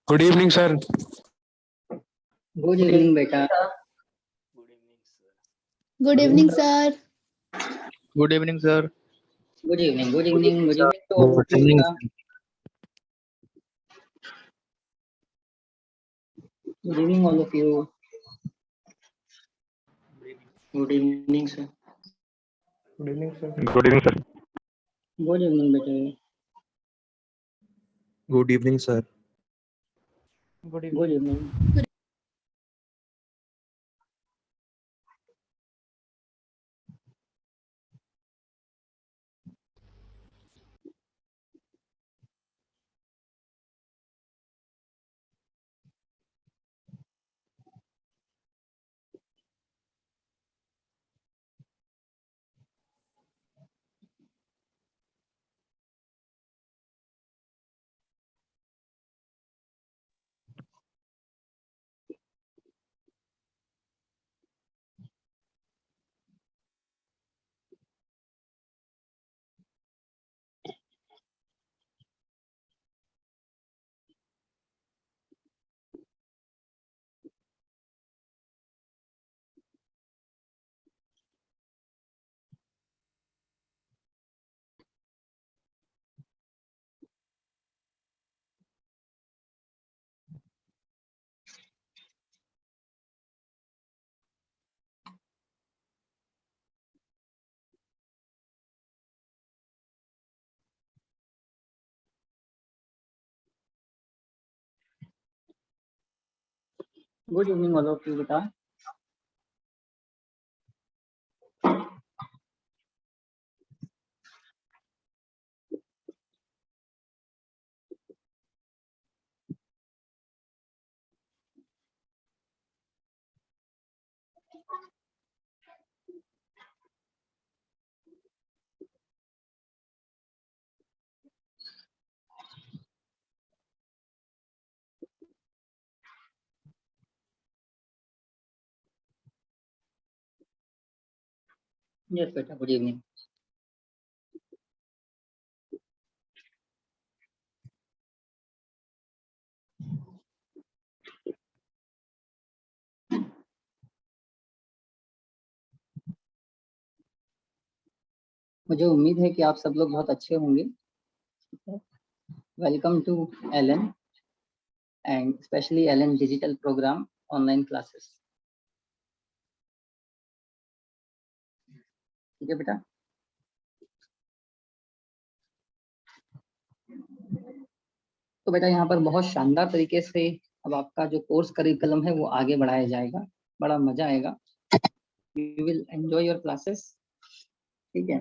Good evening, sir. Good evening, beta. Good evening, sir. Good evening, sir. Good evening. Good evening. Good evening to all of Good you, evening, beta. Good evening, all of you. Good evening, sir. Good evening, sir. Good evening, sir. Good evening, beta. Good evening, sir. Good evening. Good evening, all of you, beta. Yes, beta. Good evening. मुझे उम्मीद है कि आप सब लोग बहुत अच्छे होंगे. Welcome to LN and especially LN digital program online classes. ठीक है बेटा. तो बेटा यहाँ पर बहुत शानदार तरीके से अब आपका जो कोर्स करिकुलम है वो आगे बढ़ाया जाएगा. बड़ा मजा आएगा. You will enjoy your classes. ठीक है.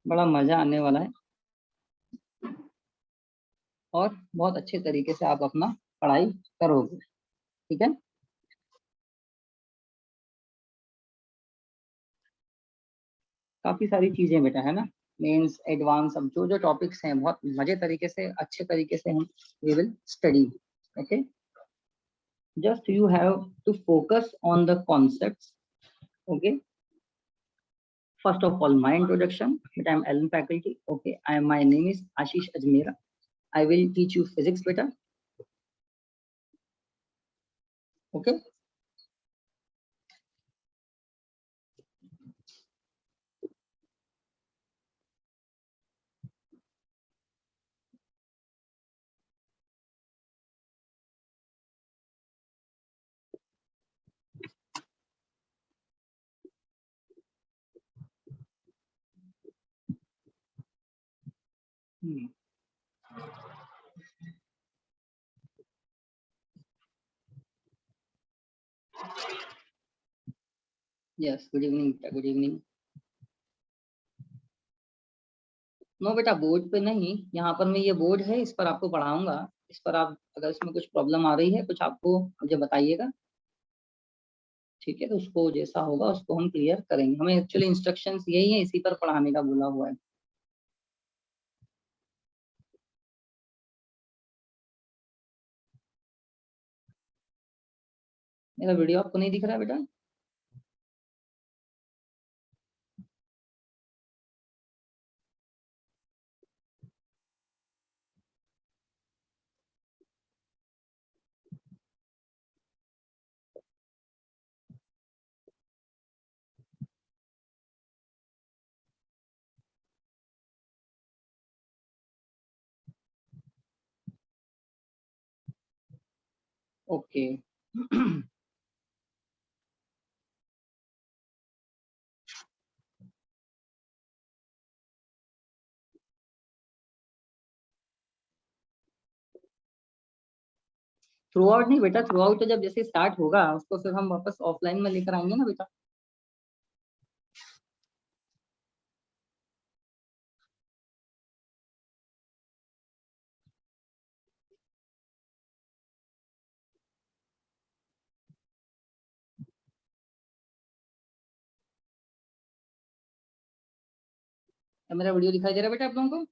बड़ा मजा आने वाला है और बहुत अच्छे तरीके से आप अपना पढ़ाई करोगे. ठीक है. काफी सारी चीजें बेटा है ना. मेंस एडवांस अब जो जो टॉपिक्स हैं बहुत मजे तरीके से अच्छे तरीके से हम we will study. Okay. Just you have to focus on the concepts. Okay. First of all, my introduction. But I am LN faculty. Okay. My name is Ashish Ajmera. I will teach you physics beta. Okay. Yes, good evening बेटा, good evening. No बेटा, board पे नहीं, यहाँ पर मैं ये board है, इस पर आपको पढ़ाऊंगा। इस पर आप अगर इसमें कुछ प्रॉब्लम आ रही है, कुछ आपको मुझे बताइएगा, ठीक है? तो उसको जैसा होगा उसको हम क्लियर करेंगे। हमें एक्चुअली इंस्ट्रक्शंस यही है, इसी पर पढ़ाने का बोला हुआ है। मेरा वीडियो आपको नहीं दिख रहा है बेटा? ओके। थ्रू आउट नहीं बेटा, थ्रू आउट तो जब जैसे स्टार्ट होगा उसको फिर हम वापस ऑफलाइन में लेकर आएंगे ना बेटा। क्या मेरा वीडियो दिखाई दे रहा है बेटा आप लोगों को?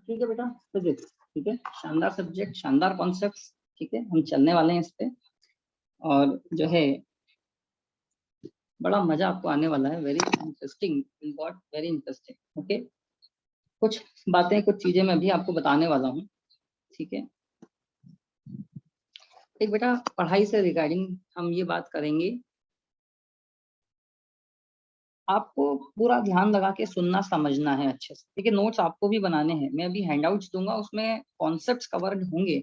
ठीक है बेटा, फिजिक्स, ठीक है, शानदार सब्जेक्ट, शानदार कॉन्सेप्ट, ठीक है, हम चलने वाले हैं इस पे। और जो है बड़ा मजा आपको आने वाला है, very interesting, got very interesting. Okay, कुछ बातें, कुछ चीजें मैं भी आपको बताने वाला हूँ, ठीक है? एक बेटा, पढ़ाई से रिगार्डिंग हम ये बात करेंगे, आपको पूरा ध्यान लगा के सुनना समझना है अच्छे से, ठीक है? नोट्स आपको भी बनाने हैं, मैं अभी हैंडआउट्स दूंगा, उसमें कॉन्सेप्ट्स कवर्ड होंगे,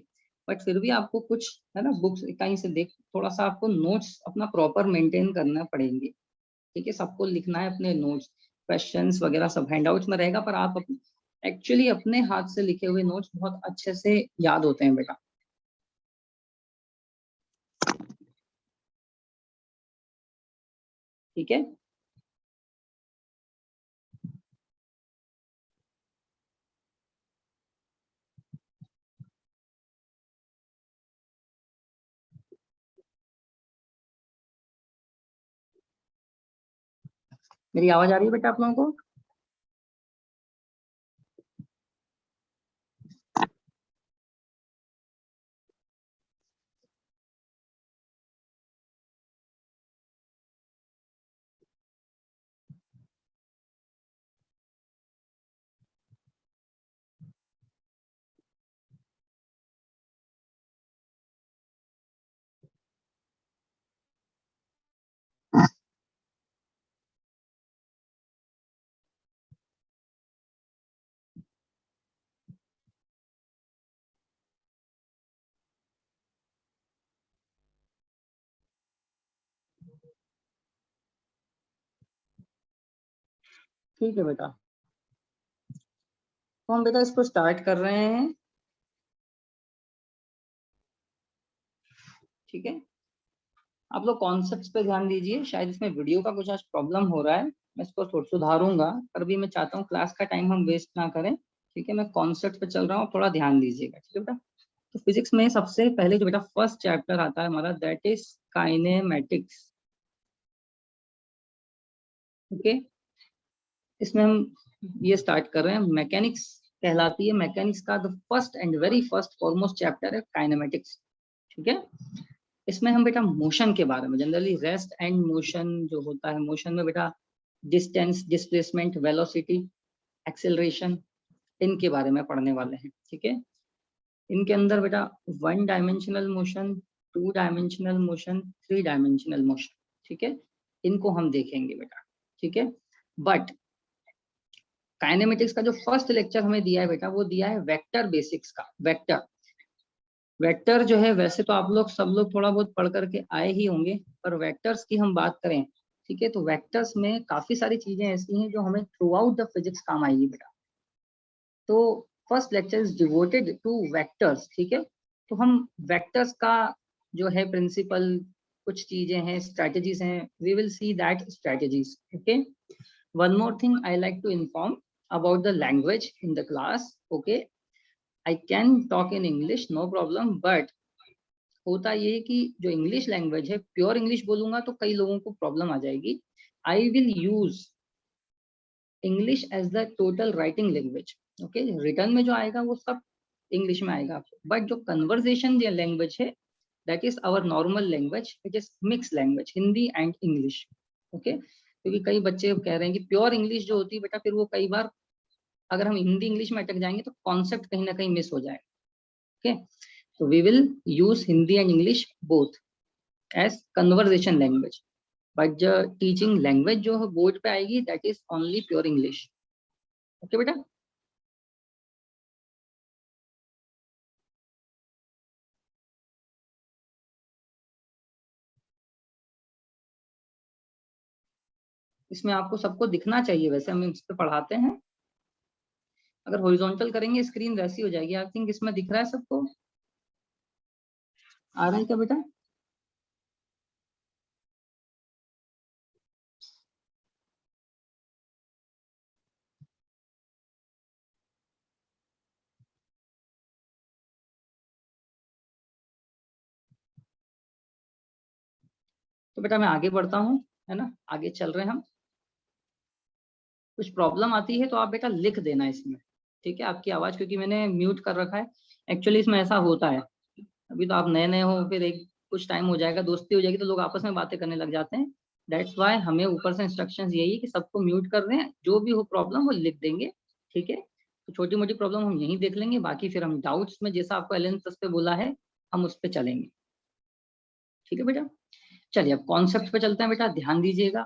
बट फिर भी आपको कुछ है ना बुक्स कहीं से देख थोड़ा सा आपको नोट्स अपना प्रॉपर मेंटेन करना पड़ेंगे, ठीक है? सबको लिखना है अपने नोट्स, क्वेश्चंस वगैरह सब हैंडआउट्स में रहेगा, पर आप एक्चुअली अपने हाथ से लिखे हुए नोट्स बहुत अच्छे से याद होते हैं बेटा, ठीक है? मेरी आवाज आ रही है बेटा आप लोगों को? ठीक है बेटा, तो हम बेटा इसको स्टार्ट कर रहे हैं, ठीक है? आप लोग कॉन्सेप्ट्स पे ध्यान दीजिए, शायद इसमें वीडियो का कुछ आज प्रॉब्लम हो रहा है, मैं इसको थोड़ा सुधारूंगा, पर भी मैं चाहता हूँ क्लास का टाइम हम वेस्ट ना करें, ठीक है? मैं कॉन्सेप्ट पे चल रहा हूँ, थोड़ा ध्यान दीजिएगा, ठीक है बेटा? तो फिजिक्स में सबसे पहले जो बेटा फर्स्ट चैप्टर आता है हमारा, दैट इज काइनेमेटिक्स। ओके, इसमें हम ये स्टार्ट कर रहे हैं, मैकेनिक्स कहलाती है। मैकेनिक्स का the first and very first foremost chapter है काइनेमेटिक्स। ठीक है, इसमें हम बेटा मोशन के बारे में, जनरली रेस्ट एंड मोशन जो होता है, मोशन में बेटा डिस्टेंस, डिस्प्लेसमेंट, वेलोसिटी, एक्सेलरेशन, इनके बारे में पढ़ने वाले हैं। ठीक है, इनके अंदर बेटा 1 dimensional motion, 2 dimensional motion, 3 dimensional motion, ठीक है, इनको हम देखेंगे बेटा। ठीक है, बट काइनेमेटिक्स का जो फर्स्ट लेक्चर हमें दिया है बेटा, वो दिया है वेक्टर बेसिक्स का। वेक्टर जो है, वैसे तो आप लोग सब लोग थोड़ा बहुत पढ़ करके आए ही होंगे, पर वेक्टर्स की हम बात करें, ठीक है, तो वेक्टर्स में काफी सारी चीजें ऐसी हैं जो हमें थ्रू आउट द फिजिक्स काम आएगी बेटा। तो first lecture is devoted two vectors. ठीक है, तो हम वेक्टर्स का जो है प्रिंसिपल, कुछ चीजें हैं, स्ट्रेटजीज हैं, we will see that strategies. Okay, one more thing I like to inform about the language in the class. Okay, I can talk in English, no problem, but होता ये है कि जो इंग्लिश लैंग्वेज है, pure English बोलूंगा तो कई लोगों को प्रॉब्लम आ जाएगी। I will use English as the total writing language. Okay, return में जो आएगा वो सब इंग्लिश में आएगा, बट जो कन्वर्सेशन लैंग्वेज है, that is our normal language, it is mix language, Hindi and English. Okay, क्योंकि कई बच्चे कह रहे हैं कि प्योर इंग्लिश जो होती है बेटा, फिर वो कई बार अगर हम हिंदी इंग्लिश में अटक जाएंगे तो कॉन्सेप्ट कहीं ना कहीं मिस हो जाएगा। ओके, तो we will use Hindi and English both as conversation language, but जो टीचिंग लैंग्वेज जो है बोर्ड पे आएगी, that is only pure English. Okay बेटा, इसमें आपको सबको दिखना चाहिए, वैसे हम इस पे पढ़ाते हैं। अगर हॉरिजॉन्टल करेंगे स्क्रीन वैसी हो जाएगी। आई थिंक इसमें दिख रहा है सबको, आ रहा है क्या बेटा? तो बेटा मैं आगे बढ़ता हूँ, है ना, आगे चल रहे हैं हम। कुछ प्रॉब्लम आती है तो आप बेटा लिख देना इसमें। ठीक है, आपकी आवाज क्योंकि मैंने म्यूट कर रखा है, एक्चुअली इसमें ऐसा होता है, अभी तो आप नए नए हो, फिर एक कुछ टाइम हो जाएगा, दोस्ती हो जाएगी तो लोग आपस में बातें करने लग जाते हैं। दैट्स वाई हमें ऊपर से इंस्ट्रक्शंस यही है कि सबको म्यूट कर दें, जो भी हो प्रॉब्लम वो लिख देंगे। ठीक है, तो छोटी मोटी प्रॉब्लम हम यहीं देख लेंगे, बाकी फिर हम डाउट्स में जैसा आपको एलेन पे बोला है हम उस पर चलेंगे। ठीक है बेटा, चलिए अब कॉन्सेप्ट पे चलते हैं बेटा, ध्यान दीजिएगा।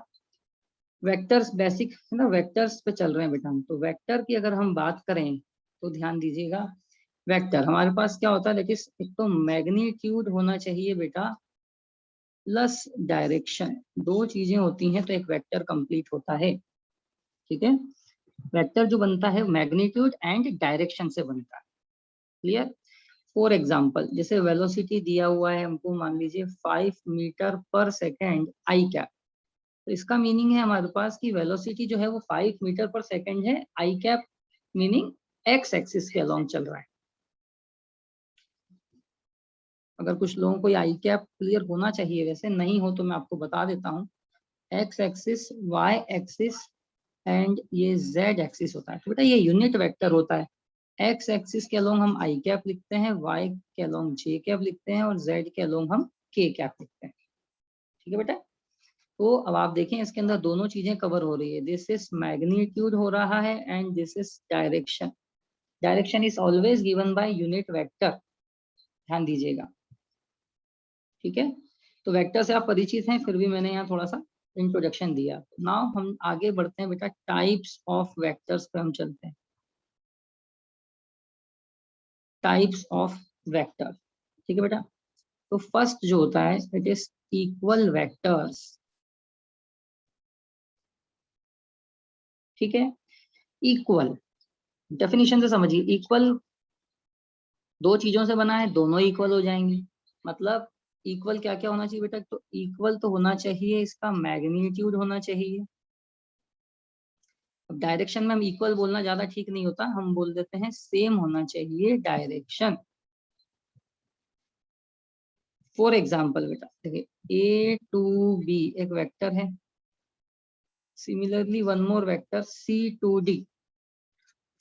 वेक्टर्स बेसिक है ना, वेक्टर्स पे चल रहे हैं बेटा हम। तो वेक्टर की अगर हम बात करें तो ध्यान दीजिएगा, वेक्टर हमारे पास क्या होता है, लेकिन एक तो मैग्नीट्यूड होना चाहिए बेटा प्लस डायरेक्शन, दो चीजें होती हैं तो एक वेक्टर कंप्लीट होता है। ठीक है, वेक्टर जो बनता है मैग्नीट्यूड एंड डायरेक्शन से बनता है। क्लियर? फॉर एग्जाम्पल जैसे वेलोसिटी दिया हुआ है हमको, मान लीजिए 5 मीटर पर सेकेंड आई कैप, तो इसका मीनिंग है हमारे पास कि वेलोसिटी जो है वो 5 मीटर पर सेकेंड है, आई कैप मीनिंग एक्स एक्सिस के अलोंग चल रहा है। अगर कुछ लोगों को आई कैप क्लियर होना चाहिए, वैसे नहीं हो तो मैं आपको बता देता हूँ, x axis, y axis and ये जेड एक्सिस होता है। तो बेटा ये यूनिट वेक्टर होता है। एक्स एक्सिस के अलोंग हम आई कैप लिखते हैं, वाई के अलोंग जे कैप लिखते हैं और जेड के अलोंग हम के कैप लिखते हैं। ठीक है बेटा, तो अब आप देखें इसके अंदर दोनों चीजें कवर हो रही है, दिस इज मैग्नीट्यूड हो रहा है and this is direction. Direction is always given by unit vector, ध्यान दीजिएगा। ठीक है, तो वेक्टर से आप परिचित हैं, फिर भी मैंने यहाँ थोड़ा सा इंट्रोडक्शन दिया। नाउ हम आगे बढ़ते हैं बेटा, टाइप्स ऑफ वेक्टर्स पे हम चलते हैं। टाइप्स ऑफ वेक्टर, ठीक है बेटा, तो फर्स्ट जो होता है इट इज इक्वल वेक्टर्स। ठीक है, इक्वल डेफिनेशन से समझिए, इक्वल दो चीजों से बना है, दोनों इक्वल हो जाएंगी। मतलब इक्वल क्या क्या होना चाहिए बेटा, तो इक्वल तो होना चाहिए, इसका मैग्नीट्यूड होना चाहिए। अब डायरेक्शन में हम इक्वल बोलना ज्यादा ठीक नहीं होता, हम बोल देते हैं सेम होना चाहिए डायरेक्शन। फॉर एग्जाम्पल बेटा देखिए ए टू बी एक वेक्टर है, similarly one more vector C to D,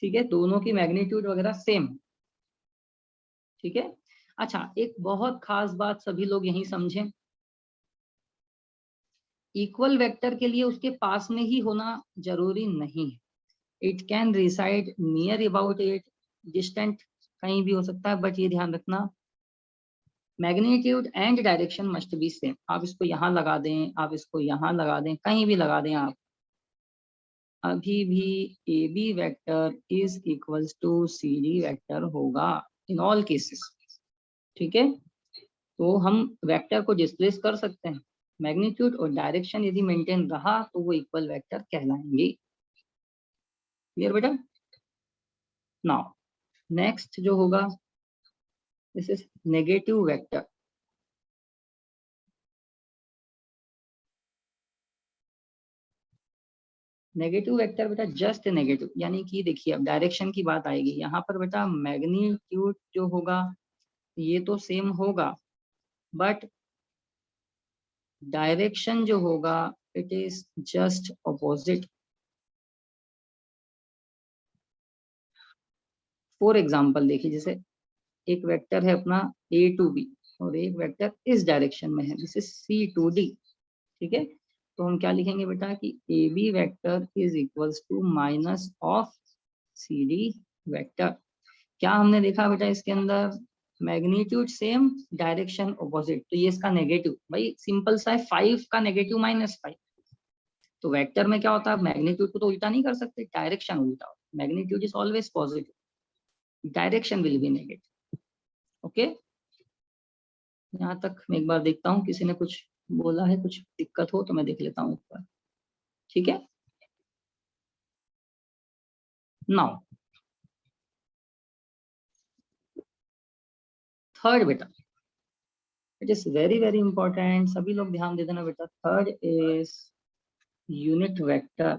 ठीक है, दोनों की मैग्नीट्यूड वगैरह सेम, ठीक है। अच्छा, एक बहुत खास बात सभी लोग यही समझें, इक्वल वेक्टर के लिए उसके पास में ही होना जरूरी नहीं है, it can reside near about it, distant कहीं भी हो सकता है, बट ये ध्यान रखना magnitude and direction must be same. आप इसको यहाँ लगा दें, आप इसको यहाँ लगा दें, कहीं भी लगा दें आप, अभी भी A B vector is equals to C D vector होगा इन ऑल केसेस, ठीक है। तो हम वेक्टर को डिस्प्लेस कर सकते हैं, मैग्नीट्यूड और डायरेक्शन यदि मेंटेन रहा तो वो इक्वल वेक्टर कहलाएंगे। क्लियर बेटा? नाउ नेक्स्ट जो होगा this is negative vector. Negative vector बेटा जस्ट नेगेटिव, यानी कि देखिए अब डायरेक्शन की बात आएगी यहाँ पर बेटा, मैग्नीट्यूड जो होगा ये तो सेम होगा, बट डायरेक्शन जो होगा it is just opposite. For example देखिए, जैसे एक वेक्टर है अपना ए टू बी और एक वेक्टर इस डायरेक्शन में है, this is C to D, ठीक है। तो हम क्या लिखेंगे बेटा कि A B vector is equals to minus of C D vector. क्या हमने देखा बेटा इसके अंदर, मैग्नीट्यूड सेम डायरेक्शन ऑपोजिट, तो ये इसका नेगेटिव, भाई सिंपल सा है, 5 का नेगेटिव -5। तो वेक्टर में क्या होता है, मैग्नीट्यूड को तो उल्टा नहीं कर सकते, डायरेक्शन उल्टा होता है, magnitude is always positive, direction will B negative, okay. यहाँ तक मैं एक बार देखता हूँ किसी ने कुछ बोला है, कुछ दिक्कत हो तो मैं देख लेता हूँ एक बार, ठीक है। नाउ थर्ड बेटा, it is very very important, सभी लोग ध्यान दे देना बेटा। Third is unit vector.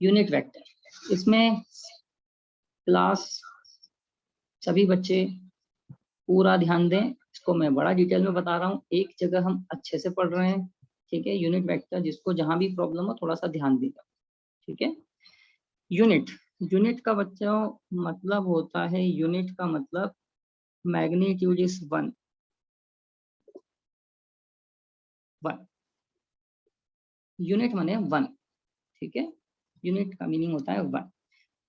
Unit vector, इसमें क्लास सभी बच्चे पूरा ध्यान दें, इसको मैं बड़ा डिटेल में बता रहा हूँ, एक जगह हम अच्छे से पढ़ रहे हैं, ठीक है। यूनिट वेक्टर, जिसको जहां भी प्रॉब्लम हो थोड़ा सा ध्यान देगा, ठीक है। यूनिट, यूनिट का बच्चों मतलब होता है, यूनिट का मतलब मैग्नीट्यूड इज 1, यूनिट माने 1, ठीक है। यूनिट का मीनिंग होता है 1।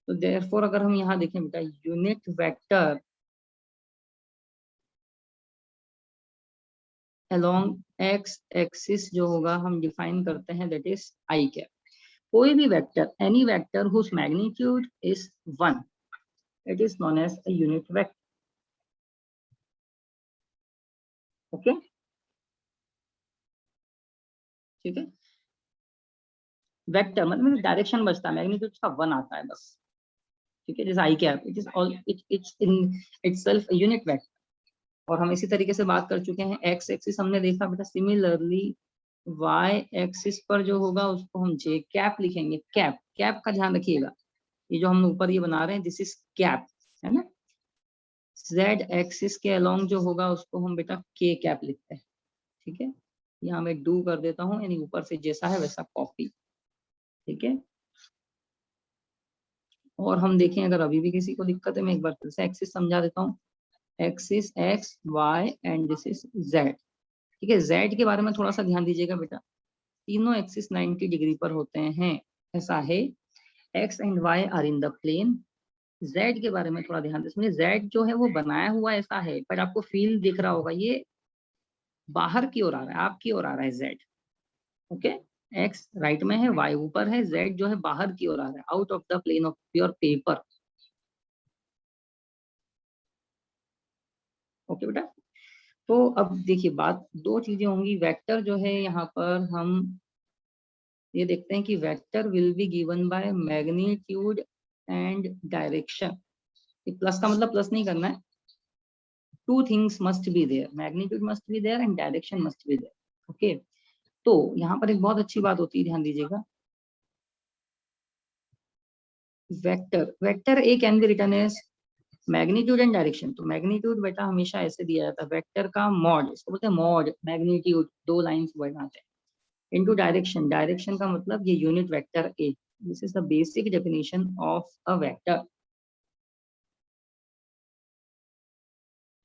तो देयरफॉर अगर हम यहाँ देखें बेटा, unit vector along x axis जो होगा हम डिफाइन करते हैं, दैट इज आई कैप। कोई भी vector, any vector whose magnitude is 1, it is known as a unit vector, okay, ठीक है। वेक्टर मतलब डायरेक्शन बचता है, मैग्नीट्यूड का 1 आता है बस, ठीक है। जैसे i cap, it is all it's in itself a unit vector. और हम इसी तरीके से बात कर चुके हैं, एक्स एक्सिस हमने देखा बेटा, सिमिलरली वाई एक्सिस पर जो होगा उसको हम जे कैप लिखेंगे। कैप, कैप का ध्यान रखिएगा, ये जो हम ऊपर ये बना रहे हैं दिस इज कैप, है ना। जेड एक्सिस के अलोंग जो होगा उसको हम बेटा के कैप लिखते हैं, ठीक है। यहाँ मैं डू कर देता हूँ, यानी ऊपर से जैसा है वैसा कॉपी, ठीक है। और हम देखें अगर अभी भी किसी को दिक्कत है, मैं एक बार फिर से एक्सिस समझा देता हूँ। Axis x y and this is z, ठीक है। जेड के बारे में थोड़ा सा ध्यान दीजिएगा बेटा, तीनों एक्सिस 90 डिग्री पर होते हैं, ऐसा है। X and y are in the plane. Z के बारे में थोड़ा ध्यान दीजिए, जेड जो है वो बनाया हुआ ऐसा है, पर आपको फील दिख रहा होगा, ये बाहर की ओर आ रहा है, आपकी ओर आ रहा है जेड, ओके। एक्स राइट में है, वाई ऊपर है, जेड जो है बाहर की ओर आ रहा है, out of the plane of your paper, okay बेटा। तो अब देखिए बात, दो चीजें होंगी, वेक्टर जो है यहाँ पर हम ये देखते हैं कि vector will be given by magnitude and direction. Plus का मतलब प्लस नहीं करना है, two things must be there, magnitude must be there and direction must be there, okay. तो यहाँ पर एक बहुत अच्छी बात होती है, ध्यान दीजिएगा, vector, vector A can be written as magnitude and direction, तो मैग्नीट्यूड बेटा हमेशा ऐसे दिया जाता है, वेक्टर का मॉड, इसको बोलते हैं मॉड मैग्नीट्यूड, 2 लाइन्स बनाते हैं, इनटू डायरेक्शन, डायरेक्शन का मतलब ये unit vector A, this is the basic definition of a vector.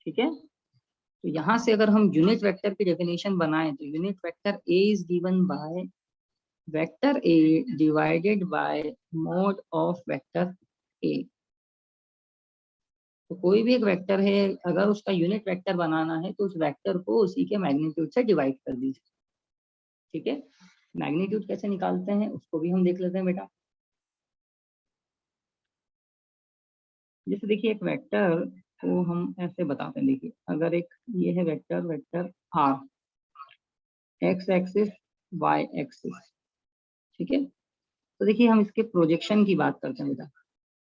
ठीक है, तो यहाँ से अगर हम यूनिट वेक्टर की डेफिनेशन बनाएं तो unit vector A is given by vector A divided by mode of vector ए। तो कोई भी एक वेक्टर है, अगर उसका यूनिट वेक्टर बनाना है तो उस वेक्टर को उसी के मैग्नीट्यूड से डिवाइड कर दीजिए। ठीक है, मैग्नीट्यूड कैसे निकालते हैं उसको भी हम देख लेते हैं बेटा। जैसे देखिए एक वेक्टर को हम ऐसे बताते हैं, देखिए अगर एक ये है vector, vector R, x axis y axis, ठीक है, तो देखिए हम इसके प्रोजेक्शन की बात करते हैं बेटा।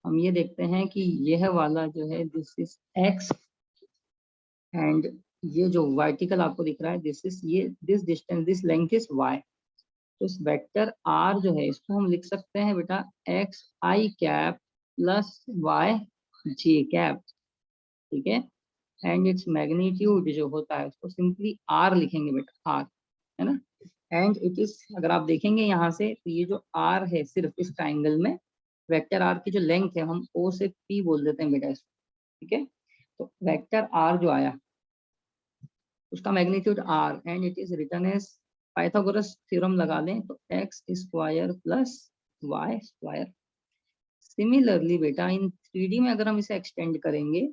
हम ये देखते हैं कि यह वाला जो है दिस इज एक्स, एंड ये जो वर्टिकल आपको दिख रहा है दिस इज ये this distance this length is y. तो इस वेक्टर आर जो है इसको हम लिख सकते हैं बेटा x I cap plus y J cap. ठीक है, एंड इट्स मैग्नीट्यूड जो होता है उसको सिंपली आर लिखेंगे बेटा, आर, है ना। एंड इट इज, अगर आप देखेंगे यहाँ से तो ये जो आर है सिर्फ इस ट्राइंगल में, वेक्टर आर की जो लेंथ है हम ओ से पी बोल देते हैं बेटा इसको। ठीक है, तो वेक्टर आर जो आया उसका magnitude R, and it is written as, Pythagoras theorem लगा दें तो x square plus y square. Similarly बेटा इन 3D में अगर हम इसे एक्सटेंड करेंगे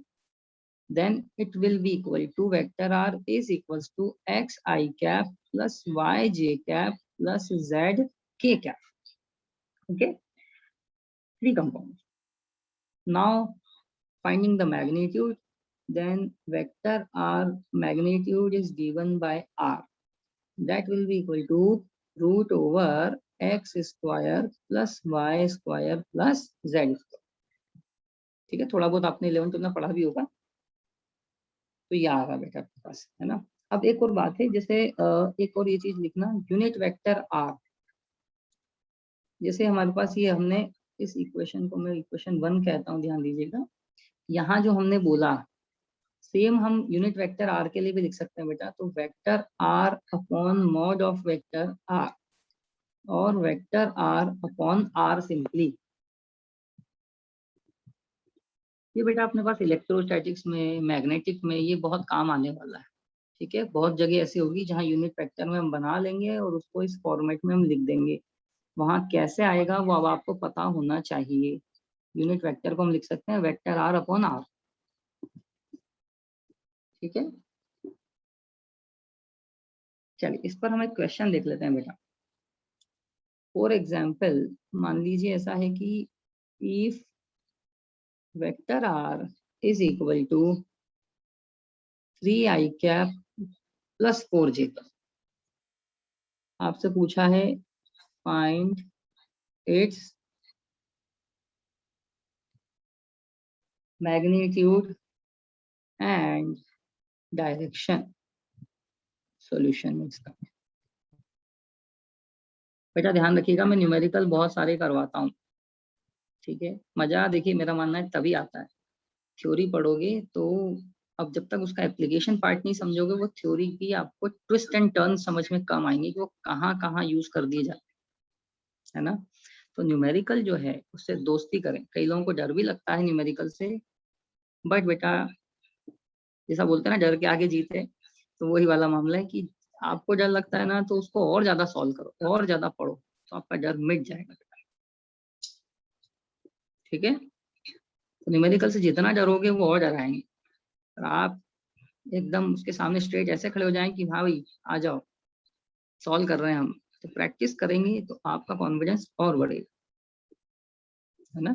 then it will be equal to vector r is equals to x I cap plus y j cap plus z k cap. Okay, 3 components. Now finding the magnitude, then vector r magnitude is given by r, that will be equal to root over x square plus y square plus z square. ठीक है, थोड़ा बहुत आपने 11th में पढ़ा भी होगा, तो ये आ रहा बेटा आपके पास, है ना। अब एक और बात है, जैसे एक और ये चीज लिखना, यूनिट वेक्टर आर, जैसे हमारे पास ये हमने इस इक्वेशन को मैं इक्वेशन 1 कहता हूँ, ध्यान दीजिएगा। यहाँ जो हमने बोला सेम हम यूनिट वेक्टर आर के लिए भी लिख सकते हैं बेटा, तो vector are upon mod of vector r, और vector are upon r simply. ये बेटा अपने पास इलेक्ट्रोस्टैटिक्स में, मैग्नेटिक में ये बहुत काम आने वाला है। ठीक है, बहुत जगह ऐसी होगी जहाँ यूनिट वेक्टर में हम बना लेंगे और उसको इस फॉर्मेट में हम लिख देंगे, वहां कैसे आएगा वो अब आपको पता होना चाहिए। यूनिट वेक्टर को हम लिख सकते हैं वेक्टर आर अपॉन आर। ठीक है, चलिए इस पर हम एक क्वेश्चन देख लेते हैं बेटा। फॉर एग्जाम्पल मान लीजिए ऐसा है कि if vector R is equal to 3 I cap plus 4 j, आपसे पूछा है find its magnitude and direction. Solution इसका बेटा ध्यान रखिएगा, मैं न्यूमेरिकल बहुत सारे करवाता हूँ। ठीक है, मजा देखिए मेरा मानना है तभी आता है, थ्योरी पढ़ोगे तो, अब जब तक उसका एप्लीकेशन पार्ट नहीं समझोगे वो थ्योरी की आपको ट्विस्ट एंड टर्न समझ में कम आएंगे कि वो कहाँ कहाँ यूज कर दिए जाते हैं, है ना। तो न्यूमेरिकल जो है उससे दोस्ती करें। कई लोगों को डर भी लगता है न्यूमेरिकल से, बट बेटा जैसा बोलते हैं ना डर के आगे जीते, तो वही वाला मामला है कि आपको डर लगता है ना तो उसको और ज्यादा सॉल्व करो, और ज्यादा पढ़ो, तो आपका डर मिट जाएगा। ठीक है, तो न्यूमेरिकल से जितना डरोगे वो और डराएंगे, और आप एकदम उसके सामने स्ट्रेट ऐसे खड़े हो जाएं कि हाँ भाई आ जाओ सॉल्व कर रहे हैं हम। तो प्रैक्टिस करेंगे तो आपका कॉन्फिडेंस और बढ़ेगा, है ना।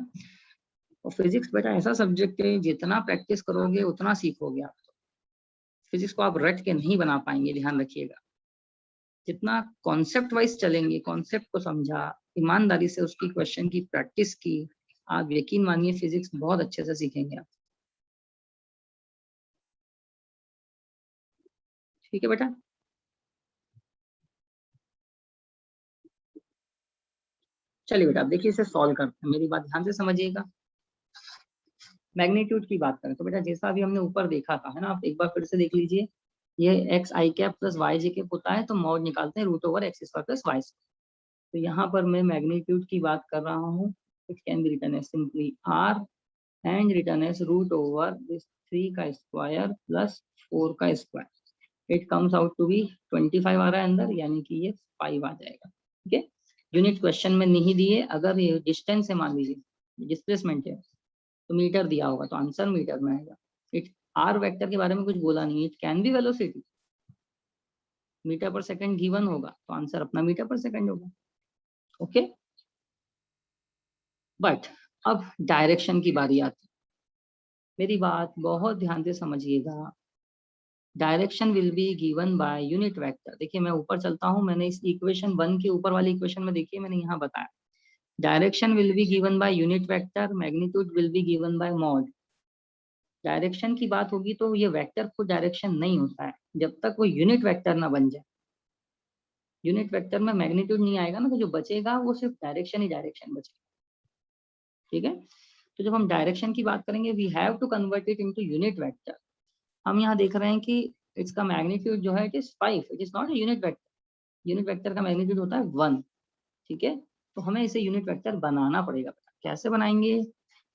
और फिजिक्स बेटा ऐसा सब्जेक्ट है जितना प्रैक्टिस करोगे उतना सीखोगे आप। फिजिक्स को आप रट के नहीं बना पाएंगे, ध्यान रखिएगा। जितना कॉन्सेप्ट वाइज चलेंगे, कॉन्सेप्ट को समझा, ईमानदारी से उसकी क्वेश्चन की प्रैक्टिस की, आप यकीन मानिए फिजिक्स बहुत अच्छे से सीखेंगे आप। ठीक है बेटा, चलिए बेटा अब देखिए इसे सॉल्व करते हैं, मेरी बात ध्यान से समझिएगा। मैग्नीट्यूड की बात करें तो बेटा जैसा अभी हमने ऊपर देखा था, है ना, आप एक बार फिर से देख लीजिए। ये x I cap plus y J cap होता है तो मॉड निकालते हैं root over x square plus y square. तो यहाँ पर मैं मैग्नीट्यूड की बात कर रहा हूँ। It can be written as simply R and written as root over this 3 का स्क्वायर प्लस 4 का square. It comes out to be 25 आ रहा है अंदर, यानी कि ये 5 आ जाएगा। ठीक है, यूनिट क्वेश्चन में नहीं दिए, अगर ये डिस्टेंस है मान लीजिए डिस्प्लेसमेंट है तो मीटर दिया होगा तो आंसर मीटर में आएगा। इट आर वेक्टर के बारे में कुछ बोला नहीं, it can be velocity, meter per second given होगा तो आंसर अपना मीटर पर सेकंड होगा। ओके, बट अब डायरेक्शन की बारी आती है। मेरी बात बहुत ध्यान से समझिएगा। Direction will be given by unit vector. देखिए मैं ऊपर चलता हूं, मैंने इस इक्वेशन 1 के ऊपर वाली इक्वेशन में देखिए मैंने यहाँ बताया direction will be given by unit vector, magnitude will be given bye mod. Direction की बात होगी तो ये वेक्टर को डायरेक्शन नहीं होता है जब तक वो यूनिट वेक्टर ना बन जाए। यूनिट वेक्टर में मैग्नीट्यूड नहीं आएगा ना, तो जो बचेगा वो सिर्फ डायरेक्शन ही डायरेक्शन बचेगा। ठीक है, तो जब हम डायरेक्शन की बात करेंगे we have to convert it into unit vector. हम यहाँ देख रहे हैं कि इसका मैग्नीट्यूड जो है it is 5, it is not a unit vector. Unit vector का मैग्नीट्यूड होता है 1। ठीक है, तो हमें इसे यूनिट वेक्टर बनाना पड़ेगा। कैसे बनाएंगे?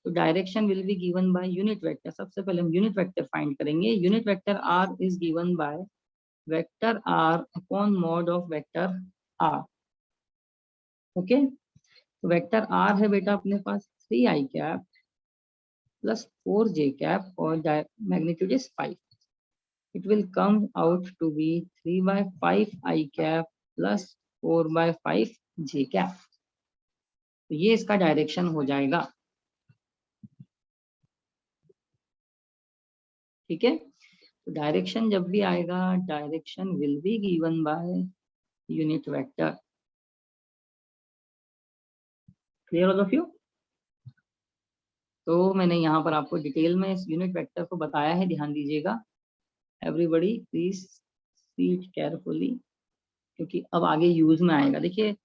तो direction will be given by unit vector. सबसे पहले हम यूनिट वेक्टर फाइंड करेंगे। Unit vector R is given by vector are upon mod of vector R. Okay, तो वेक्टर आर है बेटा अपने पास 3i cap plus 4j cap और magnitude is 5। It will come out to be 3 by 5 I cap plus 4 by 5 J cap। तो ये इसका direction हो जाएगा। ठीक है, तो डायरेक्शन जब भी आएगा direction will be given by unit vector. Clear all of you? तो मैंने यहाँ पर आपको डिटेल में इस यूनिट वेक्टर को बताया है, ध्यान दीजिएगा। Everybody please see it carefully, क्योंकि अब आगे यूज में आएगा। देखिए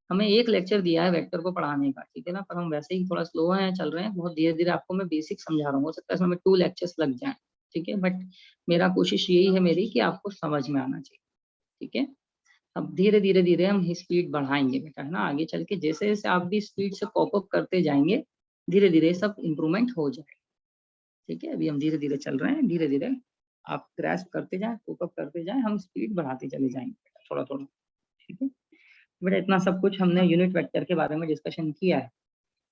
हमें एक लेक्चर दिया है वेक्टर को पढ़ाने का, ठीक है ना, पर हम वैसे ही थोड़ा स्लो हैं, चल रहे हैं, बहुत धीरे धीरे आपको मैं बेसिक समझा रहा हूँ। हो सकता है इसमें 2 लेक्चर्स लग जाएं, ठीक है, बट मेरा कोशिश यही है मेरी कि आपको समझ में आना चाहिए। ठीक है, अब धीरे धीरे धीरे हम स्पीड बढ़ाएंगे बेटा, है ना, आगे चल के जैसे जैसे आप भी स्पीड से कॉप अप करते जाएंगे धीरे धीरे सब इम्प्रूवमेंट हो जाएगा। ठीक है, अभी हम धीरे धीरे चल रहे हैं, धीरे धीरे आप ग्रैस्प करते जाए, कॉप अप करते जाए, हम स्पीड बढ़ाते चले जाएंगे थोड़ा थोड़ा। ठीक है बेटा, इतना सब कुछ हमने यूनिट वेक्टर के बारे में डिस्कशन किया है।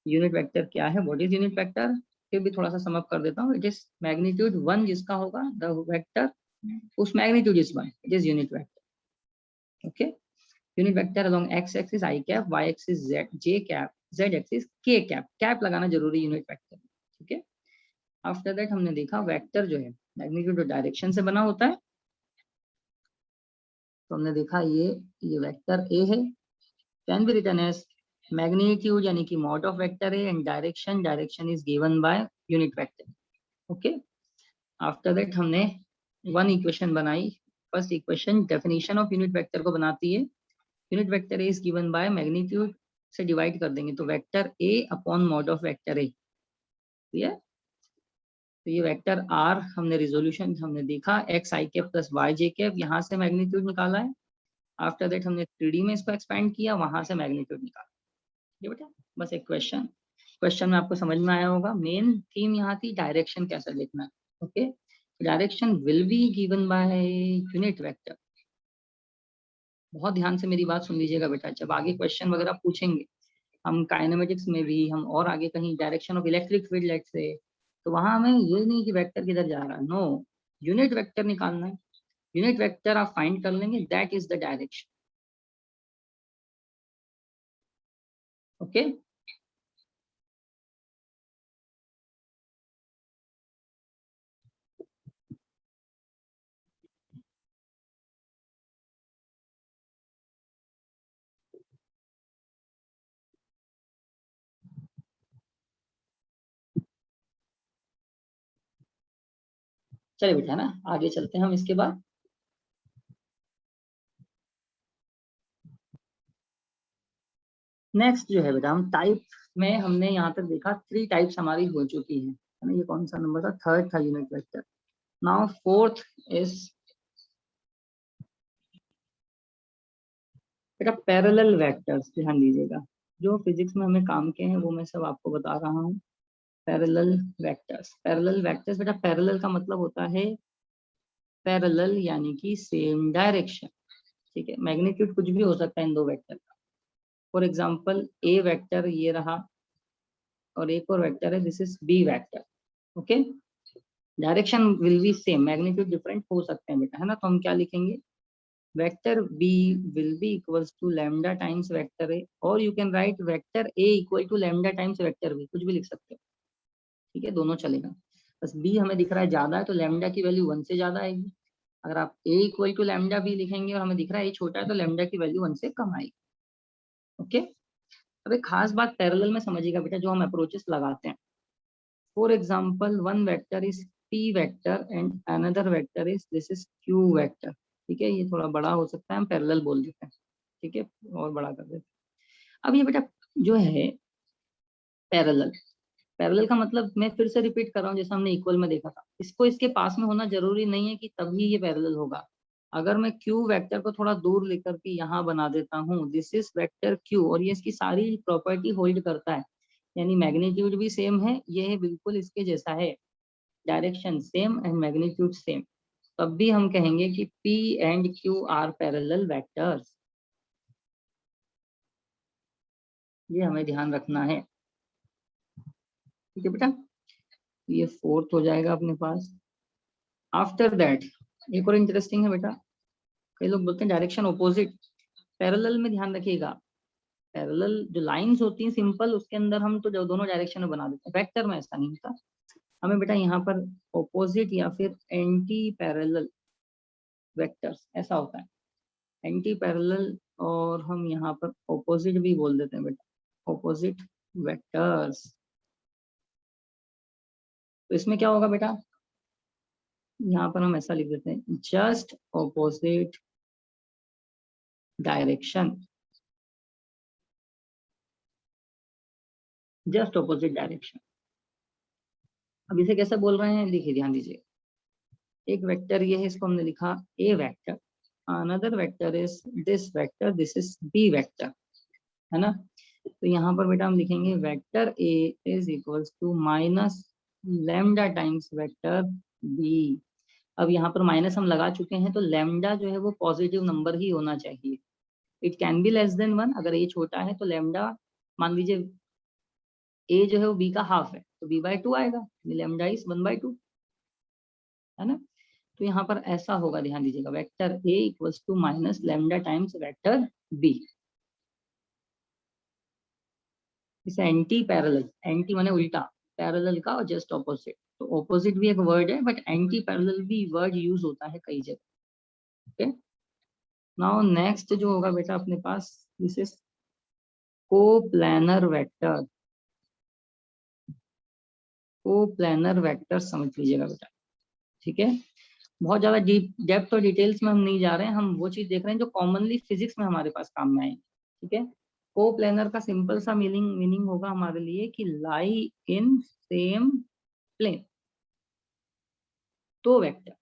यूनिट वेक्टर क्या है, व्हाट इज यूनिट वेक्टर, फिर भी थोड़ा सा समअप कर देता हूँ। इट इज मैग्नीट्यूड 1 जिसका होगा द वेक्टर उस magnitude is 1, it is unit vector. Okay, unit vector along x axis I cap, y axis z J cap, z axis K cap. Cap लगाना जरूरी यूनिट वेक्टर। ठीक है, after that हमने देखा vector जो है magnitude और डायरेक्शन से बना होता है। तो हमने देखा ये वेक्टर ए है, can be written as magnitude यानी कि मॉड ऑफ वेक्टर है, and direction is given by unit vector. Okay, after that हमने 1 इक्वेशन बनाई। First equation definition of unit vector को बनाती है। Unit vector A is given by magnitude से divide कर देंगे तो vector A upon mod of vector A. Clear? तो ये वेक्टर आर हमने रिजोल्यूशन हमने देखा x I cap plus y J cap, यहाँ से मैग्नीट्यूड निकाला है। आफ्टर दैट हमने 3D में इसको एक्सपेंड किया, वहां से मैग्नीट्यूड निकाला। ये बेटा बस एक क्वेश्चन में आपको समझ में आया होगा। मेन थीम यहाँ थी डायरेक्शन कैसे लिखना है। Okay, direction will be given by unit vector. बहुत ध्यान से मेरी बात सुन लीजिएगा बेटा, जब आगे क्वेश्चन वगैरह पूछेंगे हम काइनेमेटिक्स में भी, हम और आगे कहीं direction of electric field let's say, तो वहां हमें ये नहीं कि वेक्टर किधर जा रहा है, नो, यूनिट वेक्टर निकालना है। यूनिट वेक्टर आप फाइंड कर लेंगे, that is the direction. Okay, चलिए बेटा ना आगे चलते हैं हम इसके बाद। नेक्स्ट जो है बेटा हम टाइप में हमने यहाँ तक देखा 3 टाइप्स हमारी हो चुकी हैं। है ना, ये कौन सा नंबर था, थर्ड था unit vector. Now fourth is बेटा पैरेलल वेक्टर्स, ध्यान दीजिएगा, जो फिजिक्स में हमें काम के हैं वो मैं सब आपको बता रहा हूँ। पैरेलल वेक्टर्स, पैरेलल वेक्टर्स बेटा, पैरेलल का मतलब होता है पैरेलल यानी कि सेम डायरेक्शन, ठीक है। मैग्नीट्यूड कुछ भी हो सकता है इन दो वेक्टर का। फॉर एग्जांपल ए वेक्टर ये रहा और एक और वेक्टर है, this is B vector, okay. Direction will be same, magnitude different हो सकते हैं बेटा, है ना। तो हम क्या लिखेंगे, vector b will be equals to lambda times vector a, और you can write vector a equal to lambda times vector b, कुछ भी लिख सकते हो, ठीक है, दोनों चलेगा। बस बी हमें दिख रहा है ज्यादा है तो लैम्डा की वैल्यू 1 से ज्यादा आएगी। अगर आप ए इक्वल टू लैम्डा बी लिखेंगे और हमें दिख रहा है ए छोटा है तो लैम्डा की वैल्यू 1 से कम आएगी, ओके। अब एक खास बात पैरेलल में समझिएगा बेटा, जो हम अप्रोचेस लगाते हैं। For example one vector is P vector and another vector is this is Q vector, ठीक है। ये थोड़ा बड़ा हो सकता है, हम पैरेलल बोल देते हैं, ठीक है, और बड़ा कर देते हैं। अब ये बेटा जो है पैरेलल, पैरेलल का मतलब मैं फिर से रिपीट कर रहा हूँ, जैसे हमने इक्वल में देखा था, इसको इसके पास में होना जरूरी नहीं है कि तभी ये पैरेलल होगा। अगर मैं क्यू वेक्टर को थोड़ा दूर लेकर के यहाँ बना देता हूँ, दिस इज वेक्टर क्यू, और ये इसकी सारी प्रॉपर्टी होल्ड करता है, यानी मैग्नीट्यूड भी सेम है, ये है बिल्कुल इसके जैसा है, direction same and magnitude same, तब भी हम कहेंगे कि P and Q are parallel vectors. ये हमें ध्यान रखना है, ठीक है बेटा। ये फोर्थ हो जाएगा अपने पास। आफ्टर दैट एक और इंटरेस्टिंग है बेटा, कई लोग बोलते हैं डायरेक्शन ऑपोजिट। पैरेलल में ध्यान रखिएगा, पैरेलल जो लाइंस होती हैं सिंपल, उसके अंदर हम तो जो दोनों डायरेक्शन में बना देते हैं, वेक्टर में ऐसा नहीं होता। हमें बेटा यहाँ पर ऑपोजिट या फिर एंटी पैरेलल वेक्टर्स ऐसा होता है, एंटी पैरेलल, और हम यहाँ पर ऑपोजिट भी बोल देते हैं बेटा, ऑपोजिट वेक्टर्स। तो इसमें क्या होगा बेटा, यहाँ पर हम ऐसा लिख देते हैं, just opposite direction, just opposite direction. अब इसे कैसे बोल रहे हैं, देखिए ध्यान दीजिए, एक वेक्टर ये है, इसको हमने लिखा a vector, another vector is this vector, this is B vector, है ना। तो यहाँ पर बेटा हम लिखेंगे vector A is equals to minus lambda times vector b. अब यहाँ पर माइनस हम लगा चुके हैं, तो लैम्डा जो है वो पॉजिटिव नंबर ही होना चाहिए, it can be less than 1, अगर ए छोटा है तो लैम्डा, मान लीजिए ए जो है वो बी का हाफ है तो b/2 आएगा, लैम्डा इज 1/2, है ना। तो यहाँ पर ऐसा होगा, ध्यान दीजिएगा, vector A equals to minus lambda times vector B. इसे एंटी पैरेलल, एंटी माने उल्टा, पैरेलल का और जस्ट ऑपोजिट, तो ऑपोजिट भी एक वर्ड है बट एंटी पैरेलल भी वर्ड यूज होता है कई जगह, ओके। नाउ नेक्स्ट जो होगा बेटा अपने पास, this is coplanar vector, coplanar vector समझ लीजिएगा बेटा, ठीक है। बहुत ज्यादा डीप डेप्थ और डिटेल्स में हम नहीं जा रहे हैं, हम वो चीज देख रहे हैं जो कॉमनली फिजिक्स में हमारे पास काम में आएगी, ठीक है। कोप्लानर का सिंपल सा मीनिंग होगा हमारे लिए कि लाई इन सेम प्लेन। तो वेक्टर,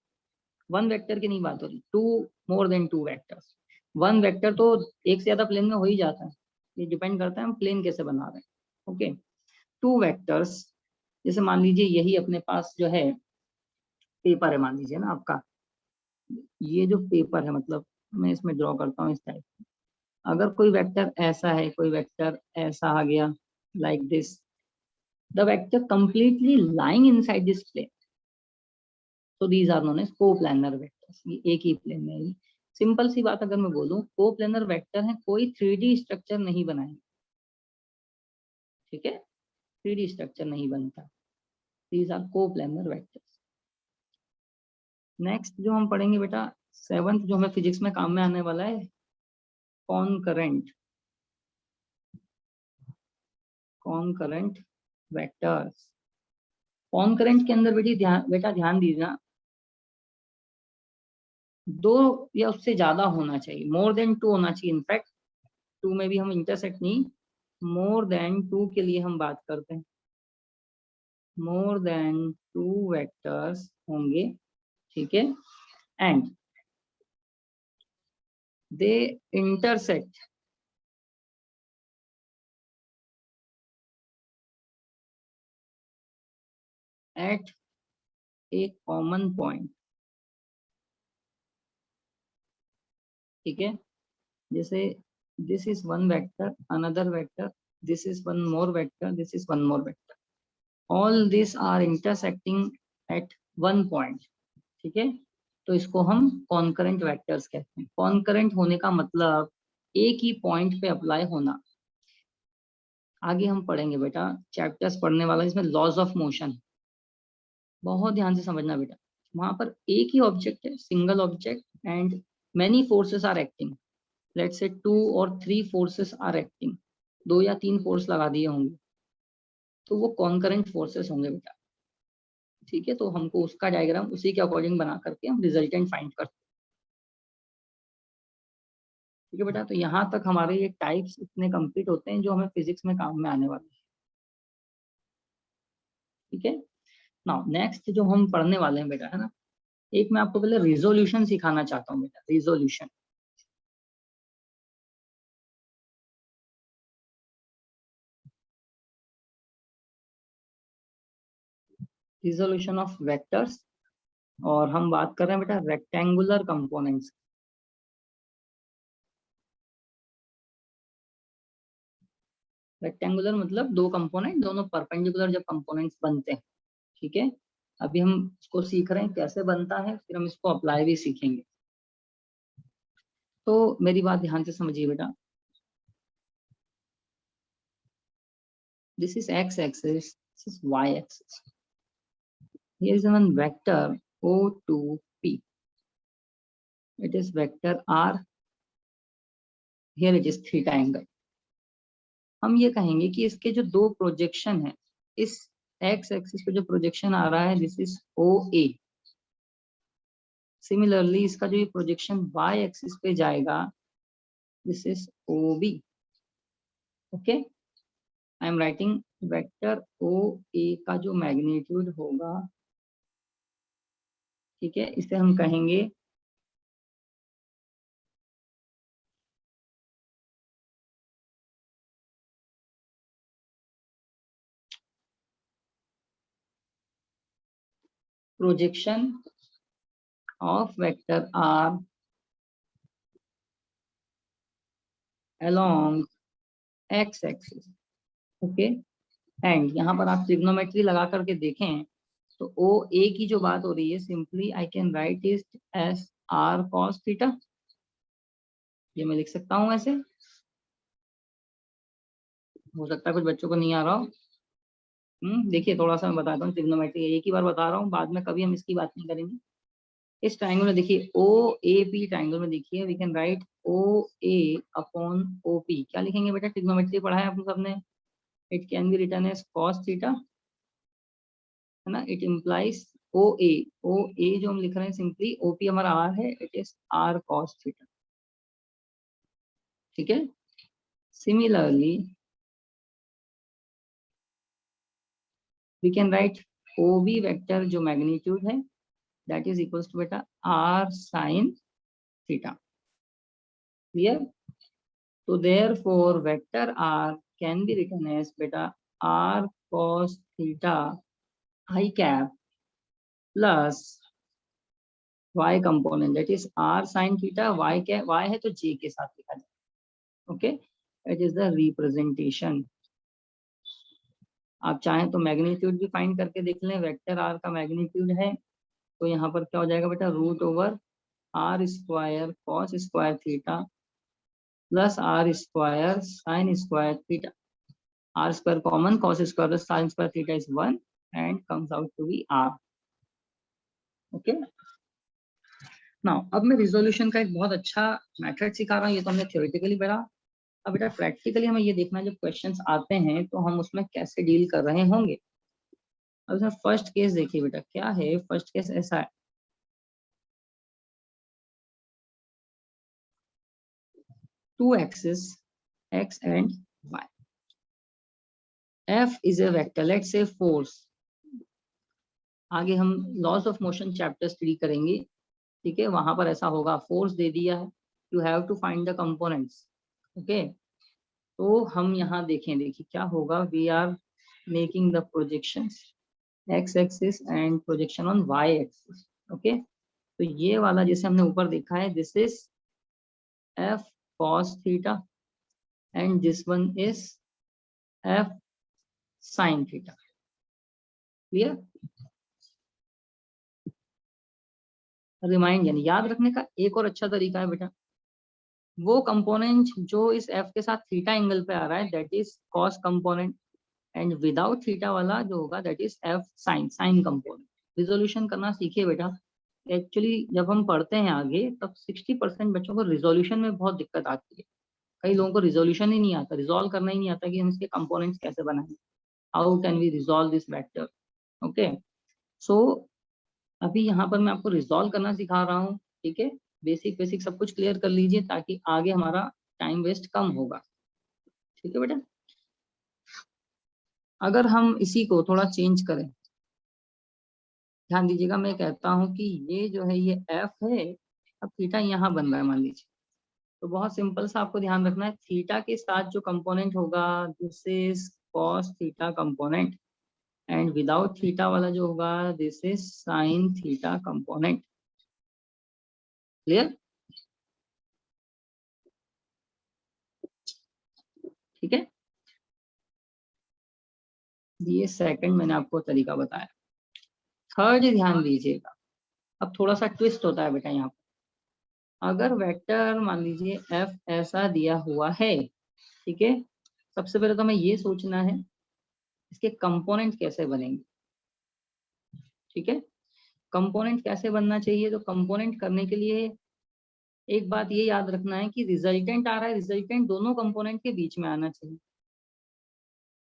वन वेक्टर की नहीं बात हो रही, two, more than two vectors. One vector तो एक से ज्यादा प्लेन में हो ही जाता है, ये डिपेंड करता है हम प्लेन कैसे बना रहे हैं, ओके। टू वेक्टर्स, जैसे मान लीजिए यही अपने पास जो है पेपर है, मान लीजिए ना आपका, ये जो पेपर है, मतलब मैं इसमें ड्रॉ करता हूँ इस टाइप, अगर कोई वेक्टर ऐसा है, कोई वेक्टर ऐसा आ गया like this, the vector completely lying inside this plane, so these are known as coplanar vectors, ये एक ही प्लेन में है। सिंपल सी बात अगर मैं बोलूं, कोप्लानर वेक्टर है, कोई 3D स्ट्रक्चर नहीं बनाएंगे, ठीक है, 3D स्ट्रक्चर नहीं बनता, these are coplanar vectors. Next जो हम पढ़ेंगे बेटा, सेवंथ जो हमें फिजिक्स में काम में आने वाला है, कॉनकरेंट, कॉनकरेंट वेक्टर्स। कॉनकरेंट के अंदर बेटा ध्यान दीजिए, दो या उससे ज्यादा होना चाहिए, मोर देन टू होना चाहिए, इनफैक्ट टू में भी हम इंटरसेक्ट नहीं, मोर देन टू के लिए हम बात करते हैं, मोर देन 2 वेक्टर्स होंगे, ठीक है, and they intersect at a common point, ठीक है, जैसे this is one vector, another vector, this is one more vector, this is one more vector, all this are intersecting at one point, ठीक है, तो इसको हम कॉन्करेंट वेक्टर्स कहते हैं। कॉन्करेंट होने का मतलब एक ही पॉइंट पे अप्लाई होना। आगे हम पढ़ेंगे बेटा, चैप्टर्स पढ़ने वाला इसमें लॉज ऑफ मोशन, बहुत ध्यान से समझना बेटा। वहां पर एक ही ऑब्जेक्ट है, single object, and many forces are acting, let's say 2 और 3 फोर्सेस आर एक्टिंग, 2 या 3 फोर्स लगा दिए होंगे, तो वो कॉन्करेंट फोर्सेस होंगे बेटा, ठीक है। तो हमको उसका डायग्राम उसी के अकॉर्डिंग बना करके हम रिजल्टेंट फाइंड करते हैं, ठीक है बेटा। तो यहाँ तक हमारे ये टाइप्स इतने कंप्लीट होते हैं जो हमें फिजिक्स में काम में आने वाले हैं, ठीक है। नाउ नेक्स्ट जो हम पढ़ने वाले हैं बेटा, है ना, एक मैं आपको पहले रिजोल्यूशन सिखाना चाहता हूँ बेटा, रिजोल्यूशन। रिजोल्यूशन ऑफ वेक्टर्स, और हम बात कर रहे हैं बेटा रेक्टेंगुलर कंपोनेंट्स। रेक्टेंगुलर मतलब 2 कंपोनेंट, दोनों परपेंडिकुलर जब कंपोनेंट्स बनते हैं, ठीक है। अभी हम इसको सीख रहे हैं कैसे बनता है, फिर हम इसको अप्लाई भी सीखेंगे। तो मेरी बात ध्यान से समझिए बेटा, this is x-axis, this is y-axis. Here is one vector O2P. It is vector R. Here it is theta angle. हम ये कहेंगे कि इसके जो 2 प्रोजेक्शन है, इस x एक्सिस पे जो प्रोजेक्शन आ रहा है, दिस इज OA। सिमिलरली इसका जो ये प्रोजेक्शन y एक्सिस पे जाएगा, this is OB। Okay, I am writing vector OA का जो मैग्नीट्यूड होगा, ठीक है, इसे हम कहेंगे projection of vector R along x axis. Okay, and यहाँ पर आप ट्रिग्नोमेट्री लगा करके देखें तो OA की जो बात हो रही है, simply I can write it as R cos theta, ये मैं लिख सकता हूँ ऐसे। हो सकता है कुछ बच्चों को नहीं आ रहा हो। देखिए थोड़ा सा मैं बताता हूँ ट्रिग्नोमेट्री, एक ही बार बता रहा हूँ, बाद में कभी हम इसकी बात नहीं करेंगे। इस ट्राइंगल में देखिए OAP ट्राइंगल में देखिए, we can write OA upon OP। क्या लिखेंगे बेटा, ट्रिग्नोमेट्री पढ़ा है आप लोग सबने, it can be written as cos theta, है ना। इट इम्प्लाइज OA जो हम लिख रहे हैं सिंपली, OP हमारा R है, it is R cos theta, ठीक है। Similarly we can write OB vector जो मैग्नीट्यूड है, दैट इज इक्वल्स टू बेटा R sin थीटा, क्लियर। तो therefore vector R can be written as बेटा R cos theta I cap plus y component, that is R sin theta y क्या, y है तो j के साथ लिखा जाए, okay. It is the representation. आप चाहें तो मैग्नीट्यूड भी फाइंड करके देख लें, वेक्टर R का मैग्नीट्यूड है तो यहाँ पर क्या हो जाएगा बेटा, root over R square cos square theta plus R square sin square theta. R square common, cos square sin square theta is 1 and comes out to be R, okay. Now अब मैं रिजोल्यूशन का एक बहुत अच्छा method सिखा रहा हूँ, ये तो हमने थ्योरेटिकली पढ़ा। अब बेटा प्रैक्टिकली हमें ये देखना है जब क्वेश्चंस आते हैं तो हम उसमें कैसे डील कर रहे होंगे। अब इसमें फर्स्ट केस देखिए बेटा, क्या है फर्स्ट केस, ऐसा है, two axis x and y, f is a vector, let's say force, आगे हम loss of motion chapter study करेंगे, ठीक है। वहां पर ऐसा होगा, फोर्स दे दिया है, you have to find the components, okay. तो हम यहाँ देखें, देखिए क्या होगा, we are making the projections x axis and projection on y axis, okay. तो ये वाला जैसे हमने ऊपर देखा है, this is F cos theta and this one is F sine theta, clear. Remind यानी याद रखने का एक और अच्छा तरीका है बेटा, वो कंपोनेंट जो इस एफ के साथ थीटा एंगल पे आ रहा है that is cos component, and without theta वाला जो होगा that is F sign, sign component. Resolution करना सीखिए बेटा। एक्चुअली जब हम पढ़ते हैं आगे तब 60% बच्चों को रिजोल्यूशन में बहुत दिक्कत आती है। कई लोगों को रिजोल्यूशन ही नहीं आता, रिजोल्व करना ही नहीं आता कि हम इसके कंपोनेंट्स कैसे बनाएं, how can we resolve this vector, okay. So अभी यहाँ पर मैं आपको रिजोल्व करना सिखा रहा हूँ, ठीक है। बेसिक बेसिक सब कुछ क्लियर कर लीजिए ताकि आगे हमारा टाइम वेस्ट कम होगा, ठीक है बेटा। अगर हम इसी को थोड़ा चेंज करें, ध्यान दीजिएगा, मैं कहता हूँ कि ये जो है ये एफ है, अब थीटा यहाँ बन रहा है मान लीजिए, तो बहुत सिंपल सा आपको ध्यान रखना है, थीटा के साथ जो कंपोनेंट होगा this is cos theta component, and without theta वाला जो होगा this is sine theta component, clear, ठीक है। ये सेकंड मैंने आपको तरीका बताया। थर्ड ध्यान दीजिएगा, अब थोड़ा सा ट्विस्ट होता है बेटा यहाँ पर। अगर वेक्टर मान लीजिए एफ ऐसा दिया हुआ है, ठीक है, सबसे पहले तो हमें ये सोचना है इसके कंपोनेंट कैसे बनेंगे, ठीक है। कंपोनेंट कैसे बनना चाहिए, तो कंपोनेंट करने के लिए एक बात ये याद रखना है कि रिजल्टेंट आ रहा है, रिजल्टेंट दोनों कंपोनेंट के बीच में आना चाहिए।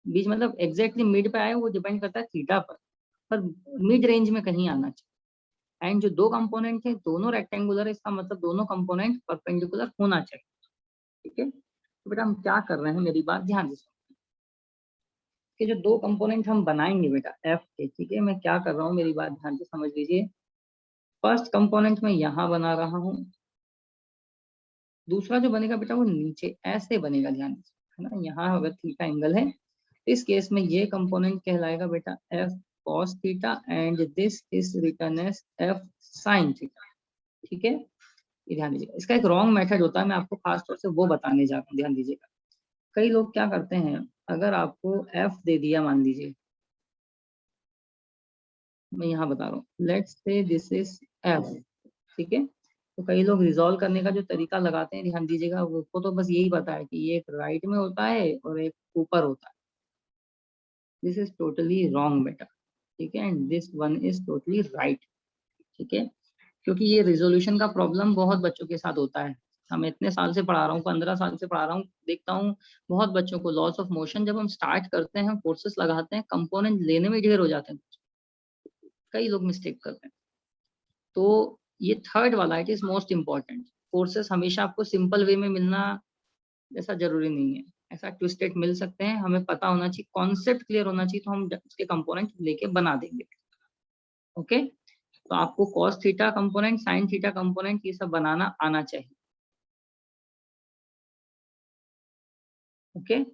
बीच मतलब एग्जैक्टली मिड पे आए वो डिपेंड करता है थीटा पर मिड रेंज में कहीं आना चाहिए। एंड जो दो कंपोनेंट है दोनों रेक्टेंगुलर है, इसका मतलब दोनों कंपोनेंट परपेंडिकुलर होना चाहिए, ठीक है। तो बेटा हम क्या कर रहे हैं, मेरी बात ध्यान से कि जो दो कंपोनेंट हम बनाएंगे बेटा एफ के, ठीक है, मैं क्या कर रहा हूँ मेरी बात ध्यान से समझ लीजिए। फर्स्ट कंपोनेंट मैं यहाँ बना रहा हूँ, दूसरा जो बनेगा बेटा वो नीचे ऐसे बनेगा, ध्यान से, है ना। यहाँ अगर थीटा एंगल है, इस केस में ये कंपोनेंट कहलाएगा बेटा F cos theta and this is written as F sine theta, ठीक है। ये ध्यान दीजिएगा, इसका एक रॉन्ग मेथड होता है, मैं आपको खास तौर से वो बताने जा रहा हूँ, ध्यान दीजिएगा। कई लोग क्या करते हैं, अगर आपको एफ दे दिया मान लीजिए, मैं यहाँ बता रहा हूँ, let's say this is F, ठीक है। तो कई लोग रिजॉल्व करने का जो तरीका लगाते हैं, ध्यान दीजिएगा, वो तो बस यही पता है कि ये एक राइट में होता है और एक ऊपर होता है। दिस इज टोटली रॉन्ग बेटा, ठीक है, and this one is totally right, ठीक है। क्योंकि ये रिजोल्यूशन का प्रॉब्लम बहुत बच्चों के साथ होता है। हम इतने साल से पढ़ा रहा हूँ, 15 साल से पढ़ा रहा हूँ, देखता हूँ बहुत बच्चों को लॉस ऑफ मोशन जब हम स्टार्ट करते हैं, फोर्सेस लगाते हैं, कंपोनेंट लेने में ढेर हो जाते हैं, कई लोग मिस्टेक करते हैं। तो ये थर्ड वाला it is most important. Forces हमेशा आपको सिंपल वे में मिलना ऐसा जरूरी नहीं है, ऐसा ट्विस्टेड मिल सकते हैं, हमें पता होना चाहिए, कॉन्सेप्ट क्लियर होना चाहिए, तो हम उसके कंपोनेंट लेके बना देंगे, ओके। तो आपको cos theta component, sine theta component ये सब बनाना आना चाहिए, ओके।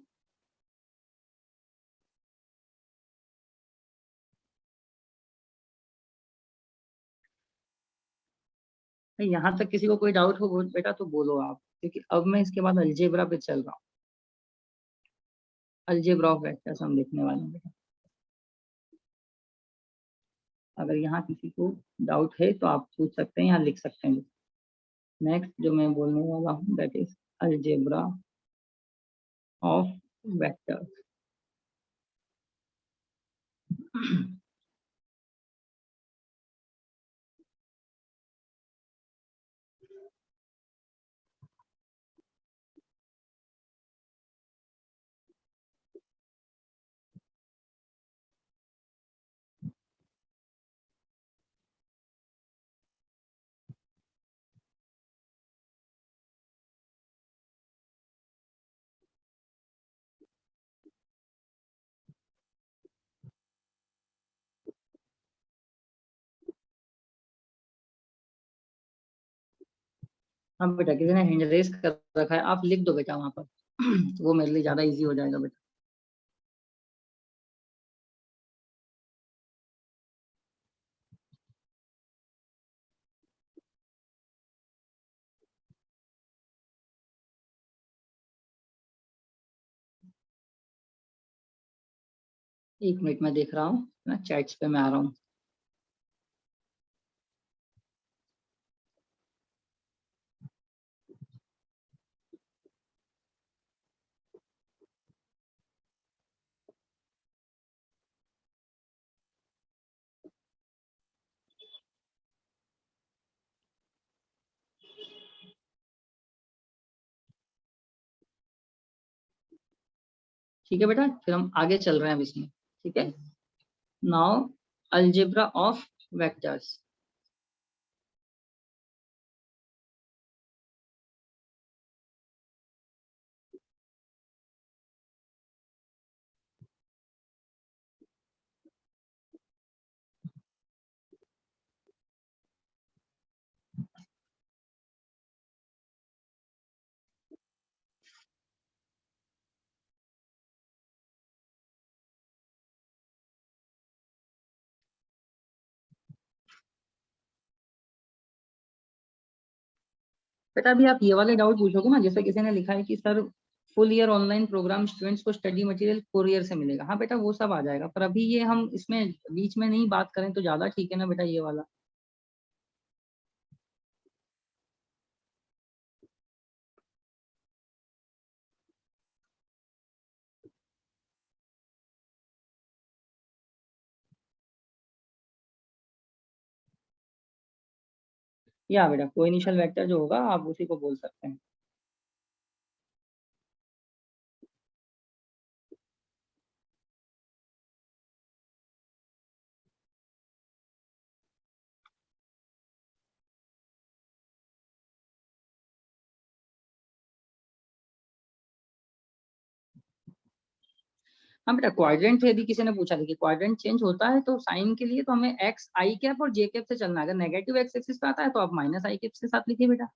यहाँ तक किसी को कोई डाउट हो बेटा तो बोलो आप, क्योंकि अब मैं इसके बाद अलजेब्रा पे चल रहा हूँ, अलजेब्रा ऑफ वेक्टर्स हम देखने वाले हैं बेटा। अगर यहाँ किसी को डाउट है तो आप पूछ सकते हैं, यहाँ लिख सकते हैं। नेक्स्ट जो मैं बोलने वाला हूँ that is algebra of vectors. हाँ बेटा, किसी ने हैंड रेस कर रखा है, आप लिख दो बेटा वहां पर। तो वो मेरे लिए ज्यादा इजी हो जाएगा बेटा। एक मिनट में देख रहा हूँ ना, चैट्स पे मैं आ रहा हूँ। ठीक है बेटा, फिर हम आगे चल रहे हैं अब इसमें। ठीक है, नाउ अलजेब्रा ऑफ वेक्टर्स। बेटा अभी आप ये वाले डाउट पूछोगे ना, जैसे किसी ने लिखा है कि sir full year online program students को स्टडी मटेरियल कोरियर से मिलेगा। हाँ बेटा, वो सब आ जाएगा, पर अभी ये हम इसमें बीच में नहीं बात करें तो ज्यादा ठीक है ना बेटा, ये वाला। या बेटा कोई इनिशियल वेक्टर जो होगा आप उसी को बोल सकते हैं। हाँ बेटा, क्वाड्रेंट यदि किसी ने पूछा था कि क्वाड्रेंट चेंज होता है तो साइन के लिए तो हमें एक्स आई कैप और जे कैप से चलना है। अगर नेगेटिव एक्स एक्सिस पे आता है तो आप माइनस आई कैप के साथ लिखिए बेटा।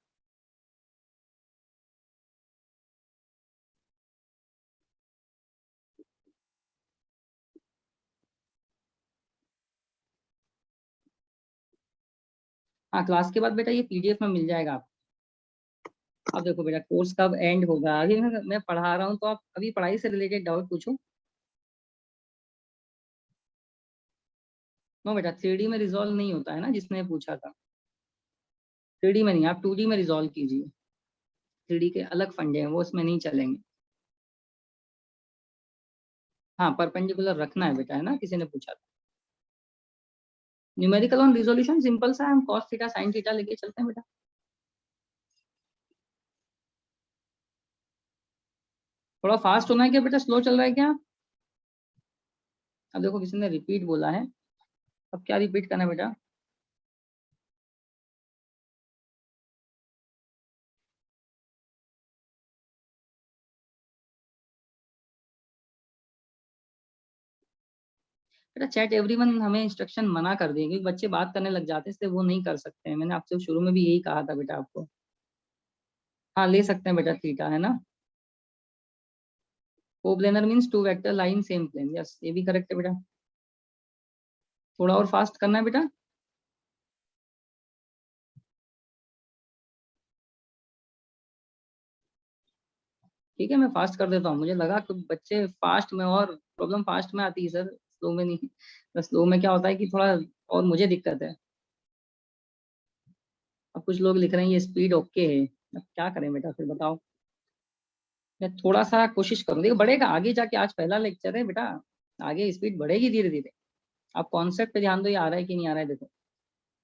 हाँ, क्लास के बाद बेटा ये पीडीएफ में मिल जाएगा आप। अब देखो बेटा, कोर्स कब एंड होगा, अभी मैं पढ़ा रहा हूँ तो आप अभी पढ़ाई से रिलेटेड डाउट पूछो। नो बेटा, 3D में रिजॉल्व नहीं होता है ना, जिसने पूछा था। 3D में नहीं, आप 2D में रिजॉल्व कीजिए। 3D के अलग फंडे हैं, वो उसमें नहीं चलेंगे। हाँ, परपेंडिकुलर रखना है बेटा, है ना, किसी ने पूछा था। न्यूमेरिकल ऑन रिजोल्यूशन सिंपल सा है, हम कॉस थीटा साइन थीटा लेके चलते हैं बेटा। थोड़ा फास्ट होना है क्या बेटा, स्लो चल रहा है क्या? अब देखो किसी ने रिपीट बोला है, अब क्या रिपीट करना है बेटा? बेटा चैट एवरीवन हमें इंस्ट्रक्शन मना कर देंगे, क्योंकि बच्चे बात करने लग जाते हैं, इसलिए वो नहीं कर सकते हैं। मैंने आपसे शुरू में भी यही कहा था बेटा आपको। हाँ ले सकते हैं बेटा, थीटा है ना। Coplanar means two vector line same plane, yes ये भी करेक्ट है बेटा। थोड़ा और फास्ट करना है बेटा। ठीक है, मैं फास्ट कर देता हूँ, मुझे लगा कि बच्चे फास्ट में, और प्रॉब्लम फास्ट में आती है सर, स्लो में नहीं। तो स्लो में क्या होता है कि थोड़ा और मुझे दिक्कत है। अब कुछ लोग लिख रहे हैं ये स्पीड ओके है, अब क्या करें बेटा फिर बताओ। मैं थोड़ा सा कोशिश करूँ, देखो बढ़ेगा आगे जाके, आज पहला लेक्चर है बेटा, आगे स्पीड बढ़ेगी धीरे धीरे। आप कॉन्सेप्ट पे ध्यान दो, ये आ रहा है कि नहीं आ रहा है देखो।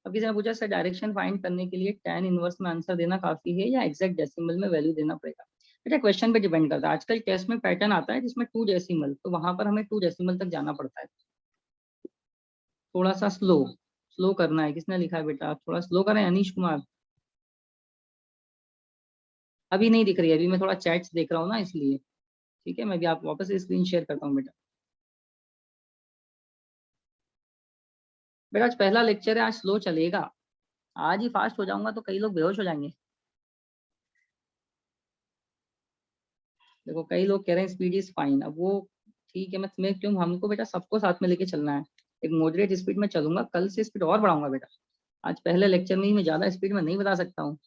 अब किसी ने पूछा सर डायरेक्शन फाइंड करने के लिए tan इनवर्स में आंसर देना काफी है या एग्जैक्ट डेसिमल में वैल्यू देना पड़ेगा? बेटा क्वेश्चन पे डिपेंड करता है, आजकल टेस्ट में पैटर्न आता है जिसमें 2 डेसिमल, तो वहां पर हमें 2 डेसिमल तक जाना पड़ता है। थोड़ा सा स्लो, स्लो करना है। किसने लिखा है बेटा, आप थोड़ा स्लो करें, अनीश कुमार। अभी नहीं दिख रही है, अभी मैं थोड़ा चैट्स देख रहा हूँ ना इसलिए। ठीक है, मैं भी आप वापस स्क्रीन शेयर करता हूँ बेटा। बेटा आज पहला लेक्चर है, आज स्लो चलेगा। आज ही फास्ट हो जाऊंगा तो कई लोग बेहोश हो जाएंगे। देखो कई लोग कह रहे हैं स्पीड इज फाइन, अब वो ठीक है, मैं क्यों, हमको बेटा सबको साथ में लेके चलना है। एक मॉडरेट स्पीड में चलूंगा, कल से स्पीड और बढ़ाऊंगा बेटा। आज पहले लेक्चर में ही मैं ज्यादा स्पीड में नहीं बता सकता हूँ,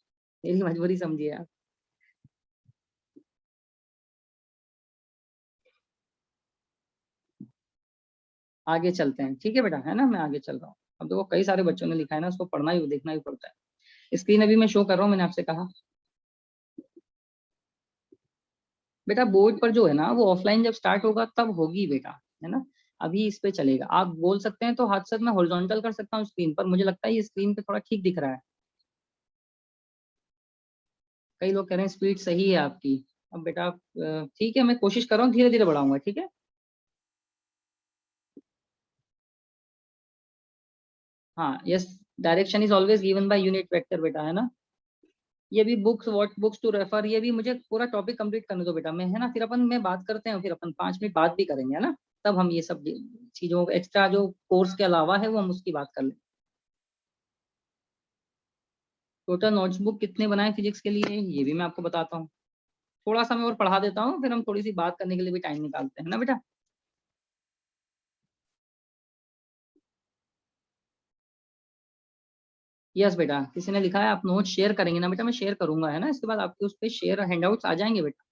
मेरी मजबूरी समझिए आप। आगे चलते हैं, ठीक है बेटा, है ना, मैं आगे चल रहा हूँ। अब देखो कई सारे बच्चों ने लिखा है ना, उसको पढ़ना ही देखना ही पड़ता है। स्क्रीन अभी मैं शो कर रहा हूँ, मैंने आपसे कहा बेटा बोर्ड पर जो है ना वो ऑफलाइन जब स्टार्ट होगा तब होगी बेटा, है ना। अभी इस पे चलेगा, आप बोल सकते हैं तो हाथ से मैं हॉरिजॉन्टल कर सकता हूँ स्क्रीन पर, मुझे लगता है ये स्क्रीन पे थोड़ा ठीक दिख रहा है। कई लोग कह रहे हैं स्पीड सही है आपकी। अब बेटा ठीक है, मैं कोशिश कर रहा हूँ, धीरे धीरे बढ़ाऊंगा, ठीक है। हाँ yes, direction is always given by unit vector बेटा, है ना। ये भी books, what books to refer, ये भी मुझे पूरा टॉपिक कंप्लीट करने दो बेटा, मैं, है ना, फिर अपन में बात करते हैं, फिर अपन 5 मिनट बात भी करेंगे, है ना। तब हम ये सब चीजों एक्स्ट्रा जो कोर्स के अलावा है वो हम उसकी बात कर लें। टोटल नोटबुक कितने बनाए फिजिक्स के लिए, ये भी मैं आपको बताता हूँ। थोड़ा सा मैं और पढ़ा देता हूँ, फिर हम थोड़ी सी बात करने के लिए भी टाइम निकालते हैं ना बेटा। यस बेटा, किसी ने लिखा है आप नोट शेयर करेंगे ना बेटा, मैं शेयर करूंगा, है ना, इसके बाद आपके उस पर शेयर हैंडआउट्स आ जाएंगे बेटा।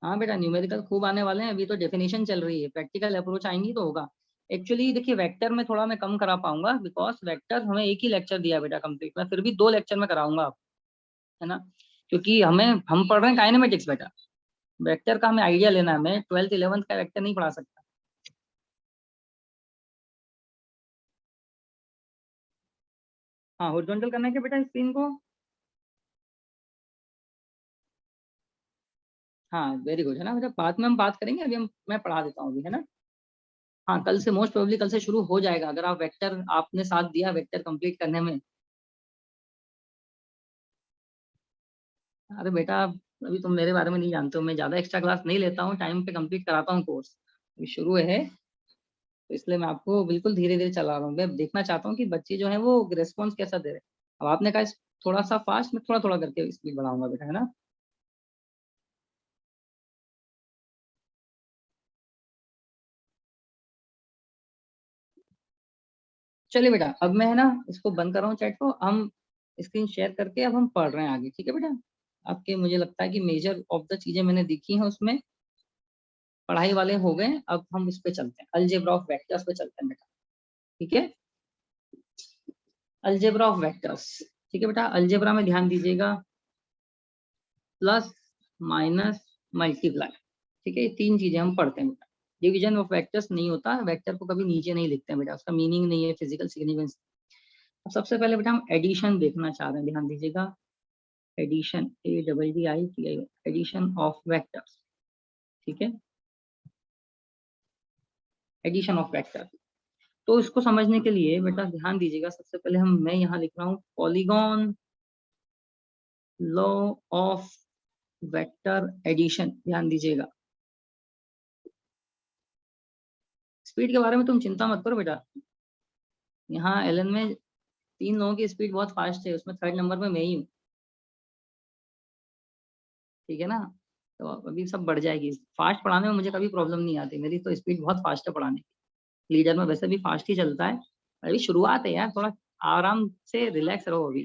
हाँ बेटा, न्यूमेरिकल खूब आने वाले हैं, अभी तो डेफिनेशन चल रही है, प्रैक्टिकल अप्रोच आएंगी तो होगा। एक्चुअली देखिए वेक्टर में थोड़ा मैं कम करा पाऊंगा, बिकॉज वेक्टर हमें एक ही लेक्चर दिया बेटा कंप्लीट, मैं फिर भी 2 लेक्चर में कराऊंगा आप, है ना। क्योंकि हम पढ़ रहे हैं काइनेमेटिक्स बेटा, वेक्टर का हमें आइडिया लेना है, मैं 12th 11th का वेक्टर नहीं पढ़ा सकता। हाँ हॉरिजॉन्टल करना है क्या बेटा स्क्रीन को। हाँ वेरी गुड, है ना बेटा, बाद में हम बात करेंगे, अभी मैं पढ़ा देता हूँ अभी, है ना। हाँ कल से मोस्ट प्रोबेबली कल से शुरू हो जाएगा, अगर आप वेक्टर, आपने साथ दिया वेक्टर कंप्लीट करने में। अरे बेटा अभी तुम मेरे बारे में नहीं जानते हो, मैं ज्यादा एक्स्ट्रा क्लास नहीं लेता हूँ, टाइम पे कंप्लीट कराता हूँ कोर्स। अभी शुरू है तो इसलिए मैं आपको बिल्कुल धीरे धीरे चला रहा हूँ, मैं देखना चाहता हूँ कि बच्चे जो है वो रिस्पॉन्स कैसा दे रहे हैं। अब आपने कहा थोड़ा सा फास्ट, मैं थोड़ा थोड़ा करके स्पीड बढ़ाऊंगा बेटा, है ना। चलिए बेटा, अब मैं, है ना, इसको बंद कर रहा हूँ चैट को, हम स्क्रीन शेयर करके अब हम पढ़ रहे हैं आगे, ठीक है बेटा। आपके, मुझे लगता है कि मेजर ऑफ द चीजें मैंने दिखी हैं उसमें, पढ़ाई वाले हो गए, अब हम इस पे चलते हैं, अलजेब्रा ऑफ वेक्टर्स पे चलते हैं बेटा, ठीक है। अलजेब्रा ऑफ वेक्टर्स, ठीक है बेटा, अलजेब्रा में ध्यान दीजिएगा, प्लस माइनस मल्टीप्लाई, ठीक है, ये 3 चीजें हम पढ़ते हैं बेटा। डिवीजन ऑफ वेक्टर्स नहीं होता, वेक्टर को कभी नीचे नहीं लिखते हैं बेटा, उसका मीनिंग नहीं है फिजिकल सिग्निफिकेंस। अब सबसे पहले बेटा हम एडिशन देखना चाह रहे हैं, ध्यान दीजिएगा, addition, ADDITI, addition of vectors, ठीक है, एडिशन ऑफ वेक्टर। तो इसको समझने के लिए बेटा ध्यान दीजिएगा, सबसे पहले मैं यहाँ लिख रहा हूँ polygon law of vector addition, ध्यान दीजिएगा। स्पीड के बारे में तुम चिंता मत करो बेटा, यहाँ एलन में 3 लोगों की स्पीड बहुत फास्ट है, उसमें 3rd नंबर पे मैं ही हूँ, ठीक है ना। तो अभी सब बढ़ जाएगी, फास्ट पढ़ाने में मुझे कभी प्रॉब्लम नहीं आती, मेरी तो स्पीड बहुत फास्ट है पढ़ाने की। लीडर में वैसे भी फास्ट ही चलता है, अभी शुरुआत है यार, थोड़ा आराम से रिलैक्स रहो अभी।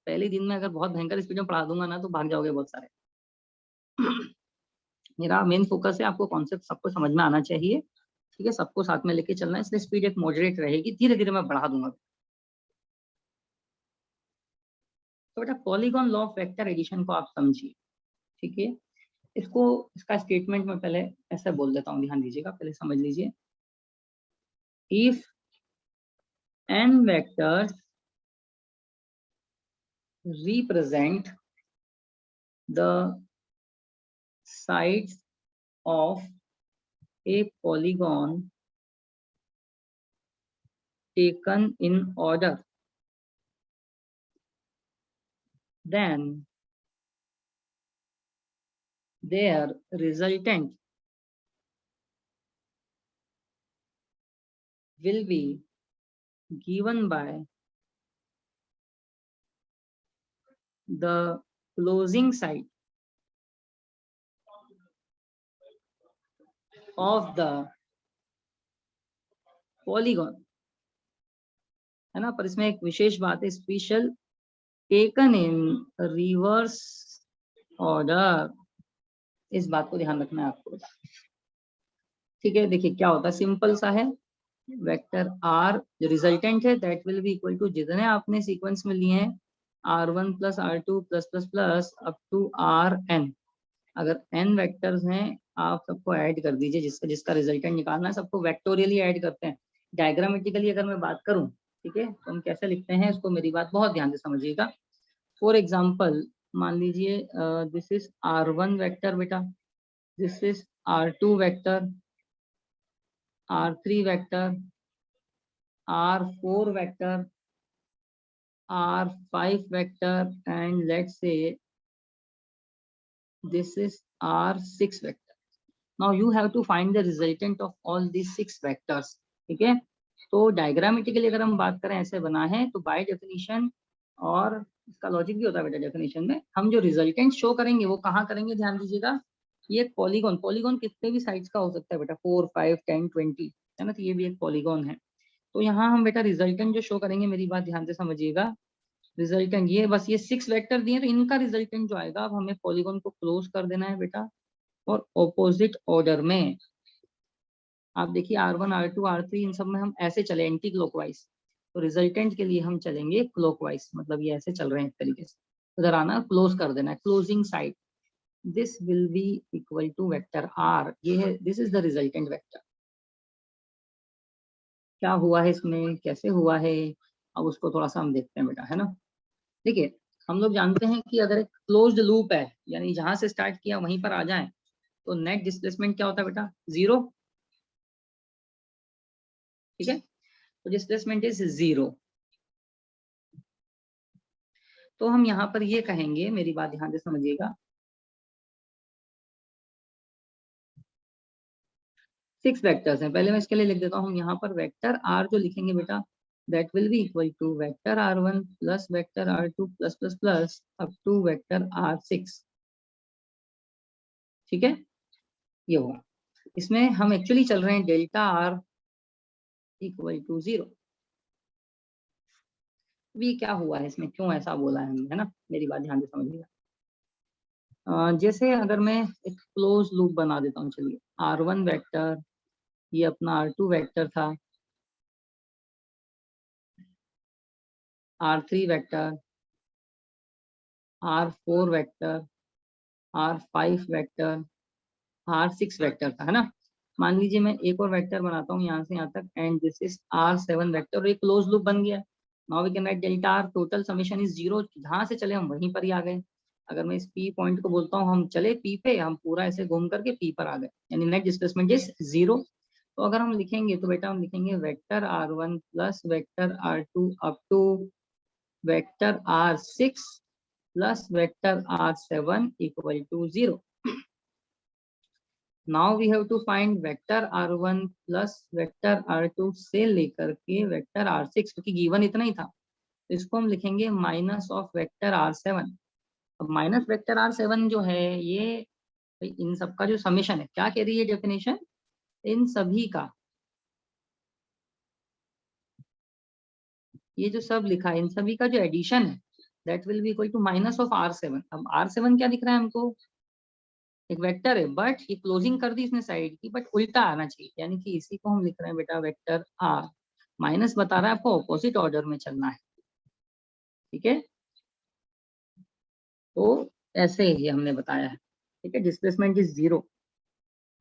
पहले दिन में अगर बहुत भयंकर स्पीड में पढ़ा दूंगा ना तो भाग जाओगे बहुत सारे। मेरा मेन फोकस है आपको कॉन्सेप्ट सबको समझ में आना चाहिए, ठीक है, सबको साथ में लेके चलना है, इसलिए स्पीड एक मॉडरेट रहेगी, धीरे धीरे मैं बढ़ा दूंगा। तो बेटा polygon law of vector addition को आप समझिए, ठीक है। इसको, इसका स्टेटमेंट में पहले ऐसे बोल देता हूँ, ध्यान दीजिएगा, पहले समझ लीजिए। If n vectors represent the sides of a polygon taken in order, then their resultant will be given by the closing side of the polygon, है ना, पर इसमें एक विशेष बात है, special taken in reverse order, इस बात को ध्यान रखना है आपको। ठीक है, देखिए क्या होता है, सिंपल सा है, वेक्टर आर जो रिजल्टेंट है that will be equal to जितने आपने सीक्वेंस में लिए हैं r1 plus r2 plus plus plus up to rn। अगर n वेक्टर्स हैं आप सबको ऐड कर दीजिए, जिसका जिसका रिजल्टेंट निकालना है सबको वेक्टोरियली ऐड करते हैं। डायग्रामेटिकली अगर मैं बात करूं, ठीक है, तो हम कैसे लिखते हैं इसको मेरी बात बहुत ध्यान से समझिएगा। फॉर एग्जाम्पल मान लीजिए दिस इज r1 वेक्टर बेटा, this is r2 vector, r3 vector, r4 vector, r5 vector, and let's say this is r6 vector. Now you have to find the resultant of all these 6 vectors. ठीक है, तो diagrammatically अगर हम बात करें ऐसे बना है तो बाय डेफिनेशन, और इसका लॉजिक भी होता है बेटा डेफिनेशन में, हम जो रिजल्टेंट शो करेंगे वो कहाँ करेंगे, ध्यान दीजिएगा, ये एक पॉलीगॉन, पॉलीगॉन कितने भी साइज का हो सकता है बेटा, 4, 5, 10, 20, है ना, तो ये भी एक पॉलीगॉन है। तो यहाँ हम बेटा रिजल्टेंट जो शो करेंगे, मेरी बात ध्यान से समझिएगा, रिजल्टेंट ये बस ये 6 वेक्टर दिए तो इनका रिजल्टेंट जो आएगा, अब हमें पॉलीगॉन को क्लोज कर देना है बेटा, और ऑपोजिट ऑर्डर में। आप देखिए r1, r2, r3 इन सब में हम ऐसे चले एंटी क्लॉकवाइज, तो रिजल्टेंट के लिए हम चलेंगे क्लॉकवाइज, मतलब ये ऐसे चल रहे हैं एक तरीके से, उधर आना क्लोज कर देना है, closing side, this will be equal to vector r, ये है, this is the resultant vector. क्या हुआ है इसमें, कैसे हुआ है, अब उसको थोड़ा सा हम देखते हैं बेटा, है ना। देखिए हम लोग जानते हैं कि अगर एक क्लोज्ड लूप है, यानी जहां से स्टार्ट किया वहीं पर आ जाए, तो नेट डिस्प्लेसमेंट क्या होता है बेटा, 0। ठीक है, तो डिस्प्लेसमेंट इज 0। तो हम यहाँ पर ये कहेंगे, मेरी बात ध्यान से समझिएगा, 6 वेक्टर्स हैं, पहले मैं इसके लिए लिख देता हूँ, हम यहाँ पर वेक्टर r जो लिखेंगे बेटा, that will be equal to vector r1 plus vector r2 plus plus plus up to vector r6। ठीक है, ये होगा, इसमें हम एक्चुअली चल रहे हैं डेल्टा r इक्वल टू 0। भी क्या हुआ है इसमें, क्यों ऐसा बोला है हमने, है ना, मेरी बात ध्यान से समझिएगा। जैसे अगर मैं एक क्लोज लूप बना देता हूँ, चलिए r1 वेक्टर, ये अपना r2 वेक्टर था, r3 vector, r4 vector, r5 vector, r6 vector था, है ना। मान लीजिए मैं एक और वेक्टर बनाता हूँ यहाँ से यहाँ तक, and this is r7 vector, और एक क्लोज लूप बन गया। Now we can write delta r, total summation is 0, जहाँ से चले हम वहीं पर ही आ गए। अगर मैं इस P पॉइंट को बोलता हूँ हम चले P पे, हम पूरा ऐसे घूम करके P पर आ गए, यानी नेट डिस्प्लेसमेंट इज 0। तो अगर हम लिखेंगे तो बेटा हम लिखेंगे vector r1 plus vector r2 up to vector r6 plus vector r7 equal to 0। Now we have to find vector r1 plus vector r2 से लेकर के वेक्टर r6, क्योंकि गिवन इतना ही था, तो इसको हम लिखेंगे माइनस ऑफ वेक्टर r7। अब माइनस वेक्टर r7 जो है ये इन सब का जो समेशन है, क्या कह रही है डेफिनेशन, इन सभी का, ये जो सब लिखा है इन सभी का जो एडिशन है, that will be equal to minus of r7। अब r7 क्या दिख रहा है हमको, एक वेक्टर है, बट ये क्लोजिंग कर दी इसने साइड की, बट उल्टा आना चाहिए, यानी कि इसी को हम लिख रहे हैं बेटा वेक्टर r, माइनस बता रहा है आपको ऑपोजिट ऑर्डर में चलना है। ठीक है, तो ऐसे ही हमने बताया है। ठीक है, डिस्प्लेसमेंट इज 0,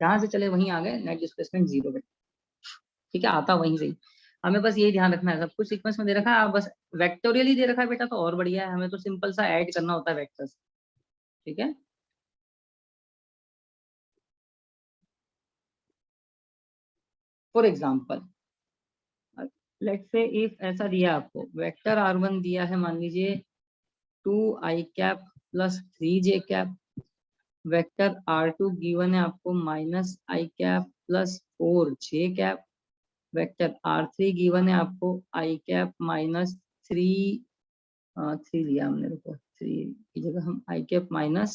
जहां से चले वहीं आ गए, नेट डिस्प्लेसमेंट 0 बेटा। ठीक है, आता वहीं से ही, हमें बस यही ध्यान रखना है, सब कुछ सीक्वेंस में दे रखा है, आप बस वेक्टोरियली दे रखा है बेटा तो और बढ़िया है, हमें तो सिंपल सा ऐड करना होता है वेक्टर्स। ठीक है, for example let's say if ऐसा दिया आपको, वेक्टर r1 दिया है मान लीजिए 2i cap plus 3j cap, vector r2 given है आपको minus i cap plus 4j cap, vector r3 given है आपको i कैप माइनस 3 लिया हमने, देखो 3 I cap minus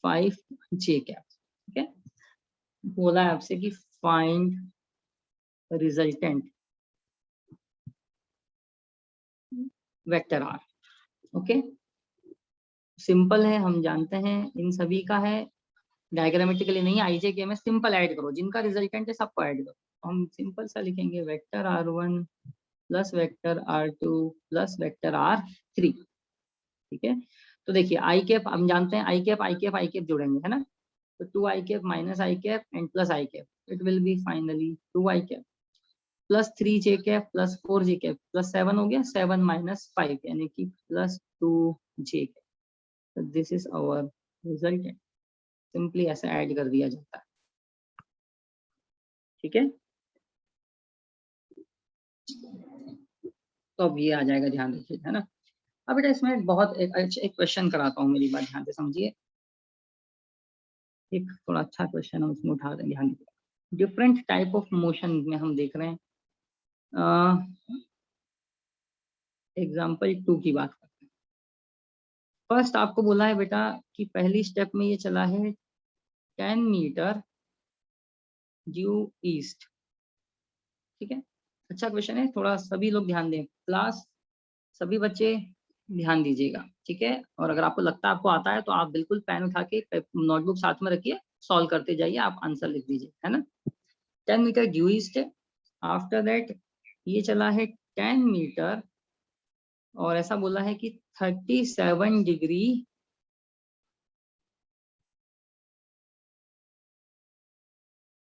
5 J cap. ठीक है, बोला है आपसे कि find resultant vector R. Okay, simple है, हम जानते हैं इन सभी का है, डायग्रामेटिकली नहीं, आईजे के में सिंपल ऐड करो, जिनका रिजल्टेंट है सबको ऐड करो। हम सिंपल सा लिखेंगे vector R1 plus vector R2 plus vector R3। ठीक है, तो देखिए आई कैप हम जानते हैं, आई कैप जोड़ेंगे है ना, तो 2 i cap minus i cap and plus i cap, it will be finally 2 i cap plus 3 j cap plus 4 j cap plus 7 हो गया, 7 माइनस 5 यानी कि प्लस 2 जे कैप। तो this is our resultant, simply ऐसे add कर दिया जाता है। ठीक है, तो अब ये आ जाएगा, ध्यान रखिए है ना। अब बेटा इसमें बहुत एक क्वेश्चन कराता हूँ, मेरी बात ध्यान से समझिए, एक थोड़ा अच्छा क्वेश्चन है, उसमें उठा दें, ध्यान दीजिए। डिफरेंट टाइप ऑफ मोशन में हम देख रहे हैं, एग्जाम्पल 2 की बात करते हैं। फर्स्ट आपको बोला है बेटा कि पहली स्टेप में ये चला है 10 मीटर ड्यू ईस्ट। ठीक है, अच्छा क्वेश्चन है, थोड़ा सभी लोग ध्यान दें, क्लास सभी बच्चे ध्यान दीजिएगा। ठीक है, और अगर आपको लगता है आपको आता है तो आप बिल्कुल पेन उठा के नोटबुक साथ में रखिए, सॉल्व करते जाइए, आप आंसर लिख दीजिए है ना। 10 मीटर ड्यू ईस्ट है, आफ्टर दैट ये चला है 10 मीटर और ऐसा बोला है कि 37 डिग्री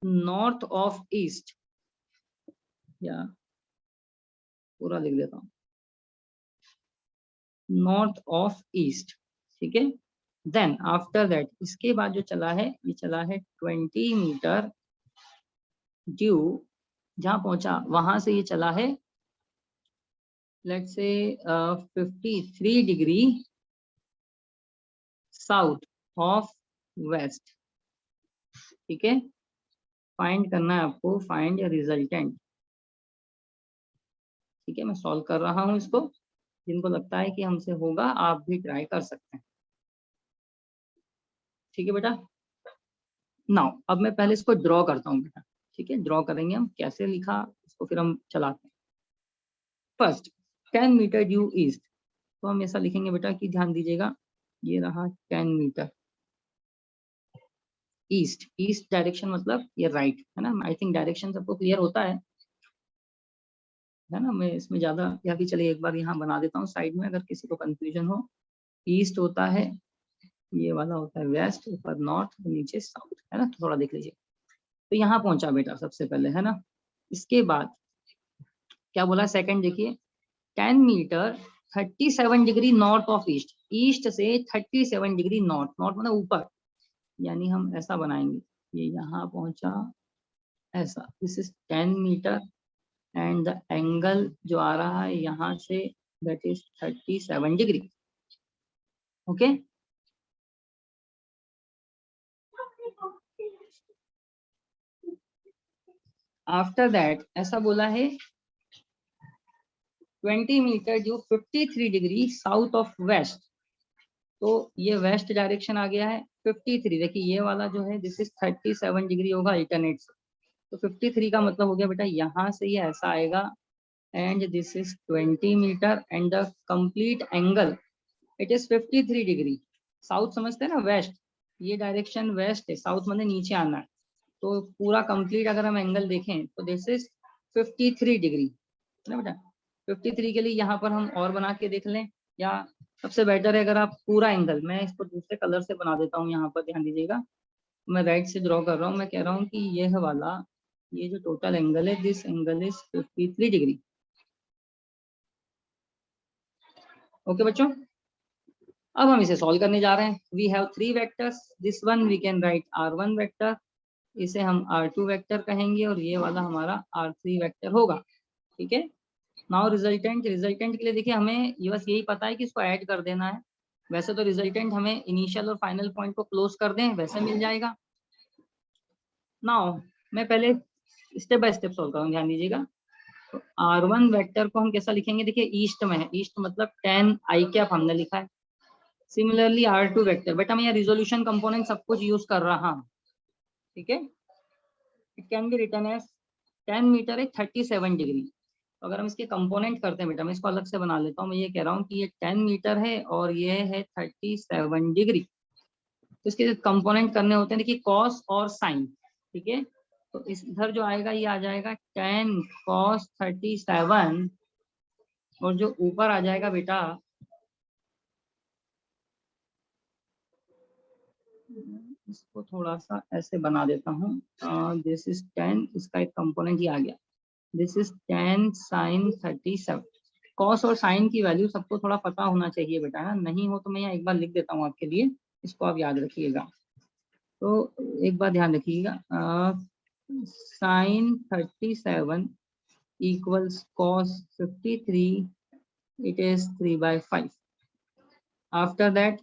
नॉर्थ ऑफ ईस्ट, या पूरा लिख देता हूँ, नॉर्थ ऑफ ईस्ट। ठीक है, देन आफ्टर दैट इसके बाद जो चला है ये चला है 20 मीटर ड्यू, जहां पहुंचा वहां से ये चला है let's say 53 degree south of waste. ठीक है, फाइंड करना है आपको, फाइंड रिजल्टेंट। ठीक है, मैं सॉल्व कर रहा हूं इसको, जिनको लगता है कि हमसे होगा आप भी ट्राई कर सकते हैं। ठीक है बेटा, नाउ अब मैं पहले इसको ड्रॉ करता हूँ बेटा। ठीक है, ड्रॉ करेंगे हम, कैसे लिखा इसको फिर हम चलाते हैं। फर्स्ट 10 मीटर ड्यू ईस्ट, तो हम ऐसा लिखेंगे बेटा कि ध्यान दीजिएगा, ये रहा 10 मीटर ईस्ट, ईस्ट डायरेक्शन मतलब ये राइट है ना, आई थिंक डायरेक्शन सबको क्लियर होता है ना। मैं इसमें ज्यादा या भी, चलिए एक बार यहाँ बना देता हूँ साइड में, अगर किसी को कंफ्यूजन हो। ईस्ट होता है, ये वाला होता है वेस्ट, ऊपर नॉर्थ, नीचे साउथ है ना, थोड़ा देख लीजिए। तो यहाँ पहुंचा बेटा सबसे पहले है ना, इसके बाद क्या बोला सेकंड देखिए, 10 metre 37 degree north of east, east से 37 डिग्री नॉर्थ, नॉर्थ मतलब ऊपर, यानी हम ऐसा बनाएंगे, ये यहाँ पहुंचा ऐसा, this is 10 metre and the angle जो आ रहा है यहाँ से that is 37 degree. Okay, after that ऐसा बोला है 20 मीटर जो 53 डिग्री साउथ ऑफ वेस्ट, तो ये वेस्ट डायरेक्शन आ गया है 53। देखिए ये वाला जो है दिस इज 37 डिग्री होगा अल्टरनेट से, तो 53 का मतलब हो गया बेटा यहाँ से ये ऐसा आएगा and this is 20 metre and the complete angle it is 53 degree. South समझते हैं ना, वेस्ट, ये डायरेक्शन वेस्ट है, साउथ मतलब नीचे आना है, तो पूरा कंप्लीट अगर हम एंगल देखें तो दिस इज 53 डिग्री है ना बेटा। 53 के लिए यहाँ पर हम और बना के देख लें, या सबसे बेटर है अगर आप पूरा एंगल, मैं इसको दूसरे कलर से बना देता हूँ, यहाँ पर ध्यान दीजिएगा, मैं राइट से ड्रॉ कर रहा हूँ, मैं कह रहा हूँ कि यह वाला ये जो टोटल एंगल है this angle is 53 degree. Okay बच्चों, अब हम इसे सॉल्व करने जा रहे हैं। We have 3 vectors, this one we can write R1 vector, इसे हम R2 वेक्टर कहेंगे और ये वाला हमारा R3 वेक्टर होगा। ठीक है, नाउ रिजल्टेंट, रिजल्टेंट के लिए देखिए हमें ये बस यही पता है कि इसको ऐड कर देना है, वैसे तो रिजल्टेंट हमें इनिशियल और फाइनल पॉइंट को क्लोज कर दें वैसे मिल जाएगा। नाउ मैं पहले स्टेप बाय स्टेप सॉल्व करूँ, ध्यान दीजिएगा। तो R1 वेक्टर को हम कैसा लिखेंगे, देखिए ईस्ट में है, ईस्ट मतलब 10 आई कैप हमने लिखा है, सिमिलरली R2 वेक्टर, बेटा मैं यहाँ रिजोल्यूशन कंपोनेंट सब कुछ यूज कर रहा हूँ, ठीक है। It can be written as 10 metre है 37 डिग्री। तो अगर हम इसके कंपोनेंट करते हैं बेटा, मैं इसको अलग से बना लेता हूँ। मैं ये कह रहा हूँ कि ये 10 मीटर है और ये है 37 डिग्री। तो इसके कंपोनेंट करने होते हैं, देखिए कॉस और साइन, ठीक है। तो इस इधर जो आएगा ये आ जाएगा 10 cos 37, और जो ऊपर आ जाएगा बेटा इसको थोड़ा सा ऐसे बना देता हूँ, दिस इज 10, इसका एक कंपोनेंट ही आ गया, दिस इज 10 sin 37। कॉस और साइन की वैल्यू सबको थोड़ा पता होना चाहिए बेटा, है नहीं हो तो मैं यहाँ एक बार लिख देता हूँ आपके लिए, इसको आप याद रखिएगा। तो एक बार ध्यान रखिएगा, sin 37 equals cos 53, it is 3/5. After that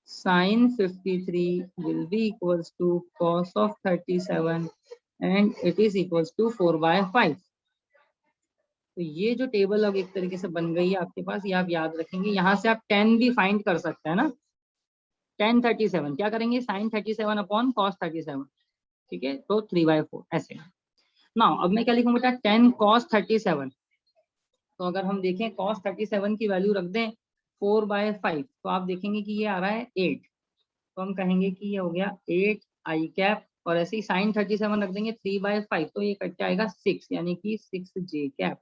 sin 53 will be equals to cos of 37 and it is equals to 4/5. तो ये जो टेबल अब एक तरीके से बन गई है आपके पास, ये आप याद रखेंगे। यहाँ से आप 10 भी फाइंड कर सकते हैं ना, tan 37 क्या करेंगे, sin 37 अपॉन cos 37, ठीक है, तो 3/4 ऐसे। ना अब मैं क्या लिखूं बेटा, 10 cos 37। तो अगर हम देखें cos 37 की वैल्यू रख दें 4/5, तो आप देखेंगे कि ये आ रहा है 8। तो हम कहेंगे कि ये हो गया 8 आई कैप, और ऐसे ही sin 37 रख देंगे 3/5, तो ये कट के आएगा 6, यानी कि 6 जे कैप,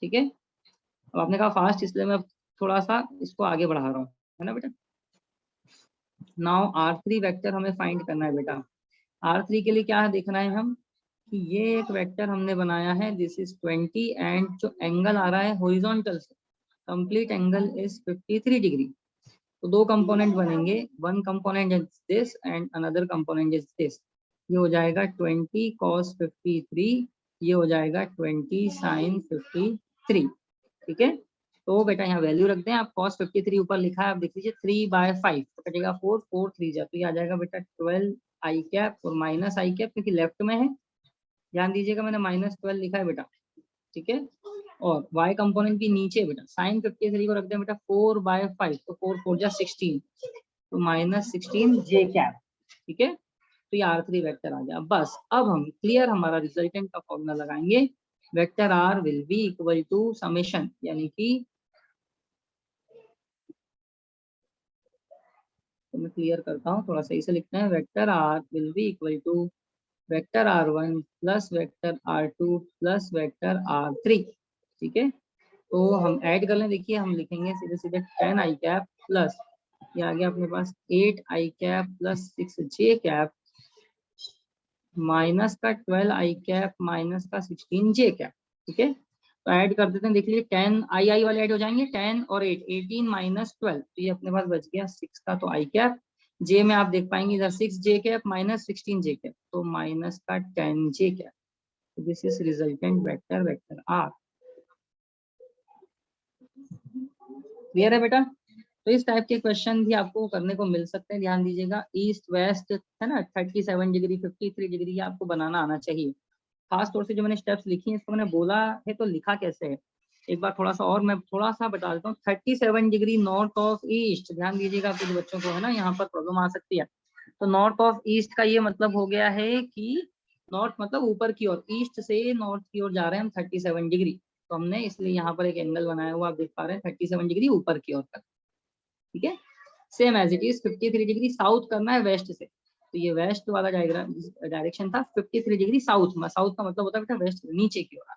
ठीक है। अब आपने कहा फास्ट, इसलिए मैं थोड़ा सा इसको आगे बढ़ा रहा हूँ, है ना बेटा। नाउ R3 वेक्टर हमें फाइंड करना है बेटा। R3 के लिए क्या देखना है हम, कि ये एक वेक्टर हमने बनाया है, दिस इज 20 एंड जो एंगल आ रहा है हॉरिजॉन्टल से, कंप्लीट एंगल इज 53 डिग्री। तो दो कंपोनेंट बनेंगे, one component is this and another component is this. ये हो जाएगा 20 cos 53, ये हो जाएगा 20 sin 53, ठीक है। तो बेटा यहाँ वैल्यू रख दें आप, cos 53 ऊपर लिखा है, आप देख लीजिए 3/5, तो कटेगा 4, 4 3 जा, तो ये आ जाएगा बेटा 12 आई कैप और माइनस आई कैप, क्योंकि लेफ्ट में है, ध्यान दीजिएगा मैंने -12 लिखा है बेटा, ठीक है। और y कंपोनेंट भी नीचे बेटा, sin 53 को रख दें बेटा 4/5, तो 4 4 जा 16, तो -16 जे कैप, ठीक है। तो ये R3 वेक्टर आ गया। बस अब हम क्लियर हमारा रिजल्टेंट का फॉर्मूला लगाएंगे, vector R will be equal to summation, यानी कि, तो मैं क्लियर करता हूँ, थोड़ा सही से लिखना है, vector R will be equal to vector R1 plus vector R2 plus vector R3, ठीक है। तो हम ऐड कर लें, देखिए हम लिखेंगे सीधे सीधे 10 आई कैप प्लस, ये आ गया अपने पास 8 आई cap plus 6 j cap, minus का 12 आई कैप माइनस का 16 जे कैप, ठीक है। तो ऐड कर देते हैं, देख लीजिए 10 आई वाले ऐड हो जाएंगे, 10 और 8 18 माइनस 12, तो ये अपने पास बच गया 6 का, तो आई कैप, जे में आप देख पाएंगे इधर 6 j cap minus 16 j cap, तो माइनस का 10 j cap. This is resultant vector, vector r. Clear है बेटा। तो इस टाइप के क्वेश्चन भी आपको करने को मिल सकते हैं, ध्यान दीजिएगा। ईस्ट वेस्ट है ना, 37 डिग्री 53 डिग्री, ये आपको बनाना आना चाहिए। खास तौर से जो मैंने स्टेप्स लिखी हैं, इसको मैंने बोला है तो लिखा कैसे है, एक बार थोड़ा सा और मैं थोड़ा सा बता देता हूँ। 37 डिग्री नॉर्थ ऑफ ईस्ट, ध्यान दीजिएगा, कुछ बच्चों को है ना यहाँ पर प्रॉब्लम आ सकती है। तो नॉर्थ ऑफ ईस्ट का ये मतलब हो गया है कि नॉर्थ मतलब ऊपर की ओर, ईस्ट से नॉर्थ की ओर जा रहे हैं हम 37 डिग्री, तो हमने इसलिए यहाँ पर एक एंगल बनाया हुआ, आप देख पा रहे हैं 37 डिग्री ऊपर की ओर तक, ठीक है। Same as it is 53 degree south करना है वेस्ट से, तो ये वेस्ट वाला डायरेक्शन था, 53 डिग्री साउथ में, साउथ का मतलब होता है बेटा वेस्ट, नीचे की ओर,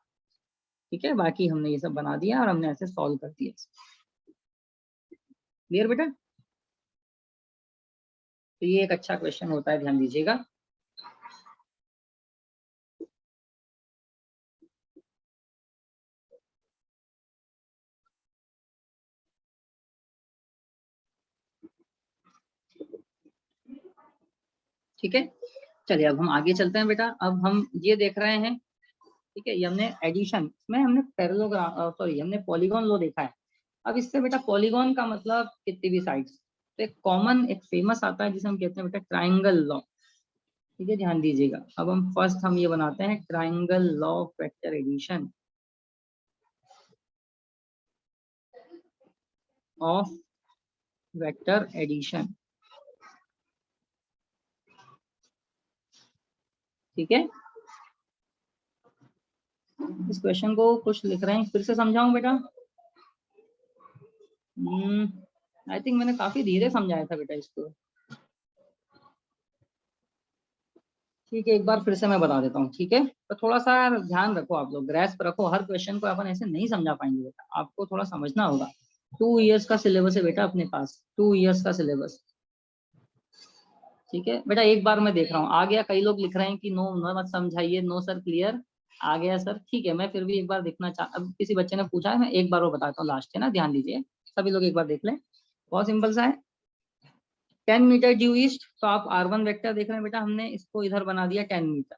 ठीक है। बाकी हमने ये सब बना दिया और हमने ऐसे सॉल्व कर दिया। क्लियर बेटा। तो ये एक अच्छा क्वेश्चन होता है, ध्यान दीजिएगा। ठीक है, चलिए अब हम आगे चलते हैं बेटा। अब हम ये देख रहे हैं, ठीक है, ये हमने एडिशन में हमने पैरेललोग्राम सॉरी हमने पॉलीगॉन लॉ देखा है। अब इससे बेटा पॉलीगॉन का मतलब कितनी भी साइड्स, तो एक कॉमन एक फेमस आता है जिसे हम कहते हैं बेटा ट्राइंगल लॉ, ठीक है, ध्यान दीजिएगा। अब हम फर्स्ट हम ये बनाते हैं triangle law of vector addition. Of vector addition. ठीक है, इस क्वेश्चन को कुछ लिख रहे हैं, फिर से समझाऊं बेटा? आई थिंक मैंने काफी धीरे समझाया था बेटा इसको। ठीक है, एक बार फिर से मैं बता देता हूँ। ठीक है, तो थोड़ा सा ध्यान रखो आप लोग, ग्रैस्प रखो, हर क्वेश्चन को अपन ऐसे नहीं समझा पाएंगे बेटा, आपको थोड़ा समझना होगा। 2 इयर्स का सिलेबस है बेटा अपने पास, 2 इयर्स का सिलेबस। ठीक है बेटा, एक बार मैं देख रहा हूँ आ गया। कई लोग लिख रहे हैं कि नो नो मत समझाइए, नो सर क्लियर आ गया सर। ठीक है, मैं फिर भी एक बार देखना अब किसी बच्चे ने पूछा है, मैं एक बार वो बताता हूँ लास्ट है ना, ध्यान दीजिए सभी लोग, एक बार देख लें। बहुत सिंपल सा है। 10 मीटर ड्यू ईस्ट, तो आप R1 वेक्टर देख रहे हैं बेटा, हमने इसको इधर बना दिया 10 मीटर।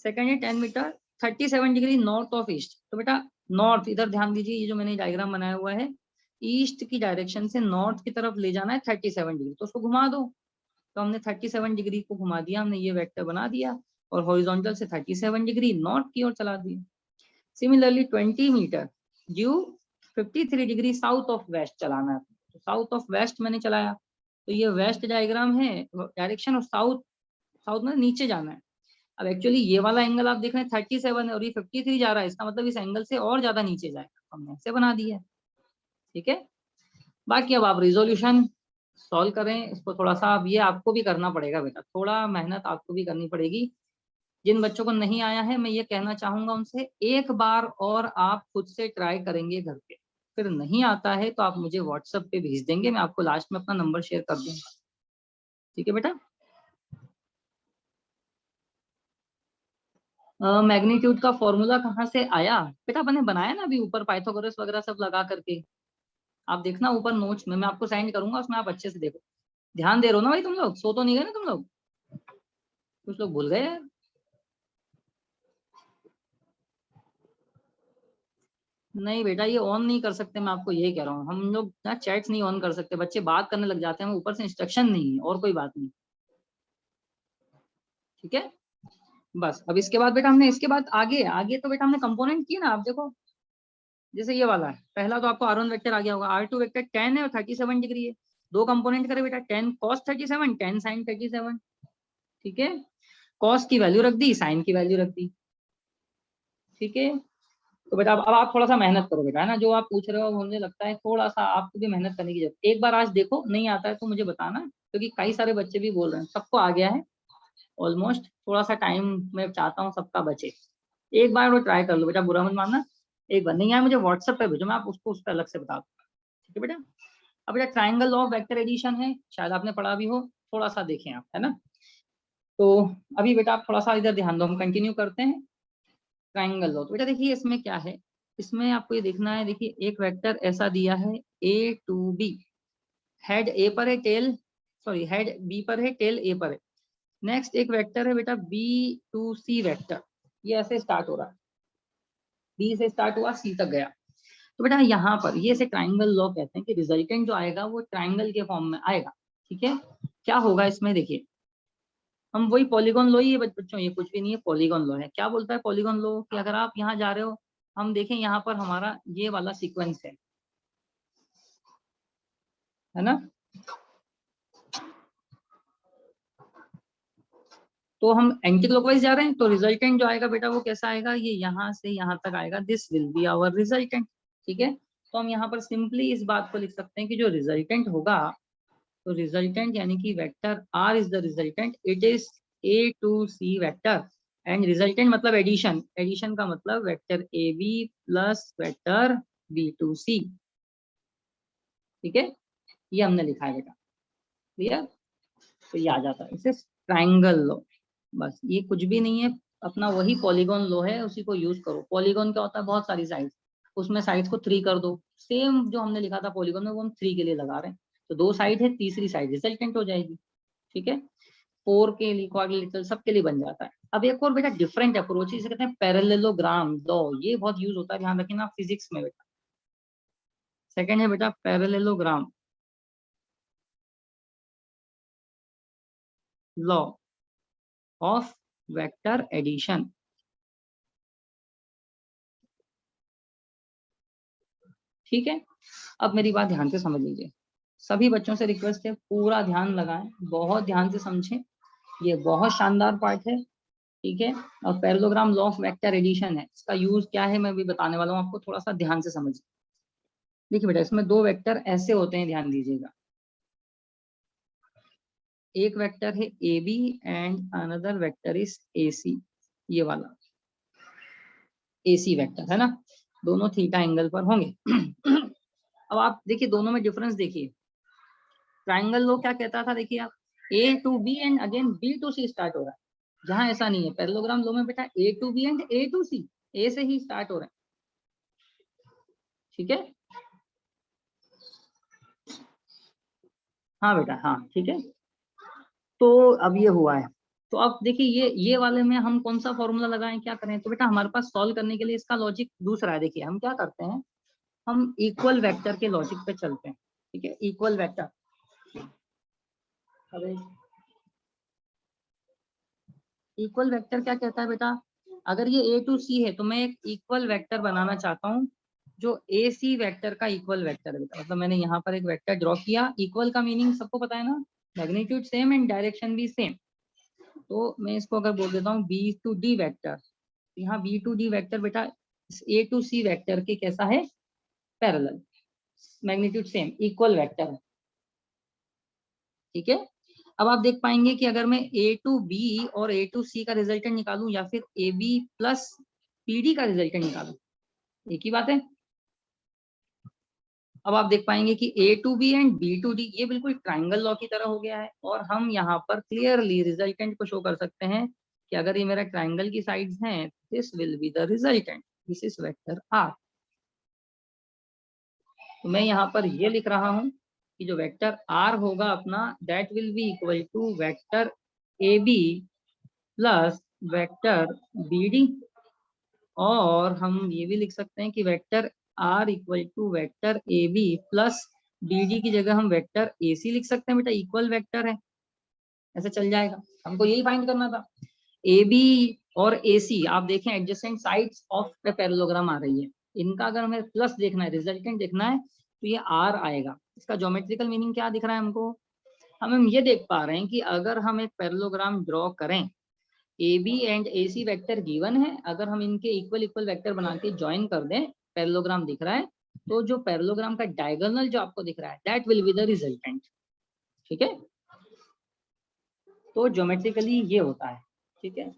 सेकंड है 10 metre 37 degree north of east, तो बेटा नॉर्थ, इधर ध्यान दीजिए, ये जो मैंने डायग्राम बनाया हुआ है, ईस्ट की डायरेक्शन से नॉर्थ की तरफ ले जाना है 37 डिग्री, तो उसको घुमा दो। तो हमने 37 डिग्री को घुमा दिया, हमने ये वेक्टर बना दिया, और हॉरिजॉन्टल से 37 डिग्री नॉर्थ की ओर चला दिया। Similarly 20 metre due 53 degree south of west चलाना है, तो साउथ ऑफ वेस्ट मैंने चलाया, तो ये वेस्ट डायग्राम है डायरेक्शन, और साउथ, साउथ में नीचे जाना है। अब एक्चुअली ये वाला एंगल आप देख रहे हैं 37 है, और ये 53 जा रहा है, इसका मतलब इस एंगल से और ज्यादा नीचे जाएगा, हमने ऐसे बना दिया है। ठीक है, बाकी अब आप रिजोल्यूशन सॉल्व करें इसको, थोड़ा सा अब ये आपको भी करना पड़ेगा बेटा, थोड़ा मेहनत आपको भी करनी पड़ेगी। जिन बच्चों को नहीं आया है, मैं ये कहना चाहूंगा उनसे, एक बार और आप खुद से ट्राई करेंगे घर पे, फिर नहीं आता है तो आप मुझे व्हाट्सएप पे भेज देंगे, मैं आपको लास्ट में अपना नंबर शेयर कर दूंगा। ठीक है बेटा, मैग्नीट्यूड का फॉर्मूला कहाँ से आया बेटा? मैंने बनाया ना अभी ऊपर, पाइथागोरस वगैरह सब लगा करके, आप देखना ऊपर नोट्स में, मैं आपको सेंड करूंगा, उसमें आप अच्छे से देखो। ध्यान दे रहे हो ना भाई तुम लोग, सो तो नहीं गए ना तुम लोग? कुछ लोग भूल गए यार। नहीं बेटा, ये ऑन नहीं कर सकते, मैं आपको यही कह रहा हूँ, हम लोग ना चैट्स नहीं ऑन कर सकते, बच्चे बात करने लग जाते हैं, ऊपर से इंस्ट्रक्शन नहीं है, और कोई बात नहीं। ठीक है, बस अब इसके बाद बेटा हमने, इसके बाद आगे आगे तो बेटा हमने कंपोनेंट किए ना, आप देखो जैसे ये वाला है, पहला तो आपको R1 वेक्टर आ गया होगा, R2 वेक्टर 10 है और 37 डिग्री है, दो कंपोनेंट करे बेटा, 10 cos 37, 10 sin 37। ठीक है, cos की वैल्यू रख दी, sin की वैल्यू रख दी। ठीक है, तो बेटा अब आप थोड़ा सा मेहनत करो बेटा, है ना, जो आप पूछ रहे हो मुझे लगता है थोड़ा सा आपको भी मेहनत करने की जरूरत। एक बार आज देखो, नहीं आता है तो मुझे बताना, क्योंकि कई सारे बच्चे भी बोल रहे हैं, सबको आ गया है ऑलमोस्ट, थोड़ा सा टाइम मैं चाहता हूँ सबका बचे। एक बार वो ट्राई कर लो बेटा, बुरा मत मानना, एक बार नहीं आया मुझे व्हाट्सएप पे भेजो, मैं आप उसको उस पर अलग से बता दूंगा। ठीक है बेटा, अब बेटा triangle law of vector addition है, शायद आपने पढ़ा भी हो, थोड़ा सा देखें आप, है ना। तो अभी बेटा आप थोड़ा सा इधर ध्यान दो, हम कंटिन्यू करते हैं। ट्राइंगल लॉ, तो बेटा देखिए इसमें क्या है, इसमें आपको ये देखना है, देखिए एक वेक्टर ऐसा दिया है A to B, हेड ए पर है, टेल, सॉरी हेड बी पर है, टेल ए पर है। नेक्स्ट एक वेक्टर है बेटा B to C वेक्टर, ये ऐसे स्टार्ट हो रहा है, बी से स्टार्ट हुआ सी तक गया। तो बेटा यहाँ पर ये से ट्राइंगल लॉ कहते हैं कि रिजल्टेंट जो आएगा वो ट्राइंगल के फॉर्म में आएगा। ठीक है, क्या होगा इसमें, देखिए हम वही पॉलीगॉन लॉ ही है बच्चों, ये कुछ भी नहीं है, पॉलीगॉन लॉ है। क्या बोलता है पॉलीगॉन लॉ, कि अगर आप यहाँ जा रहे हो, हम देखें यहाँ पर हमारा ये वाला सीक्वेंस है ना, तो हम एंटी क्लॉकवाइज जा रहे हैं, तो रिजल्टेंट जो आएगा बेटा वो कैसा आएगा, ये यहाँ से यहाँ तक आएगा, this will be our resultant. ठीक है, तो हम यहाँ पर सिंपली इस बात को लिख सकते हैं कि जो रिजल्टेंट होगा, तो रिजल्टेंट यानी कि vector R is the resultant, it is A to C vector, and resultant मतलब एडिशन, एडिशन का मतलब vector AB plus vector B to C। ठीक है, ये हमने लिखा है बेटा, क्लियर, तो ये आ जाता है, इसे ट्राइंगल लो, बस ये कुछ भी नहीं है, अपना वही पॉलीगॉन लो है, उसी को यूज करो। पॉलीगॉन क्या होता है, बहुत सारी साइड्स, उसमें साइड्स को 3 कर दो, सेम जो हमने लिखा था पॉलीगॉन में वो हम 3 के लिए लगा रहे हैं, तो 2 साइड है, तीसरी साइड रिजल्टेंट हो जाएगी। ठीक है, 4 के लिए क्वाड्रिलेटरल सबके लिए बन जाता है। अब एक और बेटा डिफरेंट अप्रोच, इसे कहते हैं पैरेललोग्राम लॉ, ये बहुत यूज होता है, ध्यान रखना फिजिक्स में बेटा। सेकंड है बेटा parallelogram law of vector addition. ठीक है, अब मेरी बात ध्यान से समझ लीजिए, सभी बच्चों से रिक्वेस्ट है पूरा ध्यान लगाएं, बहुत ध्यान से समझें, ये बहुत शानदार पार्ट है, ठीक है। और parallelogram law of vector addition है, इसका यूज क्या है मैं भी बताने वाला हूँ आपको, थोड़ा सा ध्यान से समझिए। देखिए बेटा, इसमें दो वेक्टर ऐसे होते हैं, ध्यान दीजिएगा, एक वेक्टर है A B and another vector is A C, ये वाला ए सी वेक्टर है ना, दोनों थीटा एंगल पर होंगे। अब आप देखिए दोनों में डिफरेंस देखिए, ट्राइंगल लॉ क्या कहता था, देखिए आप A to B and again B to C start हो रहा है, जहां ऐसा नहीं है। पैरेललोग्राम लॉ में बेटा A to B and A to C, A से ही स्टार्ट हो रहा है, ठीक है। हाँ बेटा, हाँ ठीक है। तो अब ये हुआ है, तो अब देखिए ये वाले में हम कौन सा फॉर्मूला लगाएं, क्या करें, तो बेटा हमारे पास सॉल्व करने के लिए इसका लॉजिक दूसरा है। देखिए हम क्या करते हैं, हम इक्वल वेक्टर के लॉजिक पे चलते हैं, ठीक है। इक्वल वेक्टर, अरे इक्वल वेक्टर क्या कहता है बेटा, अगर ये ए टू सी है तो मैं एक इक्वल वेक्टर बनाना चाहता हूँ जो ए सी वेक्टर का इक्वल वेक्टर है बेटा। मतलब मैंने यहाँ पर एक वेक्टर ड्रॉ किया, इक्वल का मीनिंग सबको पता है ना, मैग्नीट्यूड सेम एंड डायरेक्शन भी सेम। तो मैं इसको अगर बोल देता हूँ बी टू डी वेक्टर, यहाँ बी टू डी वेक्टर बेटा ए टू सी वेक्टर के कैसा है, parallel, magnitude same, equal vector, ठीक है। अब आप देख पाएंगे कि अगर मैं ए टू बी और ए टू सी का रिजल्टेंट निकालूं या फिर A B plus P D का रिजल्टेंट निकालूं, एक ही बात है। अब आप देख पाएंगे कि A to B and B to D ये बिल्कुल ट्राइंगल लॉ की तरह हो गया है, और हम यहाँ पर क्लियरली रिजल्टेंट को शो कर सकते हैं कि अगर ये मेरा ट्राइंगल की साइड्स हैं, this will be the resultant, this is vector R. तो मैं यहाँ पर ये लिख रहा हूँ कि जो वेक्टर आर होगा अपना, that will be equal to vector A B plus vector B D, और हम ये भी लिख सकते हैं कि vector R equal to vector A B plus D D की जगह हम वेक्टर ए सी लिख सकते हैं बेटा, इक्वल वेक्टर है, ऐसे चल जाएगा। हमको यही फाइंड करना था, ए बी और ए सी आप देखें adjacent sides of the parallelogram आ रही है, इनका अगर हमें प्लस देखना है, रिजल्टेंट देखना है, तो ये आर आएगा। इसका ज्योमेट्रिकल मीनिंग क्या दिख रहा है हमको, हम ये देख पा रहे हैं कि अगर हम एक पैरेललोग्राम ड्रॉ करें, A B and A C vector given है, अगर हम इनके इक्वल इक्वल वेक्टर बना के ज्वाइन कर दें, पैरेललोग्राम दिख रहा है, तो जो पैरेललोग्राम का डायगोनल जो आपको दिख रहा है, that will be the resultant, ठीक है। तो ज्योमेट्रिकली ये होता है, ठीक है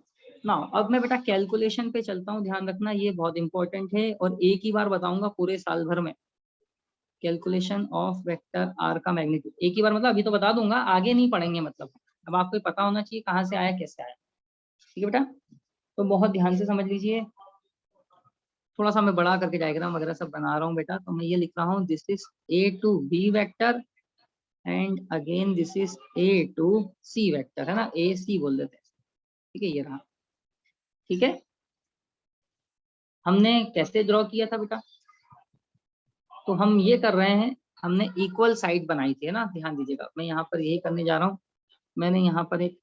ना। अब मैं बेटा कैलकुलेशन पे चलता हूँ, ध्यान रखना ये बहुत इंपॉर्टेंट है, और एक ही बार बताऊंगा पूरे साल भर में, कैलकुलेशन ऑफ वेक्टर आर का मैग्नीट्यूड एक ही बार, मतलब अभी तो बता दूंगा, आगे नहीं पढ़ेंगे, मतलब अब आपको पता होना चाहिए कहाँ से आया कैसे आया, ठीक है बेटा। तो बहुत ध्यान से समझ लीजिए, थोड़ा सा मैं बड़ा करके डायग्राम वगैरह सब बना रहा हूँ बेटा। तो मैं ये लिख रहा हूँ, this is A to B vector and again this is A to C vector, है ना, ए सी बोल देते हैं, ठीक है, ये रहा, ठीक है। हमने कैसे ड्रॉ किया था बेटा, तो हम ये कर रहे हैं, हमने इक्वल साइड बनाई थी, है ना, ध्यान दीजिएगा, मैं यहाँ पर यही करने जा रहा हूँ, मैंने यहाँ पर एक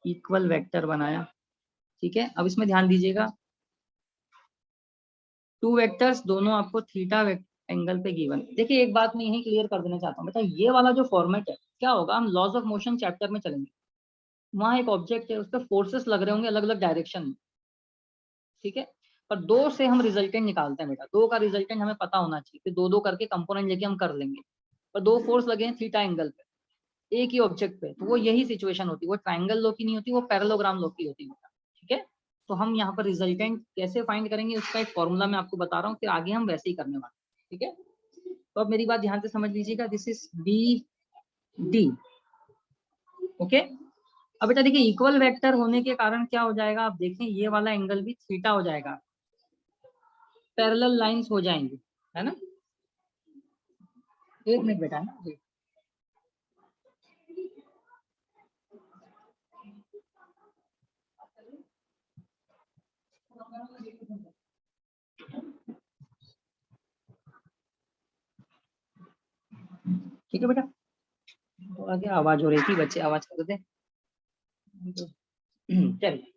इक्वल वेक्टर बनाया, ठीक है। अब इसमें ध्यान दीजिएगा, टू वेक्टर्स दोनों आपको थीटा एंगल पे गिवन। देखिए एक बात मैं यही क्लियर कर देना चाहता हूँ बेटा, ये वाला जो फॉर्मेट है क्या होगा, हम लॉज ऑफ मोशन चैप्टर में चलेंगे, वहां एक ऑब्जेक्ट है, उस पर फोर्सेस लग रहे होंगे अलग अलग डायरेक्शन में, ठीक है। पर दो से हम रिजल्टेंट निकालते हैं बेटा, दो का रिजल्टेंट हमें पता होना चाहिए, फिर दो दो करके कंपोनेंट लेके हम कर लेंगे। पर दो फोर्स लगे हैं थीटा एंगल पे एक ही ऑब्जेक्ट पे, तो वो यही सिचुएशन होती है, वो ट्राइंगल लॉ की नहीं होती, वो पैरेललोग्राम लॉ की होती है बेटा, ठीक है। तो हम यहाँ पर रिजल्टेंट कैसे फाइंड करेंगे उसका एक फॉर्मूला मैं आपको बता रहा हूँ, फिर आगे हम वैसे ही करने वाले हैं, ठीक है। तो अब मेरी बात ध्यान से समझ लीजिएगा, this is B D, okay. अब बेटा देखिए इक्वल वेक्टर होने के कारण क्या हो जाएगा, आप देखें ये वाला एंगल भी थीटा हो जाएगा, पैरेलल लाइंस हो जाएंगी, है ना। एक मिनट बेटा, है ना जी। ठीक है बेटा, थोड़ा क्या आवाज हो रही थी, बच्चे आवाज कर रहे थे, चलिए।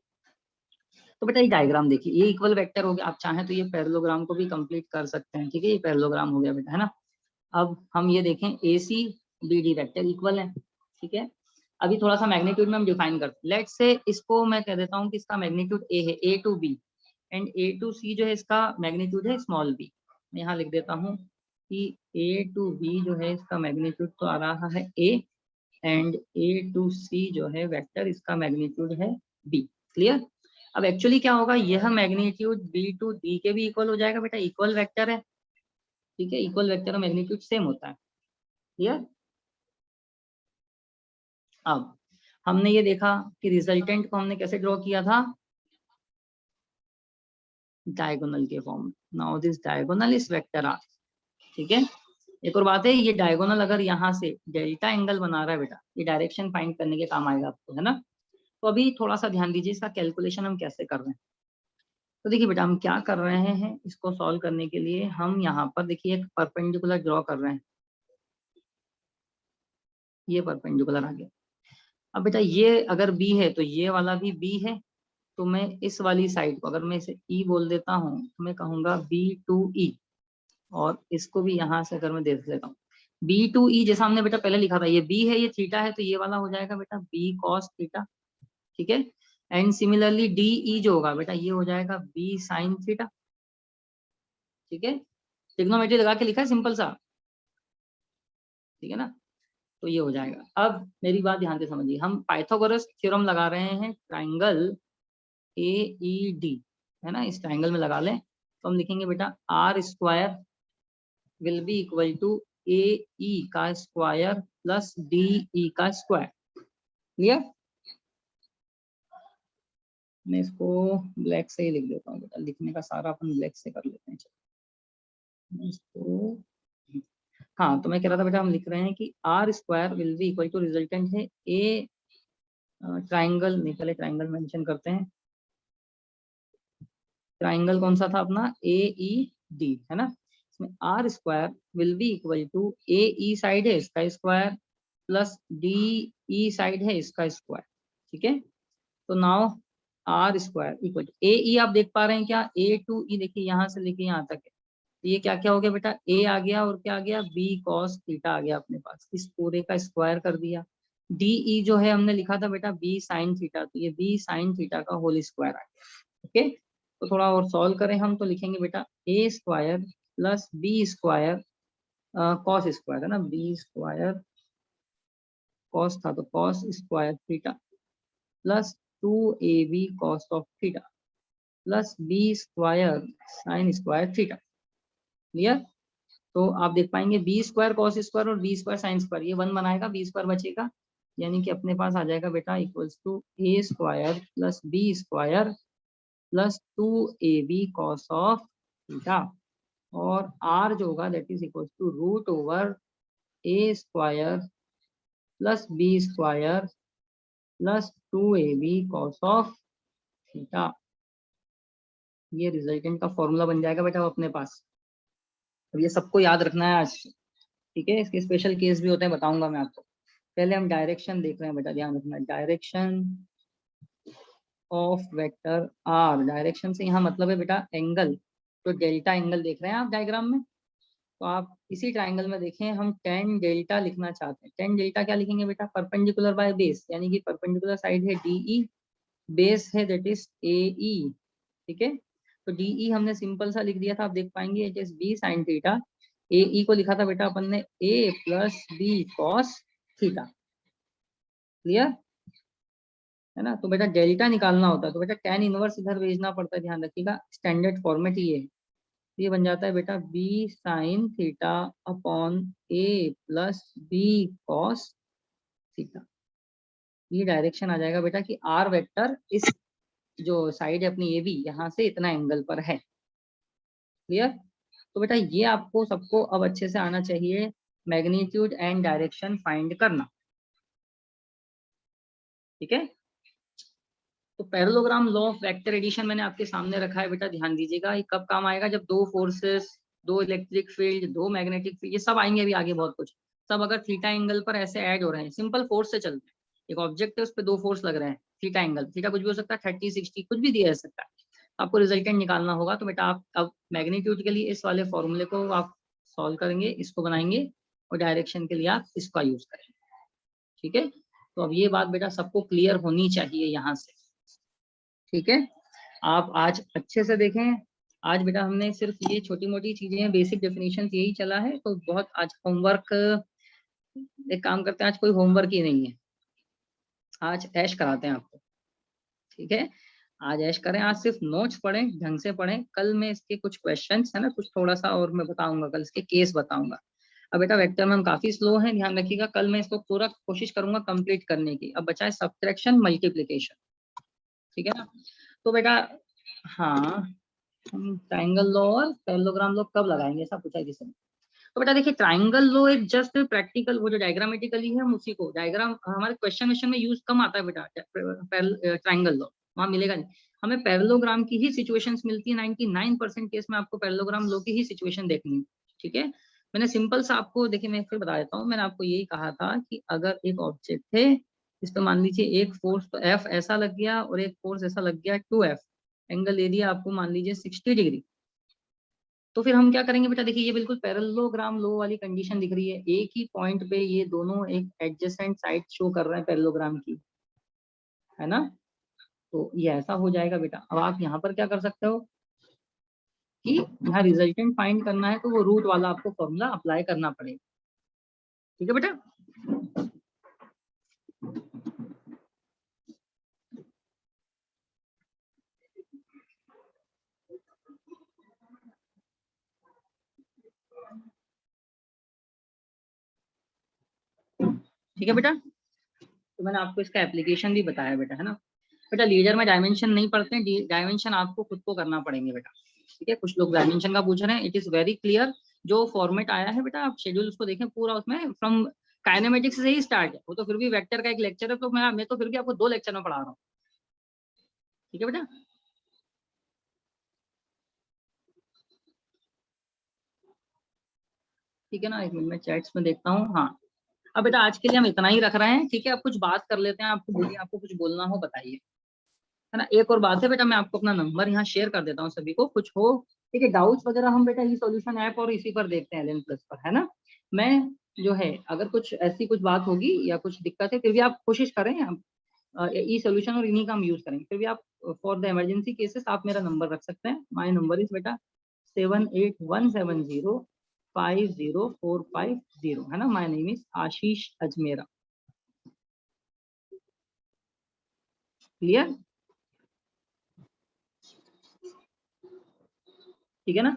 तो बेटा ये डायग्राम देखिए, ये इक्वल वेक्टर हो गया, आप चाहें तो ये पैरेललोग्राम को भी कंप्लीट कर सकते हैं, ठीक है, ये पैरेललोग्राम हो गया बेटा, है ना। अब हम ये देखें AC BD वेक्टर इक्वल है, ठीक है। अभी थोड़ा सा मैग्नीट्यूड में हम डिफाइन करते हैं। लेट्स से इसको मैं कह देता हूँ कि इसका मैग्नीट्यूड A है, A to B, and A to C जो है इसका मैग्नीट्यूड है स्मॉल b। मैं यहाँ लिख देता हूँ कि A to B जो है इसका मैग्नीट्यूड तो आ रहा है A, and A to C जो है वेक्टर, इसका मैग्नीट्यूड है B। क्लियर। अब एक्चुअली क्या होगा, यह मैग्नीट्यूड B to D के भी इक्वल हो जाएगा बेटा, इक्वल वेक्टर है, ठीक है, इक्वल वेक्टर और मैग्नीट्यूड सेम होता है। क्लियर। अब हमने ये देखा कि रिजल्टेंट को हमने कैसे ड्रॉ किया था, डायगोनल के form. Now this diagonal is vector R, ठीक है। एक और बात है, ये डायगोनल अगर यहाँ से डेल्टा एंगल बना रहा है बेटा, ये डायरेक्शन फाइंड करने के काम आएगा आपको, है ना। तो अभी थोड़ा सा ध्यान दीजिए, इसका कैलकुलेशन हम कैसे कर रहे हैं। तो देखिए बेटा, हम क्या कर रहे हैं, इसको सॉल्व करने के लिए हम यहाँ पर देखिए एक परपेंडिकुलर ड्रॉ कर रहे हैं, ये परपेंडिकुलर आ गया। अब बेटा ये अगर B है तो ये वाला भी B है, तो मैं इस वाली साइड को अगर मैं इसे E बोल देता हूँ तो मैं कहूँगा B to E, और इसको भी यहाँ से अगर मैं देख लेता हूँ B to E, जैसा हमने बेटा पहले लिखा था, ये B है, ये थीटा है, तो ये वाला हो जाएगा बेटा B cos थीटा, ठीक है। एंड सिमिलरली DE जो होगा बेटा, ये हो जाएगा B sin थीटा, ठीक है। ट्रिग्नोमेट्री लगा के लिखा है सिंपल सा, ठीक है ना। तो ये हो जाएगा। अब मेरी बात ध्यान से समझिए, हम पाइथागोरस थ्योरम लगा रहे हैं ट्राइंगल AED, है ना, इस ट्राइंगल में लगा लें तो हम लिखेंगे बेटा R square will be equal to AE का स्क्वायर प्लस DE का स्क्वायर। क्लियर। मैं इसको ब्लैक से ही लिख देता हूँ बेटा, लिखने का सारा अपन ब्लैक से कर लेते हैं। चलो इसको, हाँ, तो मैं कह रहा था बेटा, हम लिख रहे हैं कि R square will be equal to, resultant है A ट्राइंगल, नहीं पहले ट्राइंगल मेंशन करते हैं, ट्राइंगल कौन सा था अपना, AED, है ना। इसमें R square will be equal to AE side है इसका स्क्वायर प्लस DE साइड है इसका स्क्वायर, ठीक है। तो now R square equal to AE, आप देख पा रहे हैं क्या, A to E, देखिए यहाँ से लेके यहाँ तक है, तो ये क्या क्या हो गया बेटा, A आ गया और क्या आ गया, B cos थीटा आ गया अपने पास, इस पूरे का स्क्वायर कर दिया। DE जो है हमने लिखा था बेटा B sin थीटा, तो ये B sin थीटा का होल स्क्वायर आ गया, ओके। तो थोड़ा और सॉल्व करें हम, तो लिखेंगे बेटा A square plus B square cos square, है ना, B स्क्वायर कॉस था तो cos square theta plus 2AB cos of theta plus B square sine square theta. Clear. तो आप देख पाएंगे B स्क्वायर कॉस स्क्वायर और B स्क्वायर साइन स्क्वायर, ये 1 बनाएगा, B स्क्वायर बचेगा, यानी कि अपने पास आ जाएगा बेटा equals to A square plus B square plus 2AB cos of theta, और R जो होगा that is equals to root over A square plus B square plus 2AB cos of theta. ये रिजल्टेंट का फॉर्मूला बन जाएगा बेटा अपने पास। अब ये सबको याद रखना है आज, ठीक है। इसके स्पेशल केस भी होते हैं, बताऊंगा मैं आपको। पहले हम डायरेक्शन देख रहे हैं बेटा, ध्यान रखना, direction of vector R। Direction से यहाँ मतलब है बेटा एंगल, तो डेल्टा एंगल देख रहे हैं आप डायग्राम में, तो आप इसी ट्राइंगल में देखें, हम टेन डेल्टा लिखना चाहते हैं। टेन डेल्टा क्या लिखेंगे बेटा, परपेंडिकुलर बाय बेस, यानी कि परपेंडिकुलर साइड है DE, बेस है दैट इज AE, ठीक है। तो DE हमने सिंपल सा लिख दिया था, आप देख पाएंगे it is B sin theta. AE को लिखा था बेटा अपन ने A plus B cos theta. Clear है ना। तो बेटा डेल्टा निकालना होता है तो बेटा tan इनवर्स इधर भेजना पड़ता है, ध्यान रखिएगा, स्टैंडर्ड फॉर्मेट ये है। ये बन जाता है बेटा B sin theta upon A plus B cos theta. ये डायरेक्शन आ जाएगा बेटा कि R वेक्टर इस जो साइड है अपनी AB, यहाँ से इतना एंगल पर है। क्लियर। तो बेटा ये आपको सबको अब अच्छे से आना चाहिए, मैग्नीट्यूड एंड डायरेक्शन फाइंड करना, ठीक है। तो parallelogram law of vector addition मैंने आपके सामने रखा है बेटा, ध्यान दीजिएगा। ये कब काम आएगा, जब दो फोर्सेस, दो इलेक्ट्रिक फील्ड, दो मैग्नेटिक फील्ड, ये सब आएंगे अभी आगे बहुत कुछ, सब अगर थीटा एंगल पर ऐसे ऐड हो रहे हैं, सिंपल फोर्स से चलते हैं। एक ऑब्जेक्ट है, उस पर दो फोर्स लग रहे हैं, थीटा एंगल, थीटा कुछ भी हो सकता है, 30 60 कुछ भी दिया जा सकता है। आपको रिजल्टेंट निकालना होगा, तो बेटा आप अब मैग्नीट्यूड के लिए इस वाले फॉर्मूले को आप सॉल्व करेंगे, इसको बनाएंगे, और डायरेक्शन के लिए आप इसका यूज करेंगे। ठीक है, तो अब ये बात बेटा सबको क्लियर होनी चाहिए यहाँ से। ठीक है, आप आज अच्छे से देखें। आज बेटा हमने सिर्फ ये छोटी मोटी चीजें, बेसिक डेफिनेशन यही चला है, तो बहुत आज होमवर्क, एक काम करते हैं, आज कोई होमवर्क ही नहीं है, आज ऐश कराते हैं आपको। ठीक है, आज ऐश करें, आज सिर्फ नोट्स पढ़ें, ढंग से पढ़ें। कल मैं इसके कुछ क्वेश्चंस है ना, कुछ थोड़ा सा और मैं बताऊंगा, कल इसके केस बताऊंगा। अब बेटा वेक्टर में हम काफी स्लो हैं, ध्यान रखिएगा, कल मैं इसको पूरा कोशिश करूंगा कंप्लीट करने की। अब बचा है सब्ट्रैक्शन मल्टीप्लिकेशन। ठीक है ना, तो बेटा हाँ, हम ट्राइंगल लॉ और पैरेललोग्राम लॉ कब लगाएंगे, ऐसा पूछा है किसी ने। तो बेटा देखिए, ट्राइंगल लॉ एक जस्ट प्रैक्टिकल, वो जो डायग्रामेटिकली है हम उसी को, डायग्राम हमारे क्वेश्चन में यूज कम आता है बेटा, ट्राइंगल लॉ वहां मिलेगा नहीं हमें। पैरेललोग्राम की ही सिचुएशंस मिलती है, 99% केस में आपको पैरेललोग्राम लॉ की ही सिचुएशन देखनी है। ठीक है, मैंने सिंपल सा आपको, देखिए मैं फिर बता देता हूँ, मैंने आपको यही कहा था कि अगर एक ऑब्जेक्ट है, इस पर मान लीजिए एक फोर्स तो F ऐसा लग गया और एक फोर्स ऐसा लग गया 2F, एंगल दे दिया आपको मान लीजिए 60 डिग्री, तो फिर हम क्या करेंगे बेटा, देखिए ये बिल्कुल पैरेललोग्राम लो वाली कंडीशन दिख रही है, एक ही पॉइंट पे ये दोनों एक एडजेसेंट साइड शो कर रहे हैं पैरेललोग्राम की, है ना। तो ये ऐसा हो जाएगा बेटा। अब आप यहाँ पर क्या कर सकते हो कि यहाँ रिजल्टेंट फाइंड करना है, तो वो रूट वाला आपको फॉर्मूला अप्लाई करना पड़ेगा। ठीक है बेटा, ठीक है बेटा, तो मैंने आपको इसका एप्लीकेशन भी बताया बेटा, है ना। बेटा लीडर में डायमेंशन नहीं पढ़ते हैं, डायमेंशन आपको खुद को करना पड़ेंगे बेटा। ठीक है, कुछ लोग डायमेंशन का पूछ रहे हैं, इट इज वेरी क्लियर। जो फॉर्मेट आया है बेटा, आप शेड्यूल उसको देखें पूरा, उसमें फ्रॉम काइनेमेटिक्स से ही स्टार्ट है, वो तो फिर भी वेक्टर का एक लेक्चर है, तो मैं तो फिर भी आपको 2 लेक्चर में पढ़ा रहा हूँ। ठीक है बेटा, ठीक है ना, एक मिनट में चैट्स में देखता हूँ। हाँ, अब बेटा आज के लिए हम इतना ही रख रहे हैं। ठीक है, अब कुछ बात कर लेते हैं, आपको बोलिए, आपको कुछ बोलना हो बताइए, है ना। एक और बात है बेटा, मैं आपको अपना नंबर यहाँ शेयर कर देता हूँ सभी को, कुछ हो ठीक है डाउट्स वगैरह, हम बेटा ई सॉल्यूशन ऐप और इसी पर देखते हैं, LN प्लस पर, है ना। मैं जो है, अगर कुछ ऐसी कुछ बात होगी या कुछ दिक्कत है, फिर भी आप कोशिश करें, ई सॉल्यूशन और इन्हीं का हम यूज करेंगे, फिर भी आप फॉर द इमरजेंसी केसेस आप मेरा नंबर रख सकते हैं। माई नंबर इज बेटा 7817050450, है ना। My name is Ashish Ajmera. Clear, ठीक है ना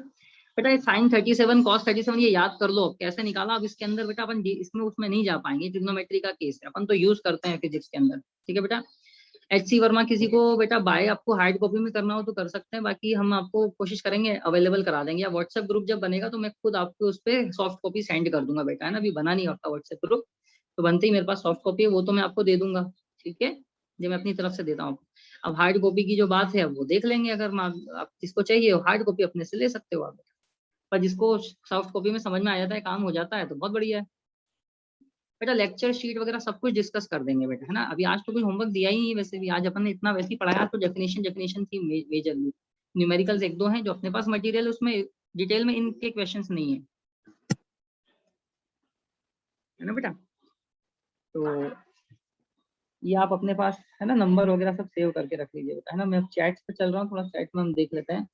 बेटा। ये साइन 37 कॉस 37 ये याद कर लो, कैसे निकाला। अब इसके अंदर बेटा अपन इसमें उसमें नहीं जा पाएंगे, ट्रिग्नोमेट्री का केस है, अपन तो यूज करते हैं फिजिक्स के अंदर। ठीक है बेटा, HC वर्मा किसी को बेटा बाय आपको हार्ड कॉपी में करना हो तो कर सकते हैं, बाकी हम आपको कोशिश करेंगे अवेलेबल करा देंगे, या व्हाट्सएप ग्रुप जब बनेगा तो मैं खुद आपको उस पर सॉफ्ट कॉपी सेंड कर दूंगा बेटा, है ना। अभी बना नहीं आपका व्हाट्सएप ग्रुप, तो बनते ही मेरे पास सॉफ्ट कॉपी है, वो तो मैं आपको दे दूंगा। ठीक है, जो मैं अपनी तरफ से देता हूँ। अब हार्ड कॉपी की जो बात है वो देख लेंगे, अगर आप जिसको चाहिए हार्ड कॉपी अपने से ले सकते हो आप, पर जिसको सॉफ्ट कॉपी में समझ में आ जाता है, काम हो जाता है, तो बहुत बढ़िया है बेटा। लेक्चर शीट वगैरह सब कुछ डिस्कस कर देंगे बेटा, है ना। अभी आज तो कोई होमवर्क दिया ही नहीं, वैसे भी आज अपन ने इतना वैसे ही पढ़ाया, तो डेफिनेशन थी मेजरली, न्यूमेरिकल्स एक दो हैं जो अपने पास मटेरियल, उसमें डिटेल में इनके क्वेश्चंस नहीं है, है ना बेटा। तो ये आप अपने पास, है ना, नंबर वगैरह सब सेव करके रख लीजिए बेटा, है ना। मैं अब चैट्स पे चल रहा हूँ, थोड़ा चैट में हम देख लेते हैं।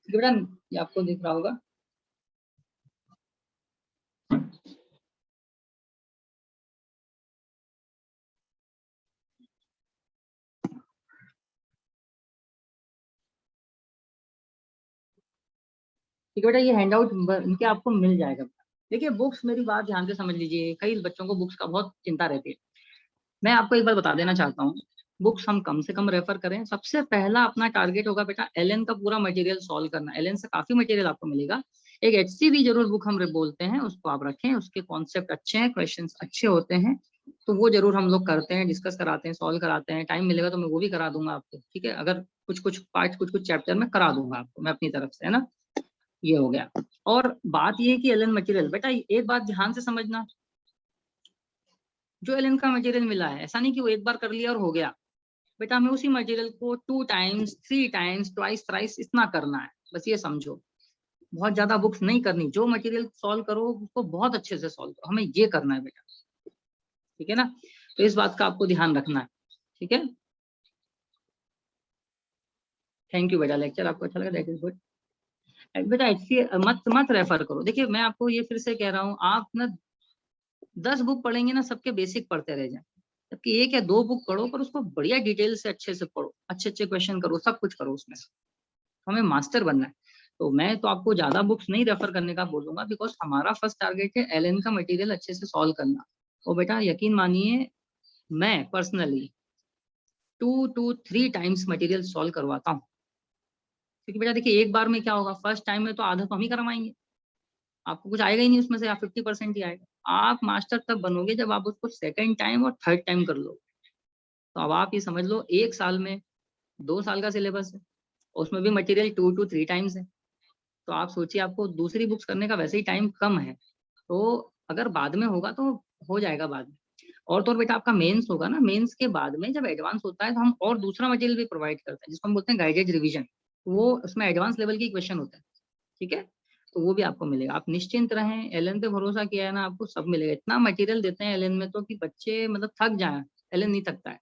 ठीक है बेटा, ये आपको दिख रहा होगा। ठीक है बेटा, ये हैंडआउट इनके आपको मिल जाएगा। देखिए बुक्स, मेरी बात ध्यान से समझ लीजिए, कई बच्चों को बुक्स का बहुत चिंता रहती है। मैं आपको एक बार बता देना चाहता हूँ, बुक्स हम कम से कम रेफर करें। सबसे पहला अपना टारगेट होगा बेटा LN का पूरा मटेरियल सॉल्व करना। LN से काफी मटेरियल आपको मिलेगा। एक HCV जरूर बुक हम बोलते हैं, उसको आप रखें, उसके कॉन्सेप्ट अच्छे हैं, क्वेश्चंस अच्छे होते हैं, तो वो जरूर हम लोग करते हैं, डिस्कस कराते हैं, सॉल्व कराते हैं। टाइम मिलेगा तो मैं वो भी करा दूंगा आपको। ठीक है, अगर कुछ कुछ पार्ट कुछ कुछ चैप्टर में करा दूंगा आपको मैं अपनी तरफ से, है ना। ये हो गया। और बात ये है कि एलन मटेरियल, बेटा एक बात ध्यान से समझना, जो एलन का मटेरियल मिला है ऐसा नहीं कि वो एक बार कर लिया और हो गया। बेटा हमें उसी मटेरियल को 2 टाइम्स 3 टाइम्स ट्वाइस थ्राइस इतना करना है, बस ये समझो। बहुत ज्यादा बुक्स नहीं करनी, जो मटेरियल सॉल्व करो उसको बहुत अच्छे से सॉल्व करो, हमें ये करना है बेटा, ठीक है ना। तो इस बात का आपको ध्यान रखना है, ठीक है। थैंक यू बेटा, लेक्चर आपको अच्छा लगा, दैट इज गुड। बेटा ऐसे मत मत रेफर करो। देखिए मैं आपको ये फिर से कह रहा हूँ, आप ना 10 बुक पढ़ेंगे ना, सबके बेसिक पढ़ते रह जाए, जबकि 1 या 2 बुक पढ़ो पर उसको बढ़िया डिटेल से अच्छे से पढ़ो, अच्छे अच्छे क्वेश्चन करो, सब कुछ करो उसमें से, हमें मास्टर बनना है। तो मैं तो आपको ज्यादा बुक्स नहीं रेफर करने का बोलूंगा, बिकॉज हमारा फर्स्ट टारगेट है एलएन का मटेरियल अच्छे से सॉल्व करना। और बेटा यकीन मानिए मैं personally 2 to 3 times material solve करवाता हूँ, क्योंकि बेटा देखिए एक बार में क्या होगा, फर्स्ट टाइम में तो आधा तो हम ही करवाएंगे, आपको कुछ आएगा ही नहीं उसमें से, आप 50% ही आएगा। आप मास्टर तब बनोगे जब आप उसको सेकंड टाइम और थर्ड टाइम कर लो। तो अब आप ये समझ लो 1 साल में 2 साल का सिलेबस है, उसमें भी मटेरियल 2 to 3 टाइम्स है। तो आप सोचिए आपको दूसरी बुक्स करने का वैसे ही टाइम कम है, तो अगर बाद में होगा तो हो जाएगा बाद में। और तो और बेटा आपका मेंस होगा ना, मेंस के बाद में जब एडवांस होता है तो हम और दूसरा मटेरियल भी प्रोवाइड करते हैं, जिसको हम बोलते हैं गाइडेड रिवीजन। वो उसमें एडवांस लेवल की क्वेश्चन होता है, ठीक है। तो वो भी आपको मिलेगा, आप निश्चिंत रहें, एलन पे भरोसा किया है ना, आपको सब मिलेगा। इतना मटेरियल देते हैं एलन में तो कि बच्चे मतलब थक जाए, एलन नहीं थकता है,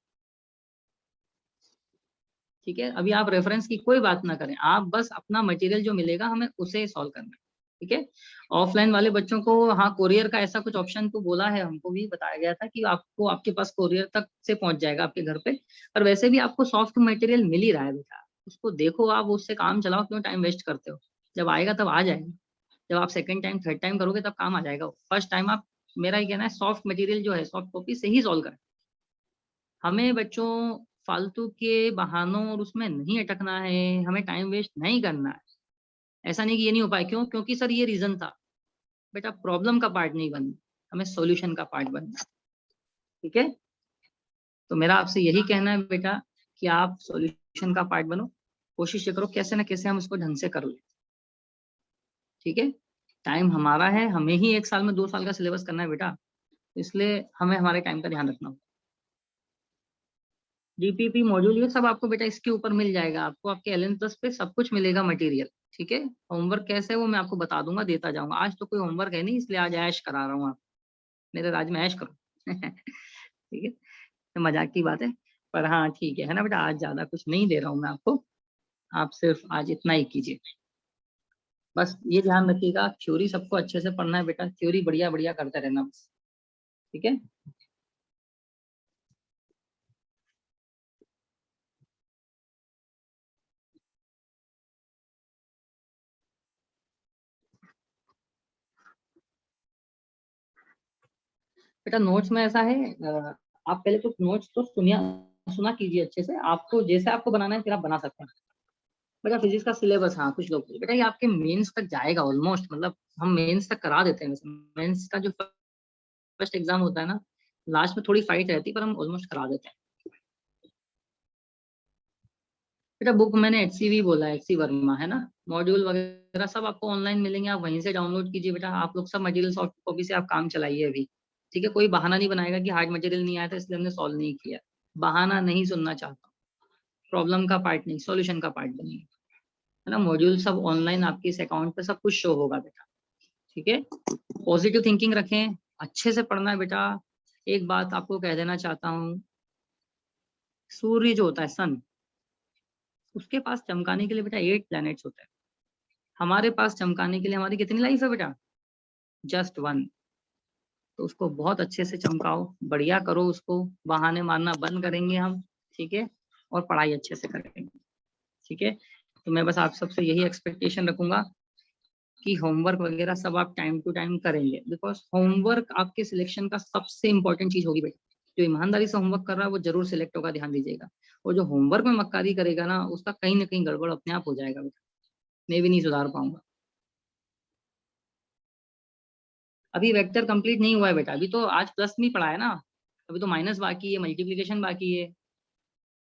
ठीक है। अभी आप रेफरेंस की कोई बात ना करें, आप बस अपना मटेरियल जो मिलेगा हमें उसे सॉल्व करना है, ठीक है। ऑफलाइन वाले बच्चों को हाँ कोरियर का ऐसा कुछ ऑप्शन तो बोला है, हमको भी बताया गया था कि आपको आपके पास कोरियर तक से पहुंच जाएगा आपके घर पे। पर वैसे भी आपको सॉफ्ट मटेरियल मिल ही रहा है बेटा, उसको देखो, आप उससे काम चलाओ, क्यों टाइम वेस्ट करते हो। जब आएगा तब आ जाएगा, जब आप सेकंड टाइम थर्ड टाइम करोगे तब काम आ जाएगा। फर्स्ट टाइम आप, मेरा ये कहना है, सॉफ्ट मटेरियल जो है सॉफ्ट कॉपी से ही सॉल्व करें। हमें बच्चों फालतू के बहानों और उसमें नहीं अटकना है, हमें टाइम वेस्ट नहीं करना है। ऐसा नहीं कि ये नहीं हो पाए, क्यों, क्योंकि सर ये रीजन था। बेटा प्रॉब्लम का पार्ट नहीं बनना, हमें सॉल्यूशन का पार्ट बनना है, ठीक है। तो मेरा आपसे यही कहना है बेटा कि आप सॉल्यूशन का पार्ट बनो, कोशिश ये करो कैसे ना कैसे हम उसको ढंग से कर ले, ठीक है। टाइम हमारा है, हमें ही 1 साल में 2 साल का सिलेबस करना है बेटा, इसलिए हमें हमारे टाइम का ध्यान रखना होगा। जीपीपी मॉड्यूल ये सब आपको बेटा इसके ऊपर मिल जाएगा, आपको आपके एलन प्लस पे सब कुछ मिलेगा मटेरियल, ठीक है। होमवर्क कैसे है वो मैं आपको बता दूंगा, देता जाऊंगा। आज तो कोई होमवर्क है नहीं, इसलिए आज ऐश करा रहा हूँ आप, मेरे राज में ऐश करो ठीक है, तो मजाक की बात है। पर हाँ ठीक है ना बेटा, आज ज्यादा कुछ नहीं दे रहा हूँ मैं आपको, आप सिर्फ आज इतना ही कीजिए। बस ये ध्यान रखिएगा, थ्योरी सबको अच्छे से पढ़ना है बेटा, थ्योरी बढ़िया बढ़िया करते रहना बस, ठीक है। बेटा नोट्स में ऐसा है, आप पहले तो नोट्स तो सुनिया सुना कीजिए अच्छे से, आपको जैसे आपको बनाना है फिर आप बना सकते हैं। बेटा फिजिक्स का सिलेबस, हाँ कुछ लोग बेटा ये आपके मेंस तक जाएगा ऑलमोस्ट, मतलब हम मेंस तक करा देते हैं। मेंस का जो फर्स्ट एग्जाम होता है ना, लास्ट में थोड़ी फाइट रहती है पर हम ऑलमोस्ट करा देते हैं। बेटा बुक मैंने HCV बोला है, HC वर्मा है ना, मॉड्यूल वगैरह सब आपको ऑनलाइन मिलेंगे, आप वहीं से डाउनलोड कीजिए बेटा। आप लोग सब मटेरियल सॉफ्ट कॉपी से आप काम चलाइए अभी, ठीक है। कोई बहाना नहीं बनाएगा कि हार्ड मटेरियल नहीं आया था इसलिए हमने सॉल्व नहीं किया, बहाना नहीं सुनना चाहता। प्रॉब्लम का पार्ट नहीं, सॉल्यूशन का पार्ट बनिए, है ना। मॉड्यूल सब ऑनलाइन आपके इस अकाउंट पे सब कुछ शो होगा बेटा, ठीक है। पॉजिटिव थिंकिंग रखें, अच्छे से पढ़ना है बेटा। एक बात आपको कह देना चाहता हूँ, सूर्य जो होता है सन, उसके पास चमकाने के लिए बेटा 8 प्लैनेट्स होते हैं, हमारे पास चमकाने के लिए हमारी कितनी लाइफ है बेटा, जस्ट 1। तो उसको बहुत अच्छे से चमकाओ, बढ़िया करो उसको, बहाने मारना बंद करेंगे हम, ठीक है। और पढ़ाई अच्छे से करेंगे, ठीक है। तो मैं बस आप सबसे यही एक्सपेक्टेशन रखूंगा कि होमवर्क वगैरह सब आप टाइम टू टाइम करेंगे, बिकॉज होमवर्क आपके सिलेक्शन का सबसे इंपॉर्टेंट चीज होगी बेटा। जो ईमानदारी से होमवर्क कर रहा है वो जरूर सिलेक्ट होगा, ध्यान दीजिएगा। और जो होमवर्क में मक्कारी करेगा ना, उसका कहीं ना कहीं गड़बड़ अपने आप हो जाएगा बेटा, मैं भी नहीं सुधार पाऊंगा। अभी वेक्टर कंप्लीट नहीं हुआ है बेटा, अभी तो आज प्लस में पढ़ा है ना, अभी तो माइनस बाकी है, मल्टीप्लिकेशन बाकी है।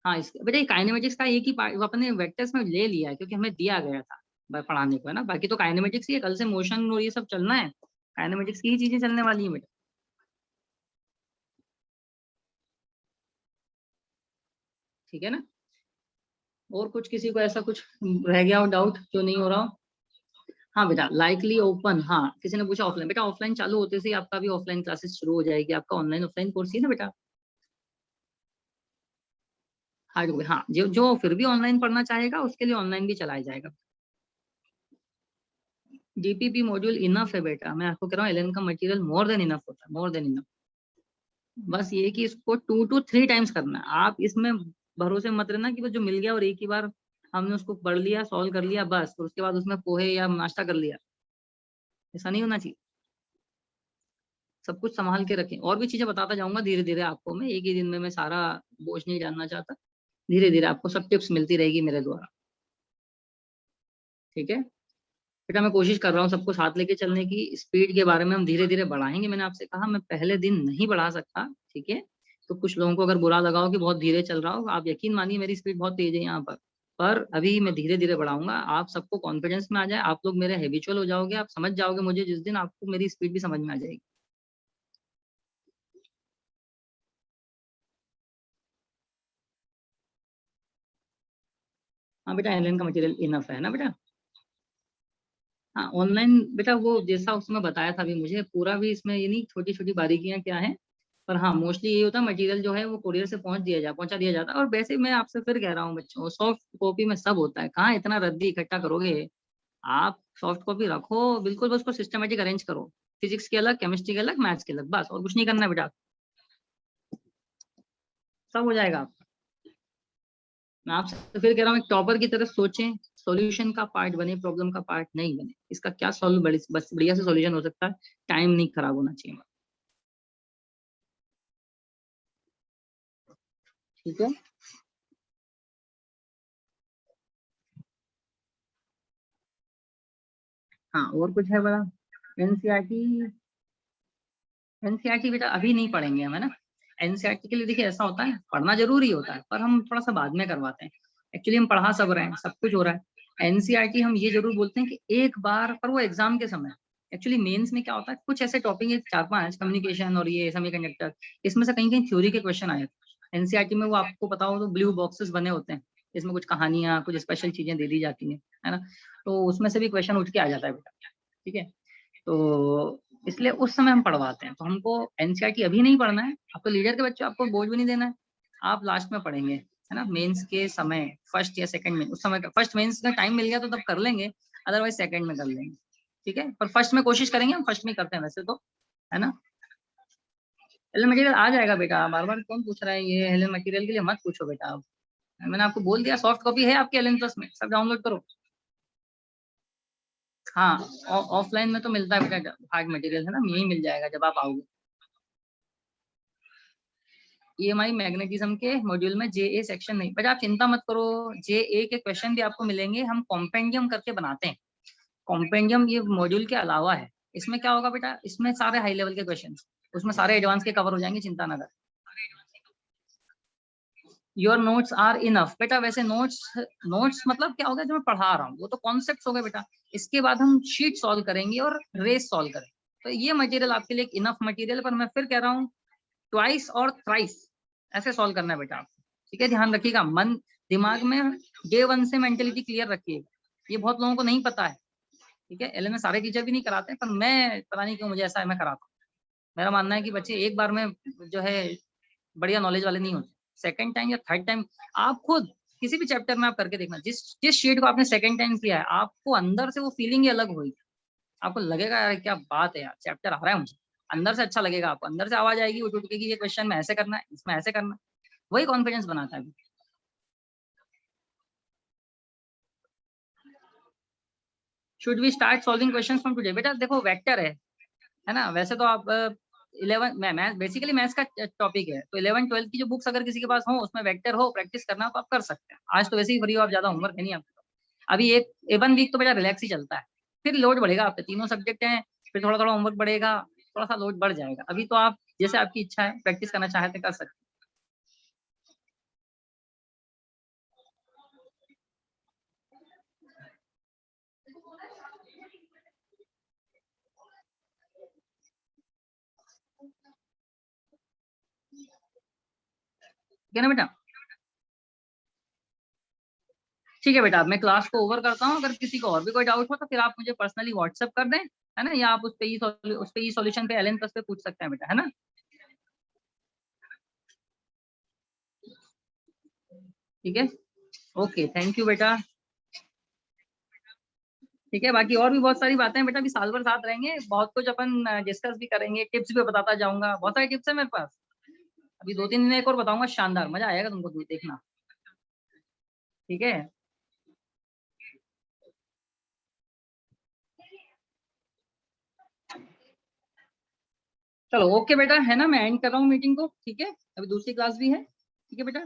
हाँ इस बेटा ये काइनेमेटिक्स का एक ही पार्ट अपने वेक्टर्स में ले लिया है, क्योंकि हमें दिया गया था। पढ़ाने को, है ना। बाकी तो काइनेमेटिक्स ही है, कल से मोशन और ये सब चलना है, काइनेमेटिक्स की ही चीजें चलने वाली है बेटा। ठीक है ना। और कुछ किसी को ऐसा कुछ रह गया हो डाउट जो नहीं हो रहा हो? हाँ बेटा, लाइकली ओपन, हाँ किसी ने पूछा ऑफलाइन, बेटा ऑफलाइन चालू होते से ही आपका भी ऑफलाइन क्लासेस शुरू हो जाएगी, आपका ऑनलाइन ऑफलाइन कोर्स ही है ना बेटा। हार्ड, हाँ जो जो फिर भी ऑनलाइन पढ़ना चाहेगा उसके लिए ऑनलाइन भी चलाया जाएगा। डीपीपी मॉड्यूल इनफ है बेटा, मैं आपको कह रहा हूँ एलएन का मटेरियल मोर देन इनफ होता है, मोर देन इनफ। बस ये कि इसको 2 to 3 टाइम्स करना है, आप इसमें भरोसे मत रहना कि वो जो मिल गया और एक ही बार हमने उसको पढ़ लिया, सॉल्व कर लिया बस, और उसके बाद उसमें पोहे या नाश्ता कर लिया, ऐसा नहीं होना चाहिए। सब कुछ संभाल के रखें, और भी चीजें बताता जाऊंगा धीरे धीरे आपको, मैं एक ही दिन में मैं सारा बोझ नहीं डालना चाहता, धीरे धीरे आपको सब टिप्स मिलती रहेगी मेरे द्वारा। ठीक है बेटा, मैं कोशिश कर रहा हूँ सबको साथ लेके चलने की, स्पीड के बारे में हम धीरे धीरे बढ़ाएंगे, मैंने आपसे कहा मैं पहले दिन नहीं बढ़ा सकता, ठीक है। तो कुछ लोगों को अगर बुरा लगा हो कि बहुत धीरे चल रहा हो, आप यकीन मानिए मेरी स्पीड बहुत तेज है यहाँ पर अभी मैं धीरे धीरे बढ़ाऊंगा, आप सबको कॉन्फिडेंस में आ जाए, आप लोग मेरे हैबिचुअल हो जाओगे, आप समझ जाओगे मुझे, जिस दिन आपको मेरी स्पीड भी समझ में आ जाएगी। हाँ बेटा, एलएन का मटेरियल इनफ है ना बेटा। हाँ ऑनलाइन बेटा वो जैसा उसमें बताया था, अभी मुझे पूरा भी इसमें ये नहीं छोटी छोटी बारीकियां क्या है, पर हाँ मोस्टली ये होता है मटेरियल जो है वो कुरियर से पहुंचा दिया जाता है, और वैसे मैं आपसे फिर कह रहा हूँ बच्चों, सॉफ्ट कॉपी में सब होता है, कहाँ इतना रद्दी इकट्ठा करोगे आप, सॉफ्ट कॉपी रखो बिल्कुल, बस उसको सिस्टमेटिक अरेंज करो, फिजिक्स के अलग, केमिस्ट्री के अलग, मैथ्स के अलग, बस और कुछ नहीं करना है बेटा, सब हो जाएगा। मैं आपसे फिर कह रहा हूँ एक टॉपर की तरफ सोचें, सॉल्यूशन का पार्ट बने, प्रॉब्लम का पार्ट नहीं बने, इसका क्या सॉल्व बस बढ़िया से सॉल्यूशन हो सकता है, टाइम नहीं खराब होना चाहिए। ठीक है। हाँ और कुछ है बड़ा, एनसीईआरटी, एनसीईआरटी बेटा अभी नहीं पढ़ेंगे हम, है ना। एनसीईआरटी के लिए देखिए ऐसा होता है, पढ़ना जरूरी होता है पर हम थोड़ा सा बाद में करवाते हैं, एक्चुअली हम पढ़ा सब रहे हैं, सब कुछ हो रहा है। एनसीईआरटी हम ये जरूर बोलते हैं कि एक बार, पर वो एग्जाम के समय, एक्चुअली मेंस में क्या होता है, कुछ ऐसे टॉपिक है 4-5 कम्युनिकेशन और ये सेमीकंडक्टर, इसमें से कहीं कहीं थ्योरी के क्वेश्चन आए थे एनसीईआरटी में, वो आपको पता हो तो ब्लू बॉक्सेस बने होते हैं, इसमें कुछ कहानियां कुछ स्पेशल चीजें दे दी जाती हैं, है ना, तो उसमें से भी क्वेश्चन उठ के आ जाता है बेटा। ठीक है, तो इसलिए उस समय हम पढ़वाते हैं, तो हमको एनसीईआरटी अभी नहीं पढ़ना है, आपको लीडर के बच्चों आपको बोझ भी नहीं देना है, आप लास्ट में पढ़ेंगे, है ना, मेंस के समय, फर्स्ट या सेकंड में, उस समय का फर्स्ट मेंस का टाइम मिल गया तो तब कर लेंगे, अदरवाइज सेकंड में कर लेंगे। ठीक है, पर फर्स्ट में कोशिश करेंगे, हम फर्स्ट में करते हैं वैसे तो, है ना। हेलन मटेरियल आ जाएगा बेटा, बार बार कौन पूछ रहा है, ये हेलन मटेरियल के लिए मत पूछो बेटा आप, मैंने आपको बोल दिया सॉफ्ट कॉपी है आपके एलन प्लस में, सब डाउनलोड करो। हाँ ऑफलाइन में तो मिलता है बेटा, हार्ड मटेरियल है ना, यही मिल जाएगा जब आप आओगे। ईएमआई मैग्नेटिज्म के मॉड्यूल में जेए सेक्शन नहीं, बट आप चिंता मत करो, जेए के क्वेश्चन भी आपको मिलेंगे, हम कॉम्पेंडियम करके बनाते हैं, कॉम्पेंडियम ये मॉड्यूल के अलावा है, इसमें क्या होगा बेटा, इसमें सारे हाई लेवल के क्वेश्चन, उसमें सारे एडवांस के कवर हो जाएंगे, चिंता ना कर। योर नोट्स आर इनफ बेटा, वैसे नोट्स, नोट्स मतलब क्या होगा जो मैं पढ़ा रहा हूँ वो तो कॉन्सेप्ट हो गए बेटा, इसके बाद हम शीट सॉल्व करेंगे और रेस सॉल्व करेंगे, तो ये मटेरियल आपके लिए इनफ मटेरियल, पर मैं फिर कह रहा हूँ ट्वाइस और थ्राइस ऐसे सॉल्व करना है बेटा आपको। ठीक है, ध्यान रखिएगा, मन दिमाग में डे 1 से मेंटेलिटी क्लियर रखिएगा, ये बहुत लोगों को नहीं पता है। ठीक है, एलएन में सारे टीचर भी नहीं कराते, पर मैं पता नहीं क्यों मुझे ऐसा है, मैं कराता हूँ, मेरा मानना है कि बच्चे एक बार में जो है बढ़िया नॉलेज वाले नहीं होते, सेकंड टाइम या थर्ड टाइम आप खुद किसी भी चैप्टर में आप करके देखना, जिस जिस शीट को आपने सेकंड टाइम किया है, आपको अंदर से वो फीलिंग ही अलग होगी, आपको लगेगा यार क्या बात है यार, चैप्टर आ रहा है मुझे, अंदर से अच्छा लगेगा आपको, अंदर से आवाज आएगी उठ उठ के कि ये क्वेश्चन में ऐसे करना है, इसमें ऐसे करना है, वही कॉन्फिडेंस बनाता है। Should we start solving questions from today, बेटा देखो वेक्टर है ना, वैसे तो आप 11 मैथ बेसिकली मैथ्स का टॉपिक है, तो 11-12 की जो बुक्स अगर किसी के पास हो उसमें वेक्टर हो, प्रैक्टिस करना हो तो आप कर सकते हैं, आज तो वैसे ही फ्री हो आप, ज्यादा होमवर्क है नहीं आपको, अभी एक 1 वीक तो बेटा रिलैक्स ही चलता है, फिर लोड बढ़ेगा, आप पे तीनों सब्जेक्ट हैं, फिर थोड़ा थोड़ा होमवर्क बढ़ेगा, थोड़ा सा लोड बढ़ जाएगा, अभी तो आप जैसे आपकी इच्छा है प्रैक्टिस करना चाहते कर सकते हैं। ठीक है ना बेटा? ठीक है बेटा, अब मैं क्लास को ओवर करता हूँ। अगर किसी को और भी कोई डाउट हो तो फिर आप मुझे पर्सनली व्हाट्सएप कर दें, है ना, या आप उस पे ही सॉल्यूशन पे एलन प्लस पे पूछ सकते हैं बेटा, है ना? ठीक है, ओके, थैंक यू बेटा। ठीक है, बाकी और भी बहुत सारी बातें हैं बेटा, अभी साल भर साथ रहेंगे, बहुत कुछ अपन डिस्कस भी करेंगे, टिप्स भी बताता जाऊंगा, बहुत सारे टिप्स है मेरे पास। अभी 2-3 दिन एक और बताऊंगा, शानदार, मजा आएगा तुमको देखना। ठीक है, चलो ओके बेटा, है ना, मैं एंड कर रहा हूँ मीटिंग को। ठीक है, अभी दूसरी क्लास भी है। ठीक है बेटा,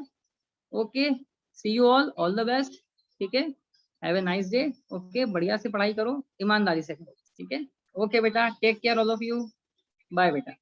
okay, see you all the best. ठीक है, have a nice day. Okay, बढ़िया से पढ़ाई करो, ईमानदारी से करो। ठीक है, ओके बेटा, take care all of you, bye बेटा।